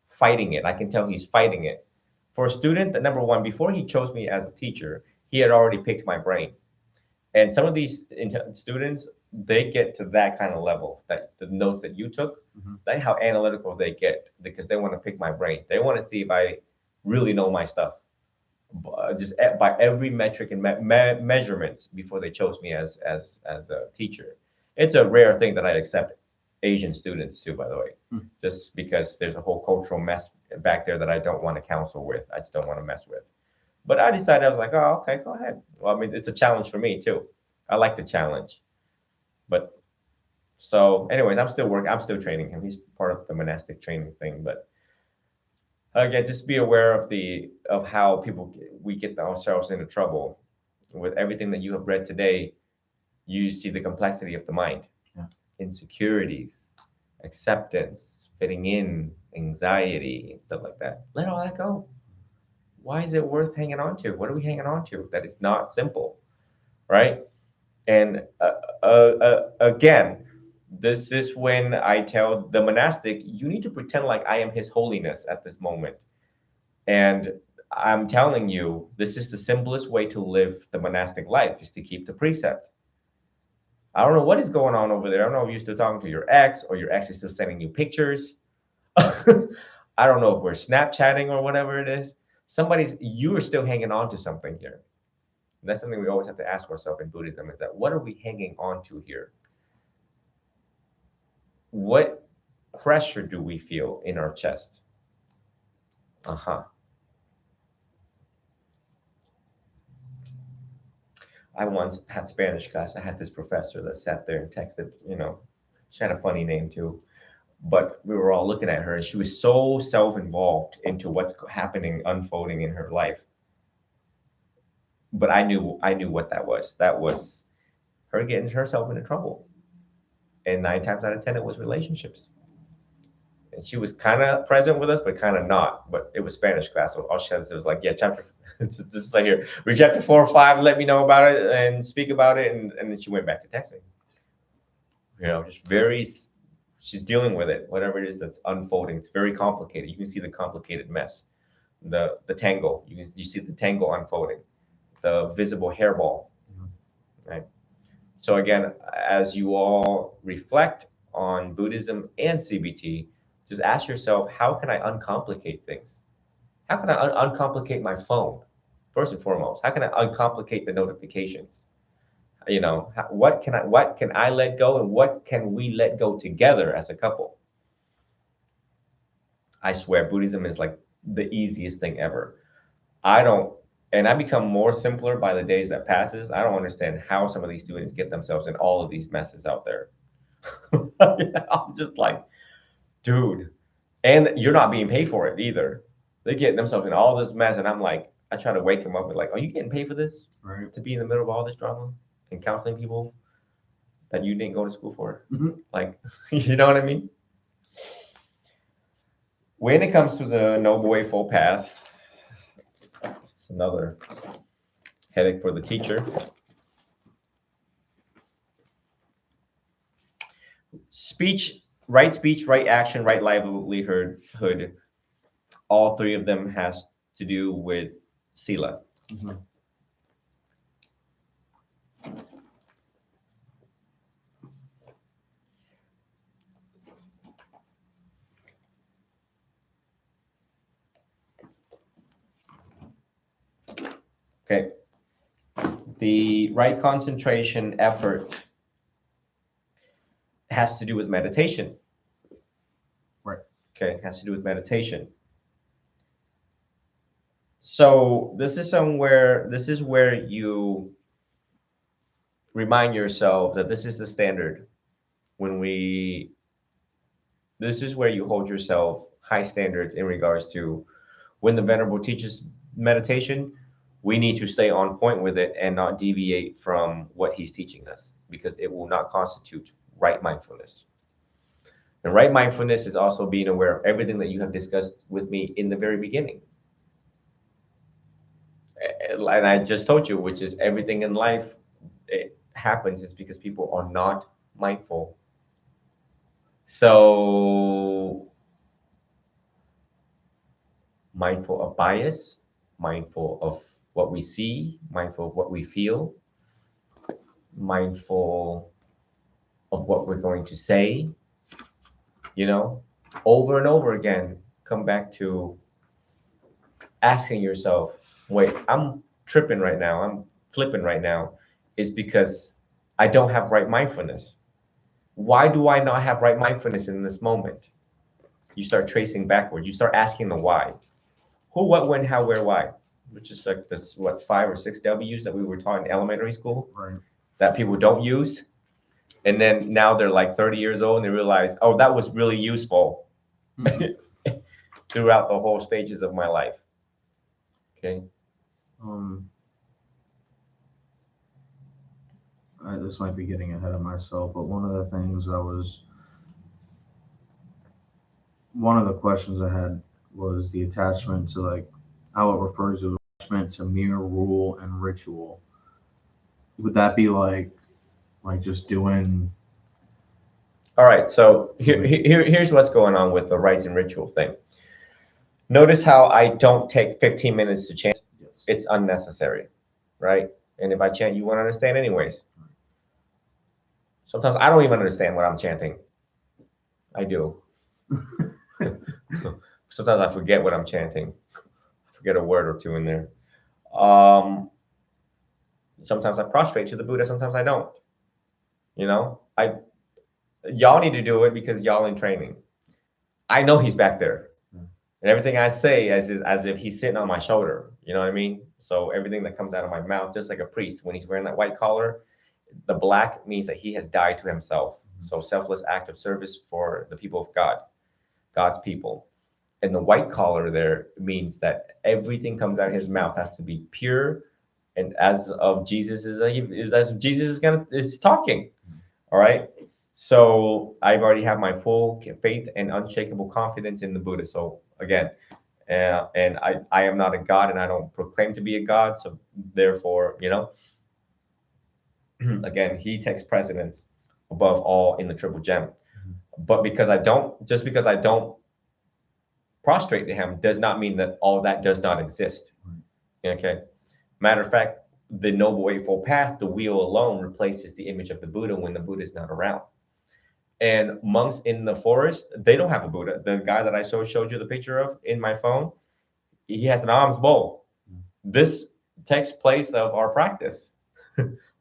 fighting it. I can tell he's fighting it. For a student, the number one, before he chose me as a teacher, he had already picked my brain. And some of these students, they get to that kind of level, that the notes that you took, that's how analytical they get, because they want to pick my brain. They want to see if I really know my stuff, just by every metric and measurements before they chose me as a teacher. It's a rare thing that I accept Asian students too, by the way, just because there's a whole cultural mess back there that I don't want to counsel with. I just don't want to mess with. But I decided, I was like, oh, okay, go ahead. Well, I mean, it's a challenge for me too. I like the challenge. But so anyways, I'm still training him. He's part of the monastic training thing. But again, just be aware of how we get ourselves into trouble. With everything that you have read today, you see the complexity of the mind. Yeah. Insecurities, acceptance, fitting in, anxiety, and stuff like that. Let all that go. Why is it worth hanging on to? What are we hanging on to that is not simple, right? And again, this is when I tell the monastic, you need to pretend like I am His Holiness at this moment. And I'm telling you, this is the simplest way to live the monastic life, is to keep the precept. I don't know what is going on over there. I don't know if you're still talking to your ex, or your ex is still sending you pictures. I don't know if we're Snapchatting or whatever it is. You are still hanging on to something here. And that's something we always have to ask ourselves in Buddhism, is that what are we hanging on to here? What pressure do we feel in our chest? I once had Spanish class. I had this professor that sat there and texted, she had a funny name too. But we were all looking at her, and she was so self-involved into what's happening, unfolding in her life. But I knew what that was. That was her getting herself into trouble. And 9 times out of 10, it was relationships. And she was kind of present with us, but kind of not. But it was Spanish class, so all she had to say was like, yeah, chapter, this is like here, read chapter 4 or 5, let me know about it and speak about it. And then she went back to texting. Just she's dealing with it, whatever it is that's unfolding. It's very complicated. You can see the complicated mess, the tangle. You see the tangle unfolding, the visible hairball, right? So again, as you all reflect on Buddhism and CBT, just ask yourself, how can I uncomplicate things? How can I uncomplicate my phone? First and foremost, how can I uncomplicate the notifications? What can I let go, and what can we let go together as a couple? I swear Buddhism is like the easiest thing ever. I become more simpler by the days that passes. I don't understand how some of these students get themselves in all of these messes out there. I'm just like, dude, and you're not being paid for it either. They get themselves in all this mess, and I'm like, I try to wake them up with like, are you getting paid for this? Right. To be in the middle of all this drama and counseling people that you didn't go to school for? Like, you know what I mean? When it comes to the Noble Eightfold Path, this is another headache for the teacher. Speech, right action, right livelihood. All 3 of them has to do with sila. Okay. The right concentration effort has to do with meditation. Right. Okay, it has to do with meditation. So this is where you remind yourself that this is the standard. This is where you hold yourself high standards in regards to when the Venerable teaches meditation, we need to stay on point with it and not deviate from what he's teaching us, because it will not constitute right mindfulness. And right mindfulness is also being aware of everything that you have discussed with me in the very beginning. And I just told you, which is everything in life, it happens is because people are not mindful. So mindful of bias, mindful of what we see, mindful of what we feel, mindful of what we're going to say, over and over again, come back to asking yourself, wait, I'm tripping right now, I'm flipping right now, is because I don't have right mindfulness. Why do I not have right mindfulness in this moment? You start tracing backwards. You start asking the why. Who, what, when, how, where, why? Which is like this, 5 or 6 W's that we were taught in elementary school, Right. that people don't use. And then now they're like 30 years old and they realize, oh, that was really useful throughout the whole stages of my life. Okay. This might be getting ahead of myself, but one of the questions I had was the attachment to, like, how it refers to attachment to mere rule and ritual. Would that be like just doing? All right. So here's what's going on with the rites and ritual thing. Notice how I don't take 15 minutes to chant. Yes. It's unnecessary, right? And if I chant, you won't understand anyways. Sometimes I don't even understand what I'm chanting. I do. Sometimes I forget what I'm chanting. I forget a word or two in there. Sometimes I prostrate to the Buddha. Sometimes I don't. Y'all need to do it because y'all in training. I know he's back there, and everything I say as if he's sitting on my shoulder. You know what I mean? So everything that comes out of my mouth, just like a priest, when he's wearing that white collar, the black means that he has died to himself. So selfless act of service for the people of God, God's people. And the white collar there means that everything comes out of his mouth has to be pure, and as of Jesus is as if Jesus is talking. All right. So I've already have my full faith and unshakable confidence in the Buddha. So again, and I am not a god, and I don't proclaim to be a god. So therefore, again, he takes precedence above all in the triple gem. But because I don't prostrate to him does not mean that all that does not exist. Okay. Matter of fact, the Noble Eightfold Path, the wheel alone replaces the image of the Buddha when the Buddha is not around. And monks in the forest, they don't have a Buddha. The guy that I showed you the picture of in my phone, he has an alms bowl. This takes place of our practice.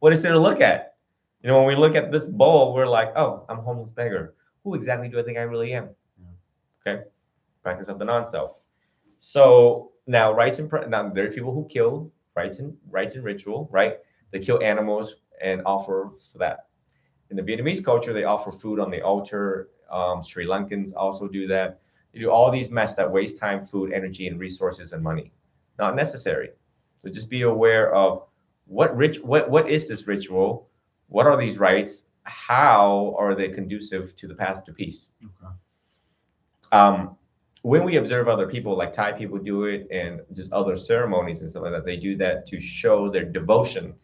What is there to look at? When we look at this bowl, we're like, oh, I'm a homeless beggar. Who exactly do I think I really am? Okay. Practice of the non-self. So now now there are people who kill, rites and ritual, right? They kill animals and offer for that. In the Vietnamese culture, they offer food on the altar. Sri Lankans also do that. They do all these mess that waste time, food, energy, and resources and money. Not necessary. So just be aware of what is this ritual? What are these rites? How are they conducive to the path to peace? Okay. When we observe other people, like Thai people do it, and just other ceremonies and stuff like that, they do that to show their devotion,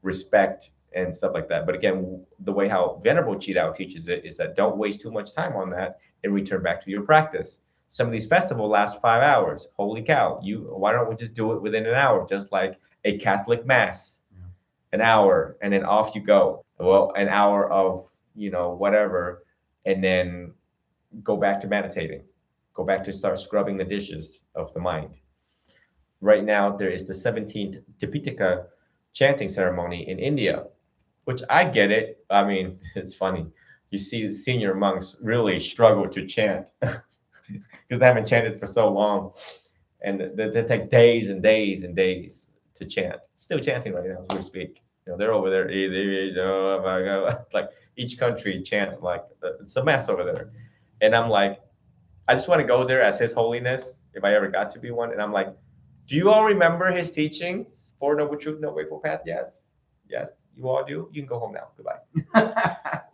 respect, and stuff like that. But again, the way how Venerable Chidao teaches it is that don't waste too much time on that and return back to your practice. Some of these festivals last 5 hours. Holy cow! Why don't we just do it within an hour, just like a Catholic mass? An hour, and then off you go. Well, an hour of whatever, and then go back to meditating. Go back to start scrubbing the dishes of the mind. Right now, there is the 17th Tipitaka chanting ceremony in India, which I get it. I mean, it's funny. You see senior monks really struggle to chant because they haven't chanted for so long. And they take days and days and days to chant. Still chanting right now as we speak. They're over there. Like each country chants like it's a mess over there. And I'm like, I just want to go there as His Holiness, if I ever got to be one. And I'm like, do you all remember his teachings? Four Noble Truth, No Way, Full Path? Yes. Yes, you all do. You can go home now. Goodbye.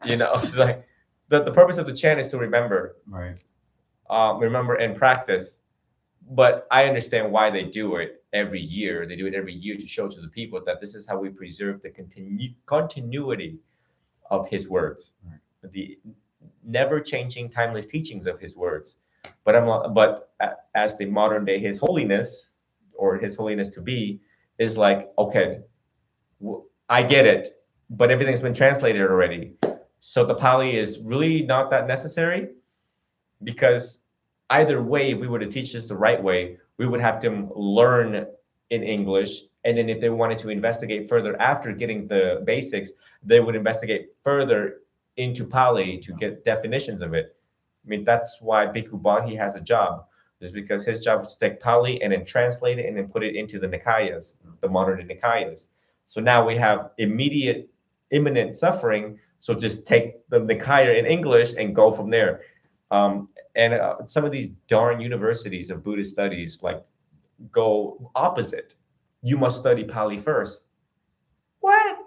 You know, it's like the purpose of the chant is to remember. Right. Remember and practice. But I understand why they do it every year. They do it every year to show to the people that this is how we preserve the continuity of his words, Right. the never changing, timeless teachings of his words. As the modern day His Holiness, or His Holiness to be, is like, okay, I get it, but everything's been translated already. So the Pali is really not that necessary, because either way, if we were to teach this the right way, we would have them learn in English. And then if they wanted to investigate further after getting the basics, they would investigate further into Pali to get definitions of it. I mean, that's why Bhikkhu Bodhi has a job, is because his job is to take Pali and then translate it and then put it into the Nikayas, the modern Nikayas. So now we have imminent suffering. So just take the Nikaya in English and go from there. And some of these darn universities of Buddhist studies like go opposite. You must study Pali first. What?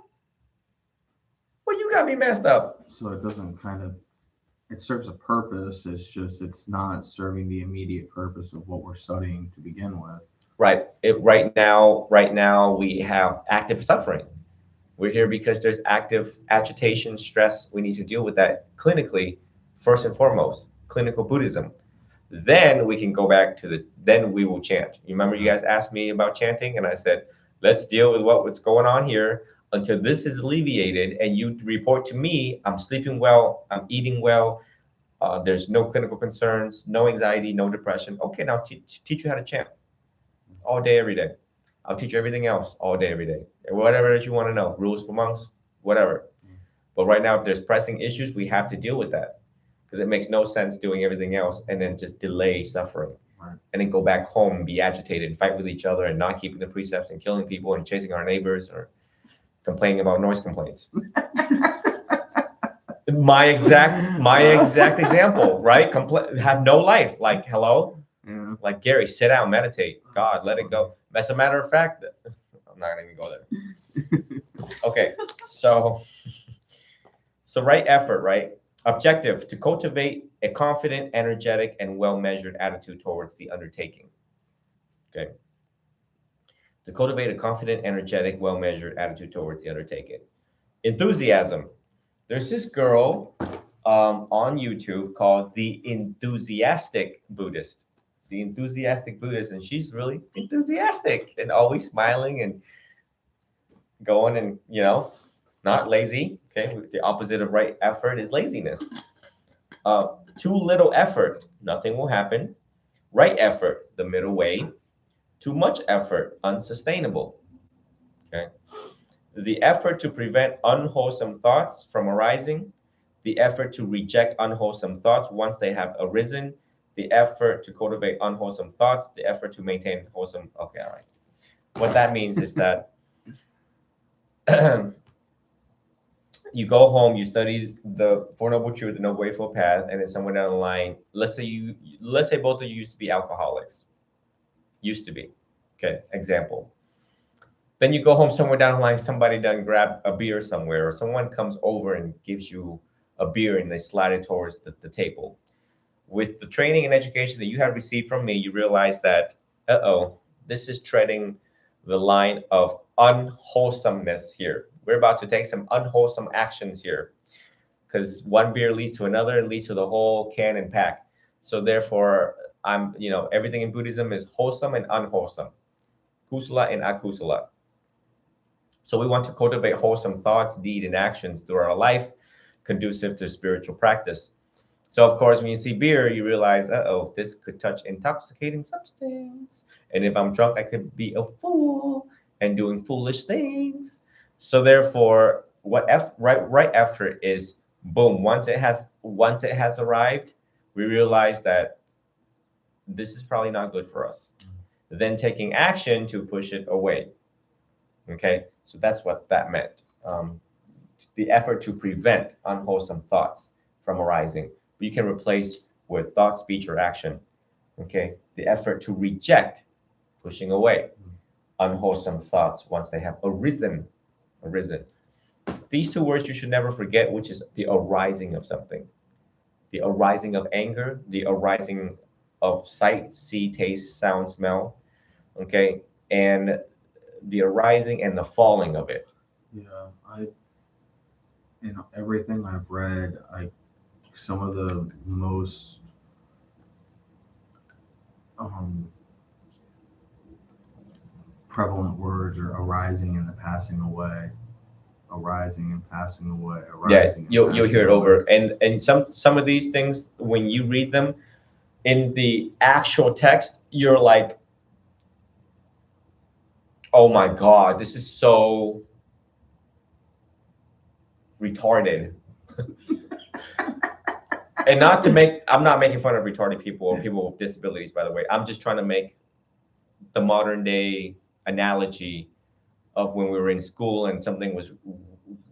Well, you got me messed up. So it doesn't it serves a purpose. It's just, it's not serving the immediate purpose of what we're studying to begin with. Right. Right now we have active suffering. We're here because there's active agitation, stress. We need to deal with that clinically, first and foremost, clinical Buddhism. Then we can go back to then we will chant. You remember you guys asked me about chanting, and I said, let's deal with what's going on here until this is alleviated, and you report to me, I'm sleeping well, I'm eating well, there's no clinical concerns, no anxiety, no depression. Okay, now teach you how to chant all day, every day. I'll teach you everything else all day, every day. Whatever that you want to know, rules for monks, whatever. But right now, if there's pressing issues, we have to deal with that, because it makes no sense doing everything else and then just delay suffering. Right. And then go back home and be agitated and fight with each other and not keeping the precepts and killing people and chasing our neighbors or complaining about noise complaints. my exact example, right? Have no life. Like, hello? Yeah. Like, Gary, sit down, meditate. God, let it go. As a matter of fact, I'm not gonna even go there. Okay, so right effort, right? Objective: to cultivate a confident, energetic, and well-measured attitude towards the undertaking. Okay. To cultivate a confident, energetic, well-measured attitude towards the undertaking. Enthusiasm. There's this girl on YouTube called the Enthusiastic Buddhist. The Enthusiastic Buddhist, and she's really enthusiastic and always smiling and going, and not lazy. Okay, the opposite of right effort is laziness. Too little effort, nothing will happen. Right effort, the middle way. Too much effort, unsustainable. Okay. The effort to prevent unwholesome thoughts from arising. The effort to reject unwholesome thoughts once they have arisen. The effort to cultivate unwholesome thoughts. The effort to maintain wholesome. Okay, all right. What that means is that you go home, you study the Four Noble Truths, the Noble Eightfold Path, and then somewhere down the line, let's say both of you used to be alcoholics. Used to be. Okay, example. Then you go home, somewhere down the line, somebody done grab a beer somewhere, or someone comes over and gives you a beer and they slide it towards the table. With the training and education that you have received from me, you realize that, this is treading the line of unwholesomeness here. We're about to take some unwholesome actions here, because one beer leads to another and leads to the whole can and pack. So therefore, everything in Buddhism is wholesome and unwholesome, kusala and akusala. So we want to cultivate wholesome thoughts, deed, and actions through our life, conducive to spiritual practice. So of course, when you see beer, you realize, this could touch intoxicating substance. And if I'm drunk, I could be a fool and doing foolish things. So therefore, right effort is boom. Once it has arrived, we realize that this is probably not good for us. Then taking action to push it away. Okay, so that's what that meant. The effort to prevent unwholesome thoughts from arising. You can replace with thought, speech, or action. Okay, the effort to reject, pushing away unwholesome thoughts once they have arisen. These two words you should never forget, which is the arising of something, the arising of anger, the arising of sight, see, taste, sound, smell. Okay, and the arising and the falling of it. Yeah, in everything I've read, some of the most prevalent words are arising and the passing away, arising and passing away, Yeah, arising. and you'll passing hear it away. over, and some of these things when you read them in the actual text, you're like, oh my God, this is so retarded. And not to make, I'm not making fun of retarded people or people with disabilities, by the way. I'm just trying to make the modern day analogy of when we were in school and something was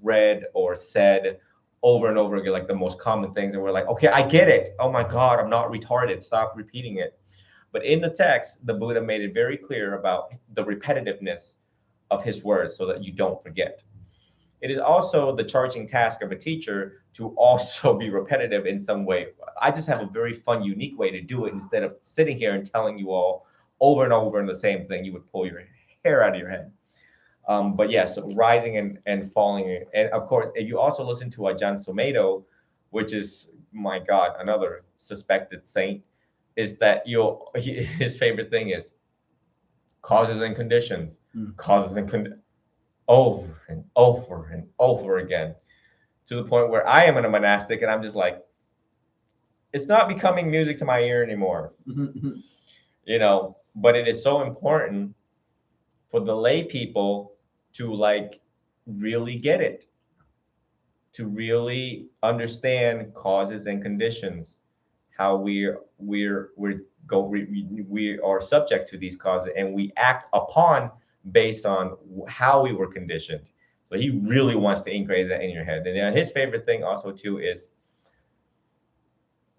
read or said over and over again, like the most common things. And we're like, okay, I get it. Oh my God, I'm not retarded. Stop repeating it. But in the text, the Buddha made it very clear about the repetitiveness of his words so that you don't forget. It is also the charging task of a teacher to also be repetitive in some way. I just have a very fun, unique way to do it. Instead of sitting here and telling you all over and over in the same thing, you would pull your hair out of your head. But yes, rising and falling. And of course, if you also listen to Ajahn Sumedho, which is, my God, another suspected saint, is that his favorite thing is causes and conditions, causes and over and over and over again, to the point where I am in a monastic and I'm just like, it's not becoming music to my ear anymore. But it is so important for the lay people to like really get it, to really understand causes and conditions, how we are subject to these causes and we act upon based on how we were conditioned. So he really wants to ingrain that in your head. And then his favorite thing also too is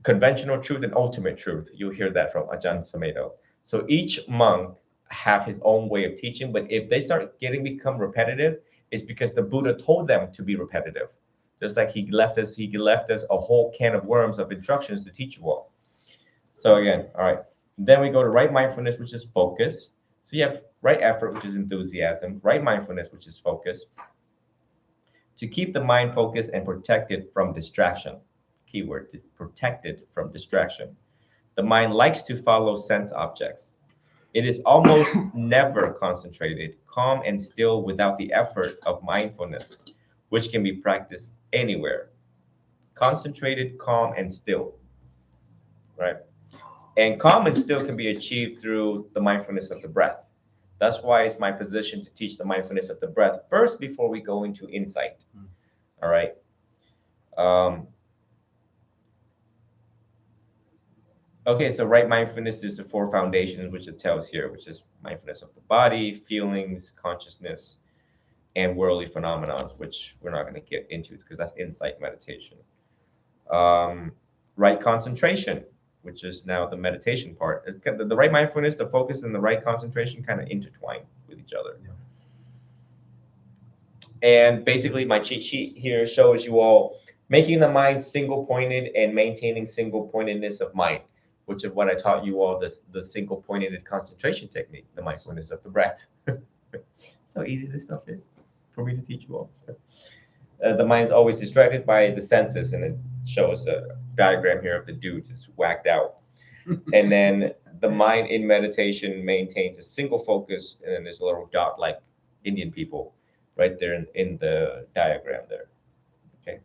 conventional truth and ultimate truth. You'll hear that from Ajahn Sumedho. So each monk have his own way of teaching, but if they start become repetitive, it's because the Buddha told them to be repetitive. Just like he left us a whole can of worms of instructions to teach you all. So again, all right. Then we go to right mindfulness, which is focus. So you have right effort, which is enthusiasm, right mindfulness, which is focus. To keep the mind focused and protected from distraction. Keyword, protected from distraction. The mind likes to follow sense objects. It is almost never concentrated, calm, and still without the effort of mindfulness, which can be practiced anywhere. Concentrated, calm, and still, right? And calm and still can be achieved through the mindfulness of the breath. That's why it's my position to teach the mindfulness of the breath first before we go into insight. All right. Okay, so right mindfulness is the four foundations, which it tells here, which is mindfulness of the body, feelings, consciousness, and worldly phenomena, which we're not going to get into because that's insight meditation. Right concentration, which is now the meditation part. The right mindfulness, the focus, and the right concentration kind of intertwine with each other. Yeah. And basically, my cheat sheet here shows you all making the mind single-pointed and maintaining single-pointedness of mind, which is what I taught you all, the single-pointed concentration technique, the mindfulness of the breath. So easy this stuff is for me to teach you all. The mind's always distracted by the senses, and it shows a diagram here of the dude just whacked out. And then the mind in meditation maintains a single focus, and then there's a little dot like Indian people right there in the diagram there. Okay.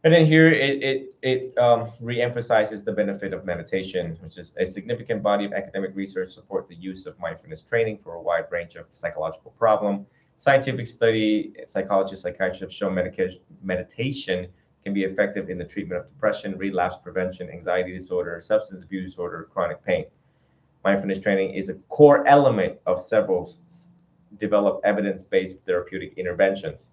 And then here it re-emphasizes the benefit of meditation, which is a significant body of academic research support the use of mindfulness training for a wide range of psychological problem. Scientific study, psychologists, psychiatrists have shown meditation can be effective in the treatment of depression, relapse prevention, anxiety disorder, substance abuse disorder, chronic pain. Mindfulness training is a core element of several developed evidence-based therapeutic interventions.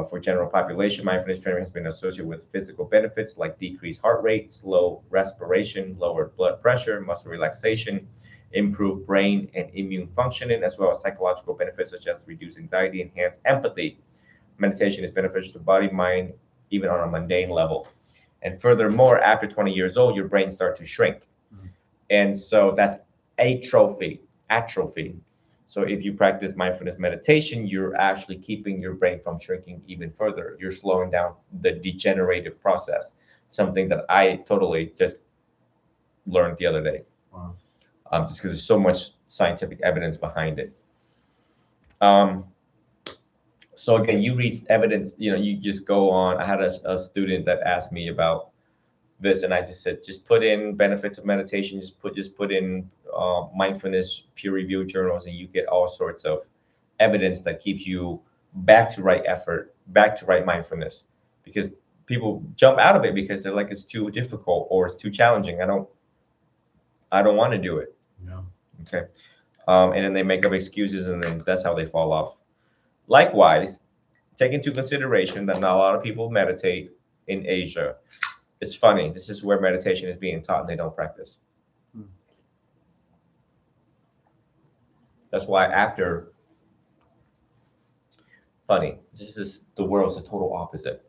For general population, mindfulness training has been associated with physical benefits like decreased heart rate, slow respiration, lowered blood pressure, muscle relaxation, improved brain and immune functioning, as well as psychological benefits such as reduced anxiety, enhanced empathy. Meditation is beneficial to body, mind, even on a mundane level. And furthermore, after 20 years old, your brain starts to shrink. And so that's atrophy. So if you practice mindfulness meditation, you're actually keeping your brain from shrinking even further. You're slowing down the degenerative process, something that I totally just learned the other day. Wow. Just because there's so much scientific evidence behind it. So again, you read evidence, you just go on. I had a student that asked me about this, and I just said, just put in benefits of meditation, just put in mindfulness peer reviewed journals, and you get all sorts of evidence that keeps you back to right effort, back to right mindfulness, because people jump out of it because they're like, it's too difficult or it's too challenging. I don't want to do it. Yeah. Okay. And then they make up excuses, and then that's how they fall off. Likewise, take into consideration that not a lot of people meditate in Asia. It's funny. This is where meditation is being taught and they don't practice. That's why the world's the total opposite.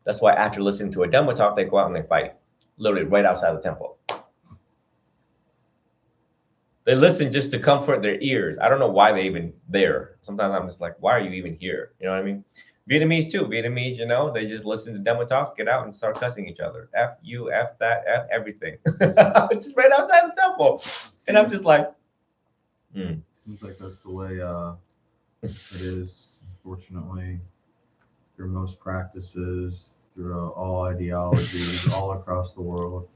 That's why after listening to a Dhamma talk, they go out and they fight, literally right outside the temple. They listen just to comfort their ears. I don't know why they even there. Sometimes I'm just like, why are you even here? You know what I mean? Vietnamese too. Vietnamese, they just listen to demo talks, get out and start cussing each other. F you, F that, F everything. It's just right outside the temple. And I'm just like, Seems like that's the way it is, unfortunately, through most practices, through all ideologies, all across the world.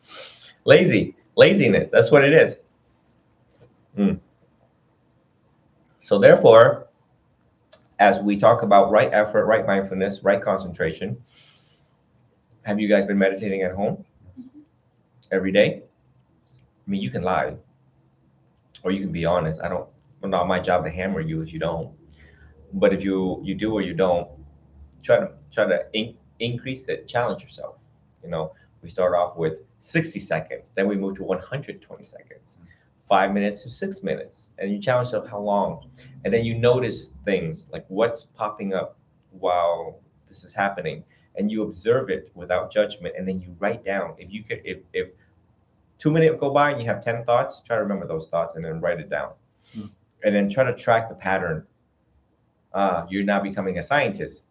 Laziness. That's what it is. So therefore, as we talk about right effort, right mindfulness, right concentration, have you guys been meditating at home every day? I mean, you can lie, or you can be honest. It's not my job to hammer you if you don't. But if you do or you don't, try to increase it, challenge yourself. We start off with 60 seconds, then we move to 120 seconds, 5 minutes to 6 minutes, and you challenge yourself how long, and then you notice things like what's popping up while this is happening, and you observe it without judgment, and then you write down. If you could, if 2 minutes go by and you have 10 thoughts, try to remember those thoughts and then write it down, and then try to track the pattern. You're now becoming a scientist.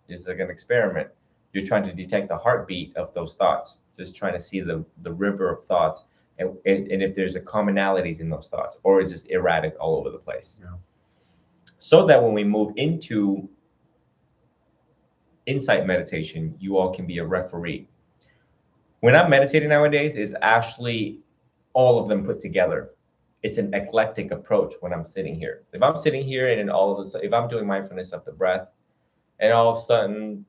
It's like an experiment. You're trying to detect the heartbeat of those thoughts, just trying to see the river of thoughts, and if there's a commonalities in those thoughts, or is just erratic all over the place. Yeah. So that when we move into insight meditation, you all can be a referee. When I'm meditating nowadays, is actually all of them put together. It's an eclectic approach when I'm sitting here. If I'm sitting here and then all of a sudden, if I'm doing mindfulness of the breath, and all of a sudden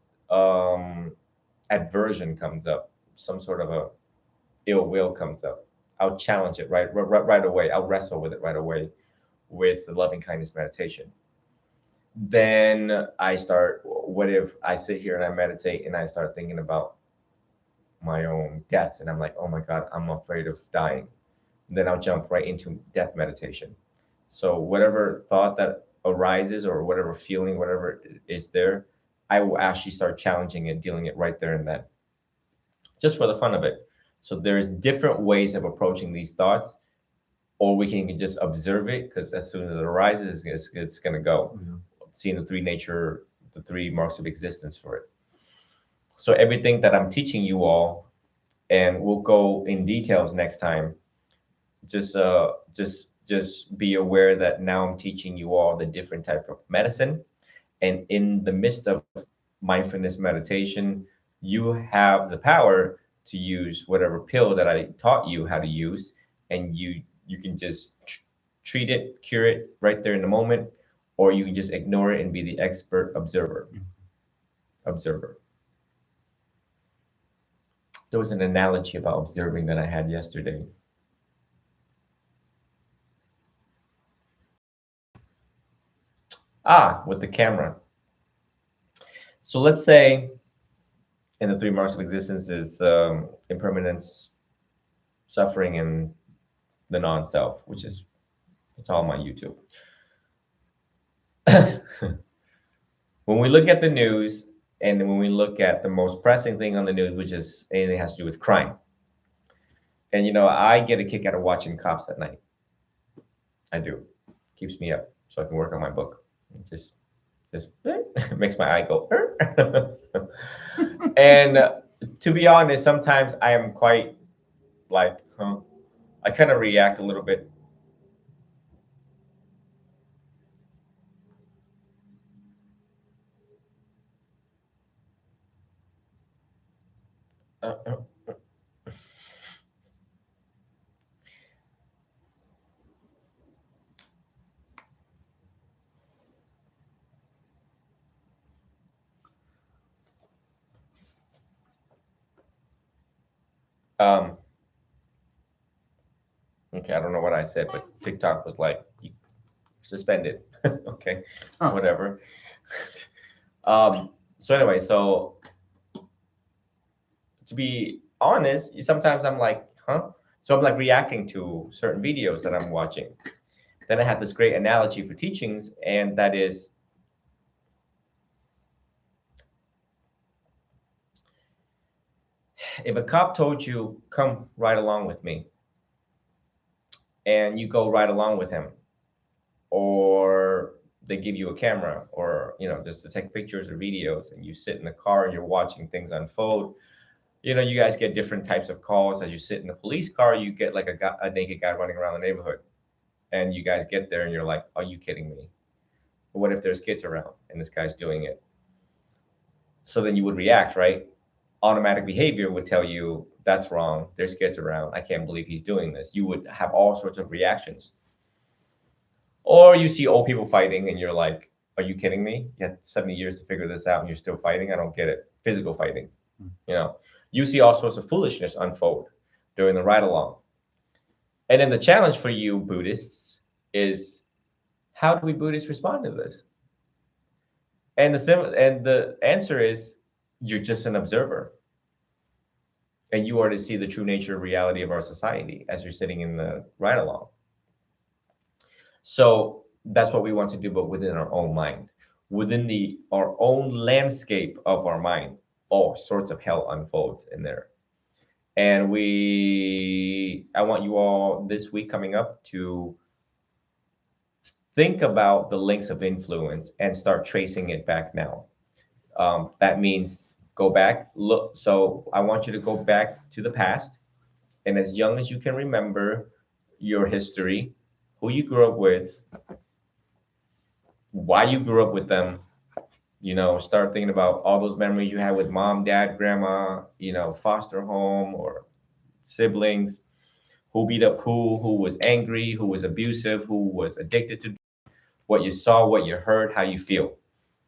aversion comes up, some sort of a ill will comes up, I'll challenge it right away. I'll wrestle with it right away with the loving kindness meditation. Then I start, what if I sit here and I meditate and I start thinking about my own death, and I'm like, oh my God, I'm afraid of dying. Then I'll jump right into death meditation. So whatever thought that arises, or whatever feeling, whatever is there, I will actually start challenging and dealing it right there and then, just for the fun of it. So there's different ways of approaching these thoughts, or we can just observe it, because as soon as it arises, it's going to go. Seeing the three marks of existence for it. So everything that I'm teaching you all, and we'll go in details next time, just be aware that now I'm teaching you all the different type of medicine, and in the midst of mindfulness meditation, you have the power to use whatever pill that I taught you how to use, and you can just treat it, cure it right there in the moment, or you can just ignore it and be the expert observer. There was an analogy about observing that I had yesterday. With the camera. So let's say in the three marks of existence is impermanence, suffering, and the non-self, which is, it's all my YouTube. When we look at the news, and when we look at the most pressing thing on the news, which is anything that has to do with crime, and I get a kick out of watching cops at night. I do. Keeps me up so I can work on my book. It just makes my eye go. And to be honest, sometimes I am quite like, I kind of react a little bit. Uh, uh, okay, I don't know what I said, but TikTok was like, you suspended. Okay, whatever. So anyway, so to be honest, sometimes I'm like, So I'm like reacting to certain videos that I'm watching. Then I had this great analogy for teachings, and that is, if a cop told you, come right along with me, and you go right along with him, or they give you a camera, or just to take pictures or videos, and you sit in the car and you're watching things unfold. You guys get different types of calls. As you sit in the police car, you get like a naked guy running around the neighborhood, and you guys get there and you're like, are you kidding me? But what if there's kids around and this guy's doing it? So then you would react, right? Automatic behavior would tell you that's wrong. There's kids around. I can't believe he's doing this. You would have all sorts of reactions. Or you see old people fighting and you're like, are you kidding me? You had 70 years to figure this out and you're still fighting? I don't get it. Physical fighting. You see all sorts of foolishness unfold during the ride along. And then the challenge for you Buddhists is, how do we Buddhists respond to this? And the answer is, you're just an observer. And you are to see the true nature and reality of our society as you're sitting in the ride along. So that's what we want to do, but within our own mind, within our own landscape of our mind, all sorts of hell unfolds in there. And I want you all this week coming up to think about the links of influence and start tracing it back now. That means go back, look. So I want you to go back to the past, and as young as you can remember your history, who you grew up with, why you grew up with them. Start thinking about all those memories you had with mom, dad, grandma, foster home or siblings, who beat up who was angry, who was abusive, who was addicted to, what you saw, what you heard, how you feel.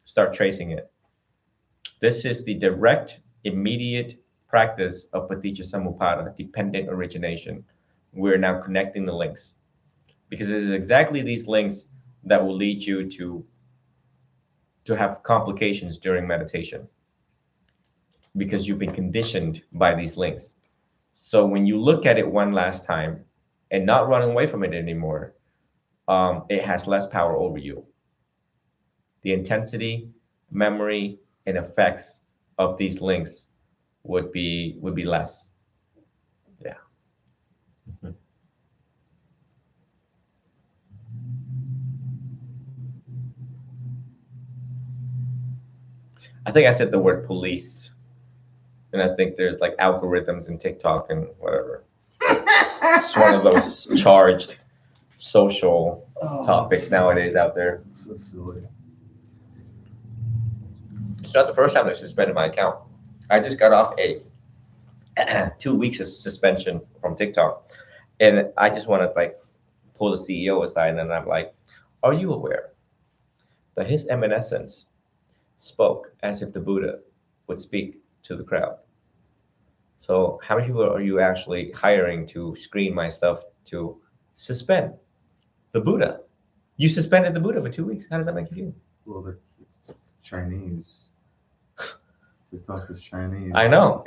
Start tracing it. This is the direct, immediate practice of paticca samuppada, dependent origination. We're now connecting the links, because it is exactly these links that will lead you to have complications during meditation, because you've been conditioned by these links. So when you look at it one last time and not running away from it anymore, it has less power over you. The intensity, memory, and effects of these links would be less. Yeah. Mm-hmm. I think I said the word police, and I think there's like algorithms in TikTok and whatever. It's one of those charged social topics nowadays out there. So silly. It's not the first time they suspended my account. I just got off a 2 weeks of suspension from TikTok, and I just want to like pull the CEO aside, and I'm like, are you aware that his eminence spoke as if the Buddha would speak to the crowd? So how many people are you actually hiring to screen my stuff to suspend the Buddha? You suspended the Buddha for 2 weeks. How does that make you feel? Well, they're Chinese. TikTok is Chinese. I know.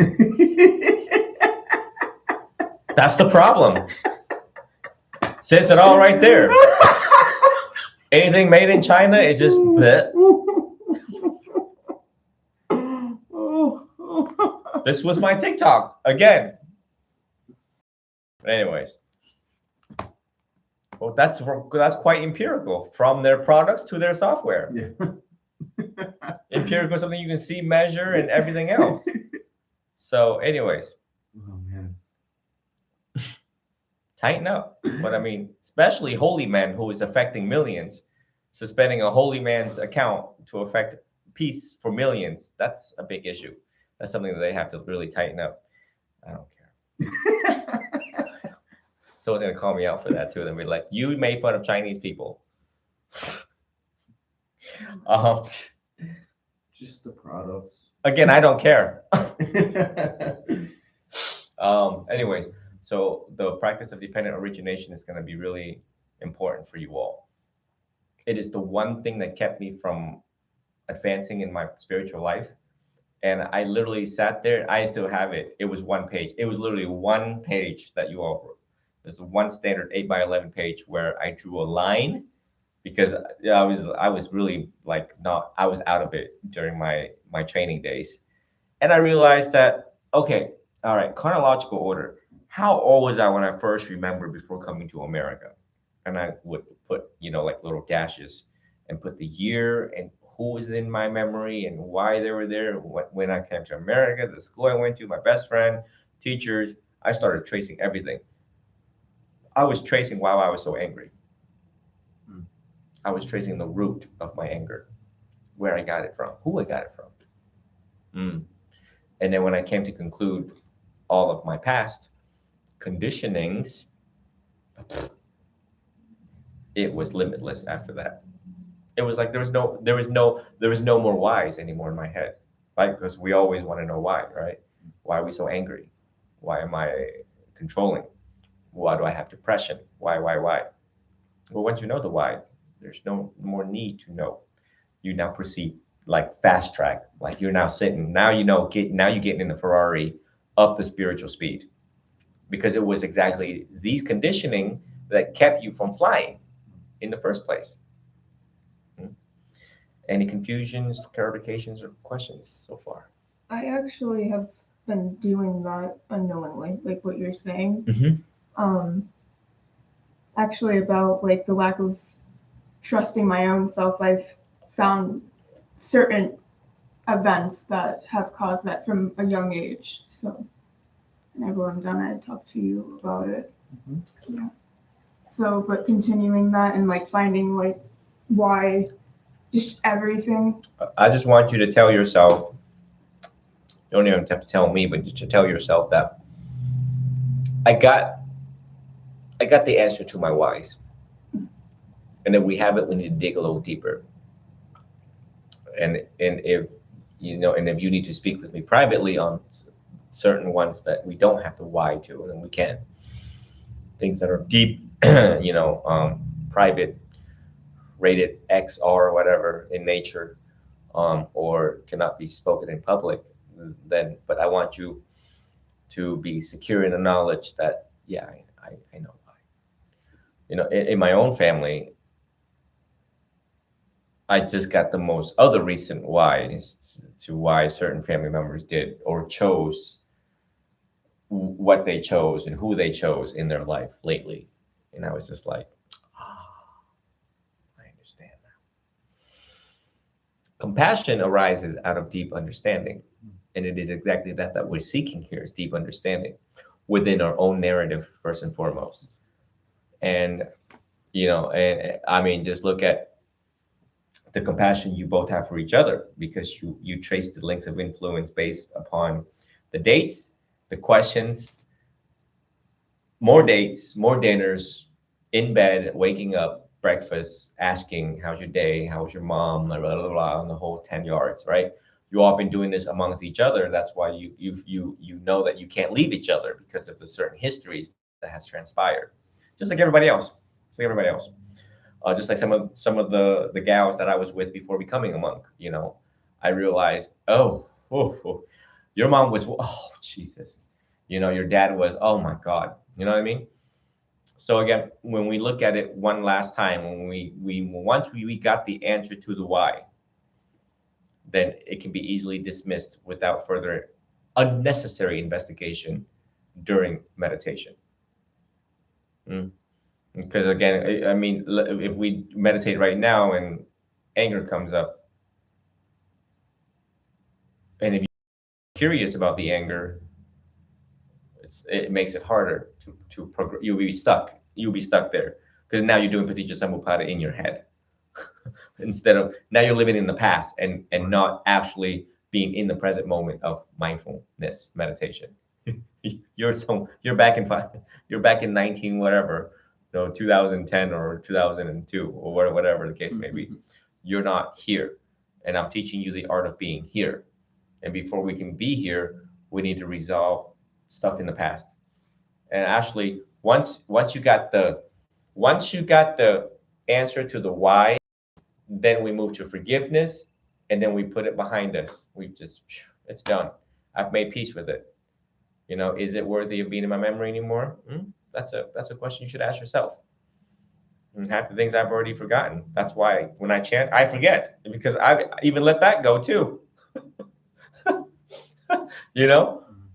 That's the problem. Says it all right there. Anything made in China is just bleh. This was my TikTok again. But anyways, well, that's quite empirical, from their products to their software. Yeah. Empirical is something you can see, measure, and everything else. So, anyways, Oh man. tighten up. But I mean, especially holy man who is affecting millions, suspending a holy man's account to affect peace for millions. That's a big issue. That's something that they have to really tighten up. I don't care. Someone's gonna call me out for that too. They'll be like, "You made fun of Chinese people." Just the products. Again, I don't care. Anyways, so the practice of dependent origination is going to be really important for you all. It is the one thing that kept me from advancing in my spiritual life. And I literally sat there. I still have it. It was one page. It was literally one page that you all wrote. There's one standard 8x11 page where I drew a line, because I was really like I was out of it during my training days. And I realized that, okay, all right, chronological order. How old was I when I first remembered before coming to America? And I would put, like little dashes and put the year and who was in my memory and why they were there. When I came to America, the school I went to, my best friend, teachers, I started tracing everything. I was tracing why I was so angry. I was tracing the root of my anger, where I got it from, who I got it from. And then when I came to conclude all of my past conditionings, it was limitless after that. It was like there was no more whys anymore in my head, right? Because we always want to know why, right? Why are we so angry? Why am I controlling? Why do I have depression? Why? Well, once you know the why, there's no more need to know. You now proceed like fast track, like you're now sitting. Now you're getting in the Ferrari of the spiritual speed, because it was exactly these conditioning that kept you from flying in the first place. Any confusions, clarifications, or questions so far? I actually have been doing that unknowingly, like what you're saying. Mm-hmm. Actually, about like the lack of trusting my own self, I've found certain events that have caused that from a young age. So whenever I'm done, I talk to you about it. Mm-hmm. Yeah. So, but continuing that and like finding like why, just everything. I just want you to tell yourself, you don't even have to tell me, but just to tell yourself that I got the answer to my whys. And if we haven't, we need to dig a little deeper. And if if you need to speak with me privately on certain ones that we don't have to why to, then we can. Things that are deep, private, rated X, R, whatever in nature, or cannot be spoken in public, then, but I want you to be secure in the knowledge that, yeah, I know why. In my own family, I just got the most other recent whys to why certain family members did or chose what they chose and who they chose in their life lately. And I was just like, I understand now. Compassion arises out of deep understanding. And it is exactly that we're seeking here, is deep understanding within our own narrative, first and foremost. And, and I mean, just look at the compassion you both have for each other, because you trace the links of influence based upon the dates, the questions, more dates, more dinners, in bed, waking up, breakfast, asking, how's your day? How was your mom? Blah, blah, blah, blah, on the whole 10 yards, right? You all been doing this amongst each other. That's why you know that you can't leave each other, because of the certain histories that has transpired. Just like everybody else. Just like some of the gals that I was with before becoming a monk, I realized, oh, Your mom was, oh, Jesus. You know, your dad was, oh my God. You know what I mean? So again, when we look at it one last time, when we got the answer to the why, then it can be easily dismissed without further unnecessary investigation during meditation. Because again, I mean, if we meditate right now and anger comes up, and if you're curious about the anger, it makes it harder to progress. You'll be stuck there because now you're doing paticca samuppada in your head instead of now you're living in the past and not actually being in the present moment of mindfulness meditation. You're back in 19 whatever, 2010 or 2002 or whatever the case may be. You're not here, and I'm teaching you the art of being here. And before we can be here, we need to resolve stuff in the past. And actually, once you got the answer to the why, then we move to forgiveness, and then we put it behind us. It's done. I've made peace with it. Is it worthy of being in my memory anymore? That's a question you should ask yourself. And half the things I've already forgotten. That's why when I chant, I forget because I've even let that go too.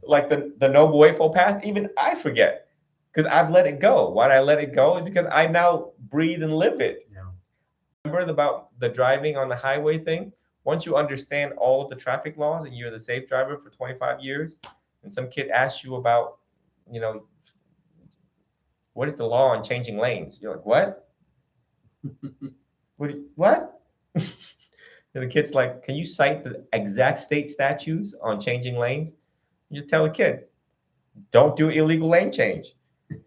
Like the Noble Eightfold Path, even I forget because I've let it go. Why did I let it go? Is because I now breathe and live it. Yeah. Remember about the driving on the highway thing? Once you understand all of the traffic laws and you're the safe driver for 25 years, and some kid asks you about, what is the law on changing lanes? You're like, what? What? And the kid's like, can you cite the exact state statutes on changing lanes? You just tell the kid, don't do illegal lane change.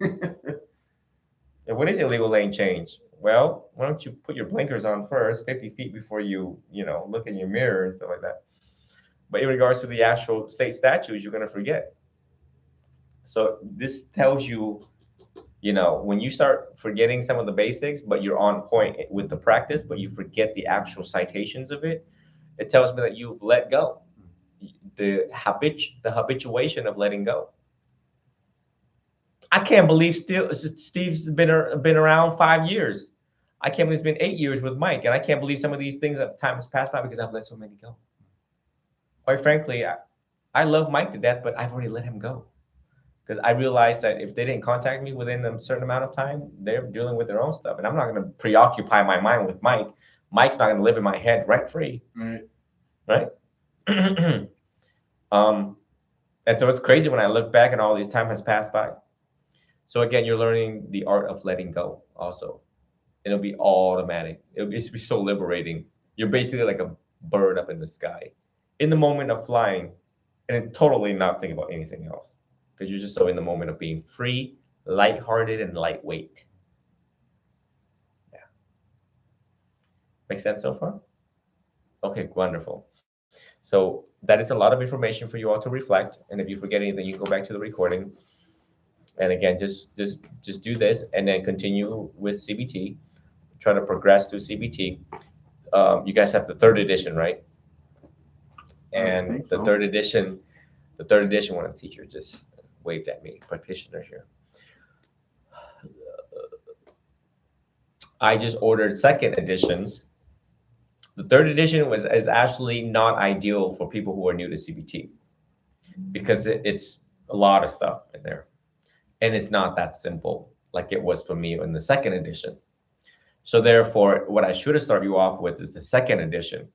And what is illegal lane change? Well, why don't you put your blinkers on first, 50 feet before you, look in your mirror and stuff like that. But in regards to the actual state statutes, you're going to forget. So this tells you, when you start forgetting some of the basics, but you're on point with the practice, but you forget the actual citations of it, it tells me that you've let go. The habituation of letting go. I can't believe Steve's been around 5 years. I can't believe it's been 8 years with Mike, and I can't believe some of these things that time has passed by because I've let so many go. Quite frankly, I love Mike to death, but I've already let him go because I realized that if they didn't contact me within a certain amount of time, they're dealing with their own stuff, and I'm not going to preoccupy my mind with Mike. Mike's not going to live in my head rent free, right? And so it's crazy when I look back and all this time has passed by. So again, you're learning the art of letting go also. It'll be automatic. It'll be so liberating. You're basically like a bird up in the sky in the moment of flying and totally not thinking about anything else because you're just so in the moment of being free, lighthearted, and lightweight. Yeah. Make sense so far? Okay, wonderful. So that is a lot of information for you all to reflect. And if you forget anything, you can go back to the recording. And again, just do this and then continue with CBT. Try to progress through CBT. You guys have the 3rd edition, right? And the third edition, one of the teachers just waved at me, practitioner here. I just ordered 2nd editions. The 3rd edition is actually not ideal for people who are new to CBT because it's a lot of stuff in there. And it's not that simple like it was for me in the 2nd edition. So therefore, what I should have started you off with is the 2nd edition.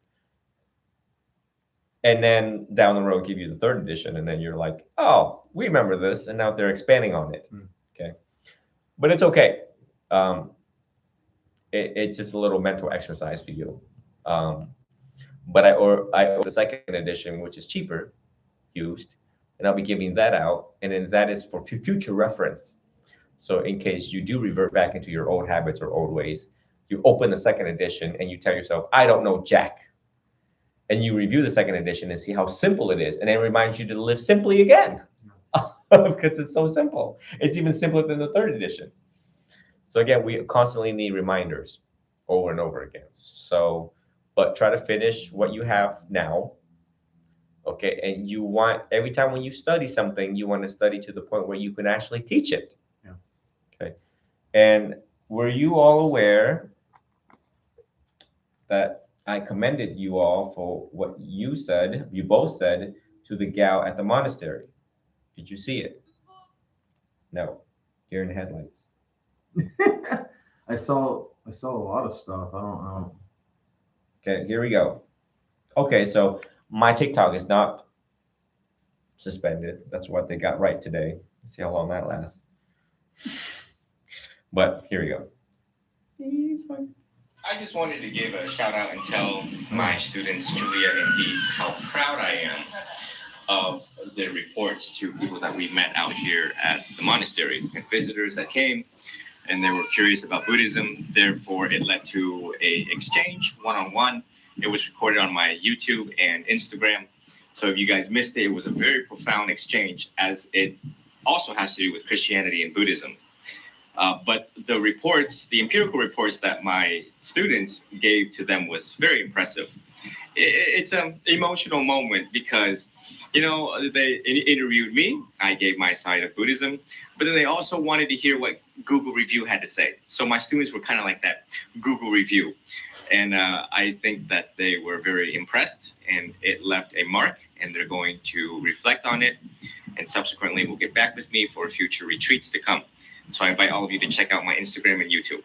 And then down the road, give you the 3rd edition. And then you're like, oh, we remember this. And now they're expanding on it. Okay. But it's okay. It's just a little mental exercise for you. But I ordered the 2nd edition, which is cheaper, used. And I'll be giving that out. And then that is for future reference. So in case you do revert back into your old habits or old ways, you open the 2nd edition and you tell yourself, I don't know Jack. And you review the 2nd edition and see how simple it is. And it reminds you to live simply again because it's so simple. It's even simpler than the 3rd edition. So again, we constantly need reminders over and over again. So, but try to finish what you have now. Okay, and you want every time when you study something, you want to study to the point where you can actually teach it. Yeah. Okay. And were you all aware that I commended you all for what you said, you both said to the gal at the monastery? Did you see it? No. You're in the headlights. I saw a lot of stuff. I don't know. Okay, here we go. Okay, so my TikTok is not suspended. That's what they got right today. Let's see how long that lasts. But here we go. I just wanted to give a shout out and tell my students, Julia and Dee, how proud I am of the reports to people that we met out here at the monastery and visitors that came and they were curious about Buddhism. Therefore, it led to a exchange one-on-one. It was recorded on my YouTube and Instagram. So if you guys missed it, it was a very profound exchange as it also has to do with Christianity and Buddhism. But the reports, the empirical reports that my students gave to them was very impressive. It's an emotional moment because, you know, they interviewed me. I gave my side of Buddhism, but then they also wanted to hear what Google review had to say. So my students were kind of like that Google review. And I think that they were very impressed and it left a mark and they're going to reflect on it. And subsequently will get back with me for future retreats to come. So I invite all of you to check out my Instagram and YouTube.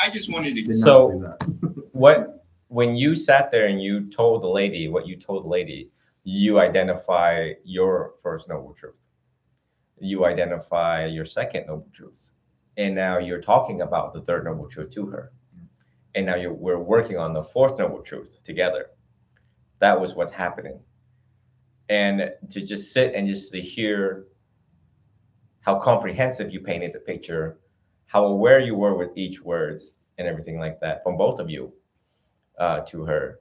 I just wanted to. Did not see So that. when you sat there and you told the lady what you told the lady, you identify your first noble truth. You identify your second noble truth. And now you're talking about the third noble truth to her. And now we're working on the fourth noble truth together. That was what's happening. And to just sit and just to hear how comprehensive you painted the picture, how aware you were with each words and everything like that from both of you to her.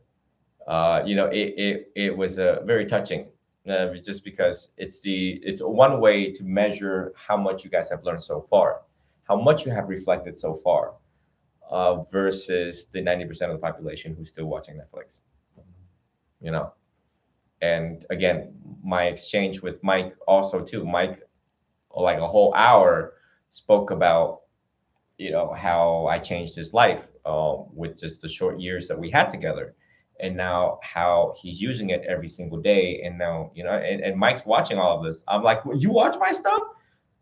You know, it was very touching, just because it's one way to measure how much you guys have learned so far, how much you have reflected so far, versus the 90% of the population who's still watching Netflix. You know, and again, my exchange with Mike also too. Mike, like a whole hour, spoke about, you know, how I changed his life with just the short years that we had together, and now how he's using it every single day. And now, you know, and Mike's watching all of this. I'm like, well, you watch my stuff?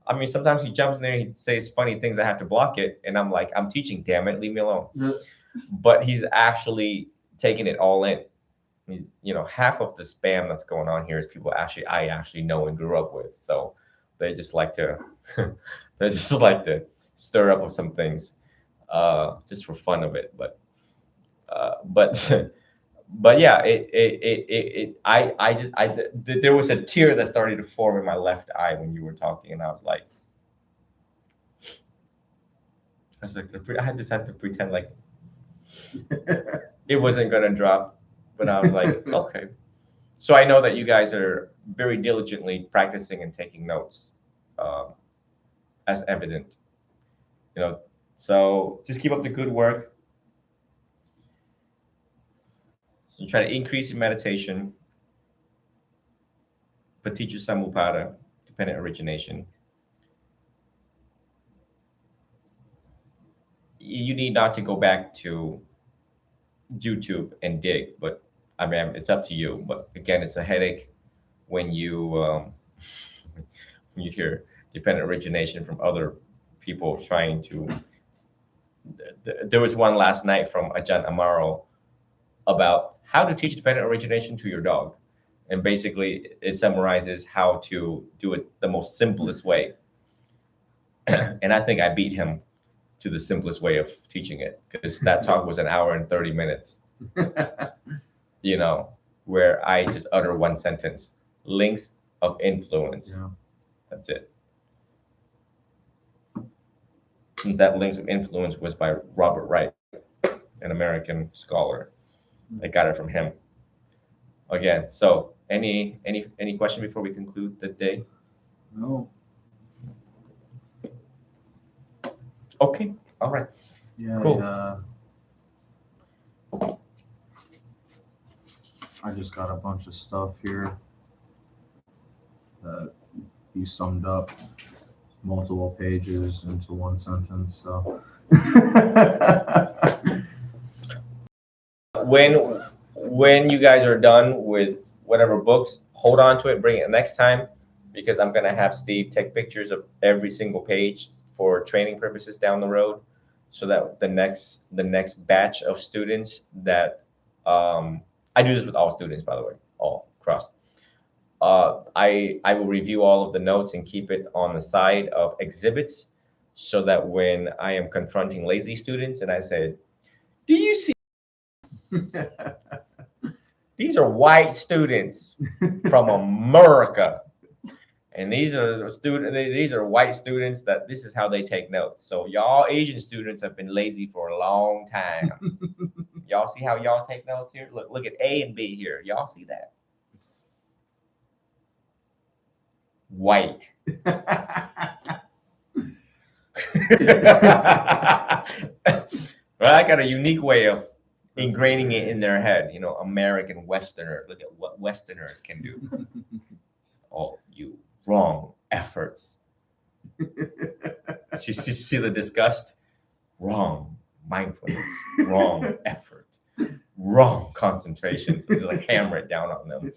I mean, sometimes he jumps in there and he says funny things. I have to block it, and I'm like, I'm teaching, damn it, leave me alone. But he's actually taking it all in. He's, you know, half of the spam that's going on here is people I actually know and grew up with. So they just like to they just like to stir up of some things just for fun of it. But but yeah, there was a tear that started to form in my left eye when you were talking, and I was like, I just had to pretend like it wasn't gonna drop, but I was like, okay. So I know that you guys are very diligently practicing and taking notes, as evident, you know. So just keep up the good work. So try to increase your meditation, paticca samuppada, dependent origination. You need not to go back to YouTube and dig, but I mean, it's up to you. But again, it's a headache when you when you hear dependent origination from other people trying to. There was one last night from Ajahn Amaro about how to teach dependent origination to your dog, and basically it summarizes how to do it the most simplest way. And I think I beat him to the simplest way of teaching it, because that talk was an hour and 30 minutes. You know, where I just utter one sentence: links of influence. Yeah. That's it. And that links of influence was by Robert Wright, an American scholar. I got it from him. Again, so any question before we conclude the day? No. Okay, all right. Yeah. Cool. I just got a bunch of stuff here that you summed up multiple pages into one sentence. So when you guys are done with whatever books, hold on to it, bring it next time, because I'm gonna have Steve take pictures of every single page for training purposes down the road, so that the next batch of students that I do this with all students, by the way, all across. I will review all of the notes and keep it on the side of exhibits, so that when I am confronting lazy students and I say, "Do you see these are white students from America, and these are white students that this is how they take notes. So y'all Asian students have been lazy for a long time. Y'all see how y'all take notes here? Look at A and B here. Y'all see that? White." Well, I got a unique way of ingraining it in their head. You know, American Westerner. Look at what Westerners can do. Oh, you wrong efforts. See the disgust? Wrong mindfulness, wrong effort, wrong concentration. So just like hammer it down on them.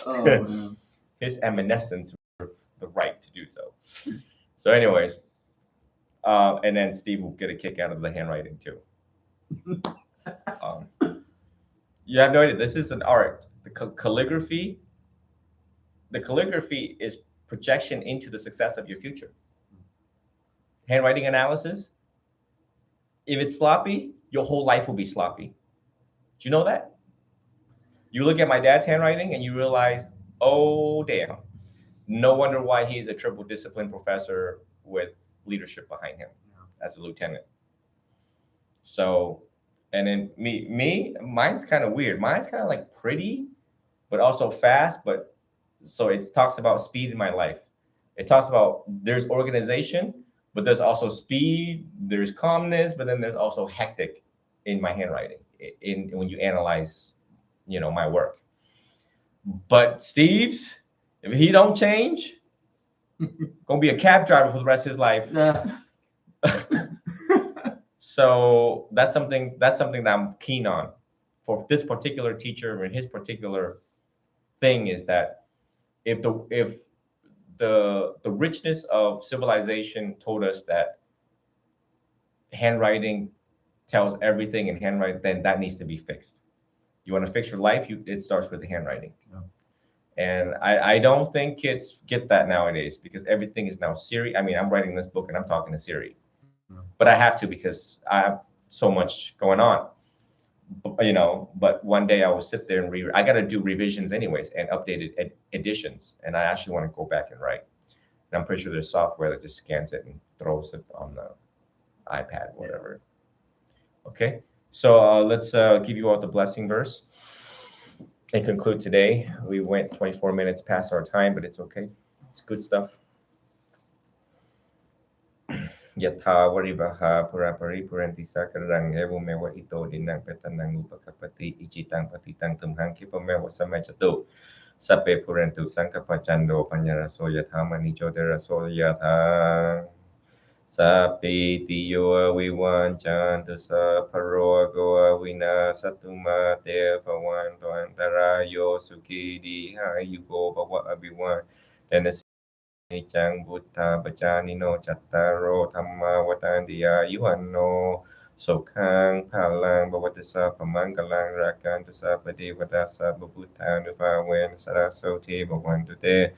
Oh, man. His eminence were the right to do so. So, anyways, and then Steve will get a kick out of the handwriting too. You have no idea. This is an art. The calligraphy. The calligraphy is projection into the success of your future. Handwriting analysis. If it's sloppy, your whole life will be sloppy. Do you know that? You look at my dad's handwriting and you realize, oh damn, no wonder why he's a triple discipline professor with leadership behind him as a lieutenant. So, and then mine's kind of weird. Mine's kind of like pretty, but also fast. But so it talks about speed in my life. It talks about there's organization, but there's also speed, there's calmness, but then there's also hectic in my handwriting in when you analyze, my work. But Steve's, if he don't change, gonna be a cab driver for the rest of his life. So that's something that I'm keen on for this particular teacher and his particular thing is that if the richness of civilization told us that handwriting tells everything in handwriting, then that needs to be fixed. You want to fix your life, it starts with the handwriting. Yeah. And I don't think kids get that nowadays because everything is now Siri. I mean, I'm writing this book and I'm talking to Siri, but I have to because I have so much going on. But one day I will sit there and I got to do revisions anyways and updated editions. And I actually want to go back and write. And I'm pretty sure there's software that just scans it and throws it on the iPad, whatever. Okay. So let's give you all the blessing verse and conclude today. We went 24 minutes past our time, but it's okay. It's good stuff. Yatha varivaha purapari purantisa karang evo mewa ito dinang petanang upakapati ichitang patitang tumhang kipamewa samachatu sape purantu sangkapachando panyaraso yatha manicho deraso yatha sape tiyo awiwancan tusa paro ago awina satuma te pawan to antarayo suki di hayuko bawa abiwan dan Nichang Buddha Bachanino Chattaro Dhamma Vatandiya Yuhanno Sokhang Palang Bhavatasa Pamangalang Rakantasa Padevadasa Babuddha Nuvawen Sarasoti Bhavantute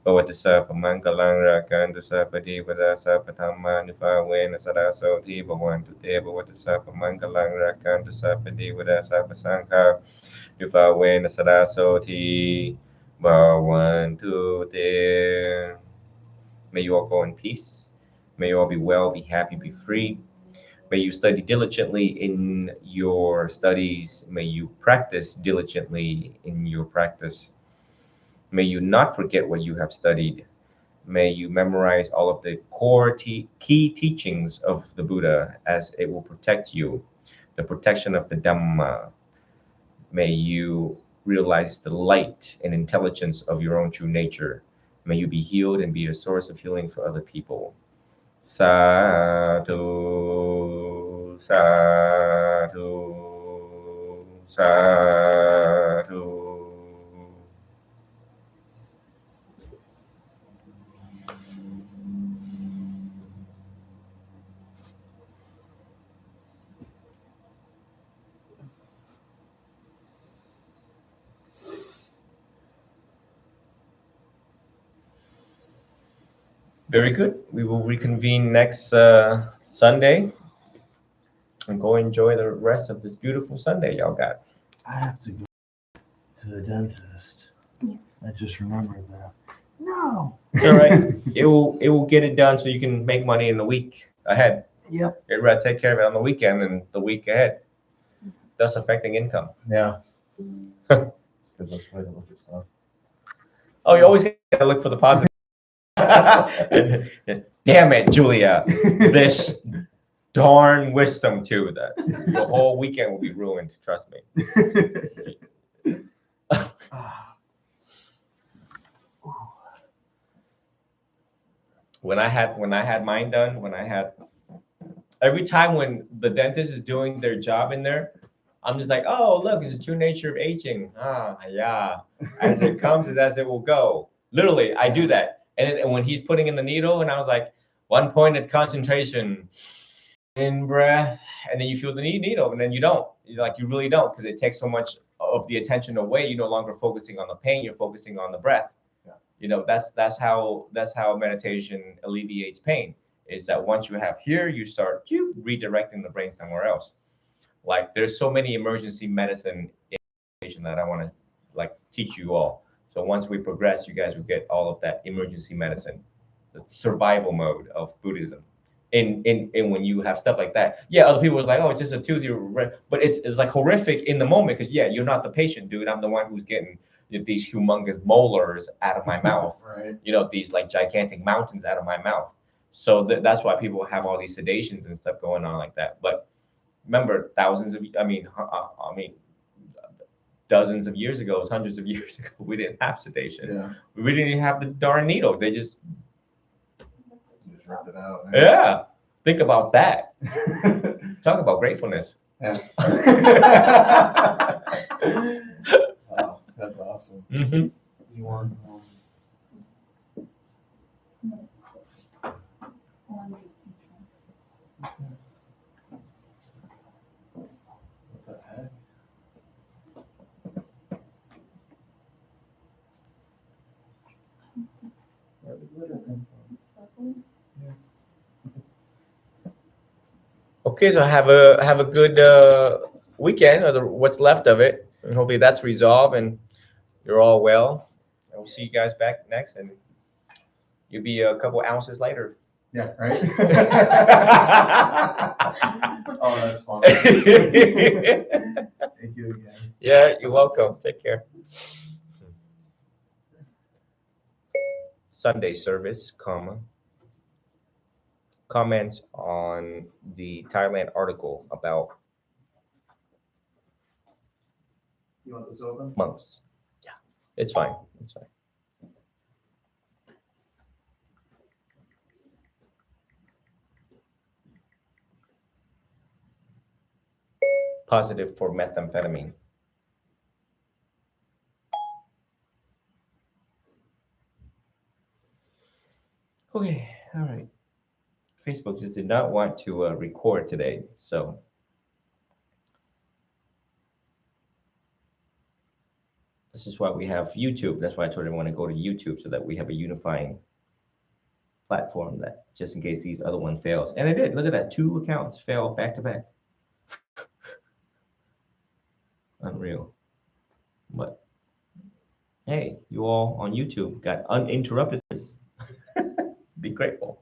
Bhavatasa Pamangalang Rakantasa Padevadasa Patama Nuvawen Sarasoti Bhavantute Bhavatasa Pamangalang Rakantasa Padevadasa Pasangha Nuvawen Sarasoti Bhavantute. May you all go in peace. May you all be well, be happy, be free. May you study diligently in your studies. May you practice diligently in your practice. May you not forget what you have studied. May you memorize all of the core key teachings of the Buddha, as it will protect you. the protection of the Dhamma. May you realize the light and intelligence of your own true nature. May you be healed and be a source of healing for other people. Sadhu, sadhu, sadhu. Very good. We will reconvene next Sunday and go enjoy the rest of this beautiful Sunday y'all got. I have to go to the dentist. Yes. I just remembered that. No. It's all right. It will get it done so you can make money in the week ahead. Yep. You'd rather take care of it on the weekend and the week ahead, thus affecting income. Yeah. It's a good way to look at stuff. Oh, you always gotta look for the positive. Damn it, Julia. This darn wisdom too. That your whole weekend will be ruined. Trust me. When I had mine done, every time when the dentist is doing their job in there, I'm just like, oh look, it's the true nature of aging. Yeah. As it comes is as it will go. Literally, I do that. And when he's putting in the needle, and I was like, one point at concentration, in breath, and then you feel the needle, and then you don't. You really don't, because it takes so much of the attention away. You're no longer focusing on the pain. You're focusing on the breath. Yeah. That's how meditation alleviates pain. Is that once you have here, you start redirecting the brain somewhere else. Like there's so many emergency medicine information that I want to teach you all. So once we progress, you guys will get all of that emergency medicine, the survival mode of Buddhism. And when you have stuff like that, other people was like, oh, it's just a tooth, but it's like horrific in the moment because you're not the patient, dude. I'm the one who's getting these humongous molars out of my mouth, Right. These like gigantic mountains out of my mouth. So that's why people have all these sedations and stuff going on like that. But remember, dozens of years ago, hundreds of years ago, we didn't have sedation. Yeah. We didn't even have the darn needle. They just ripped it out. Man. Yeah. Think about that. Talk about gratefulness. Yeah. Wow, that's awesome. Mm-hmm. You want what the heck? Where the glitter come from? Okay, so have a good weekend, or what's left of it, and hopefully that's resolved and you're all well. And we'll see you guys back next, and you'll be a couple ounces lighter. Yeah, right? Oh, that's fun. Thank you again. Yeah, you're welcome. Take care. Sunday service, comments on the Thailand article about You want this open? monks. Yeah, it's fine. It's fine. Positive for methamphetamine. Okay, all right. Facebook just did not want to record today, so this is why we have YouTube. That's why I told everyone to go to YouTube so that we have a unifying platform that just in case these other one fails. And it did. Look at that. 2 accounts fail back to back. Unreal. But hey, you all on YouTube got uninterrupted. Be grateful.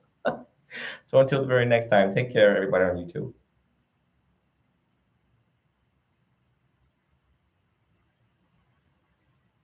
So until the very next time, take care, everybody on YouTube.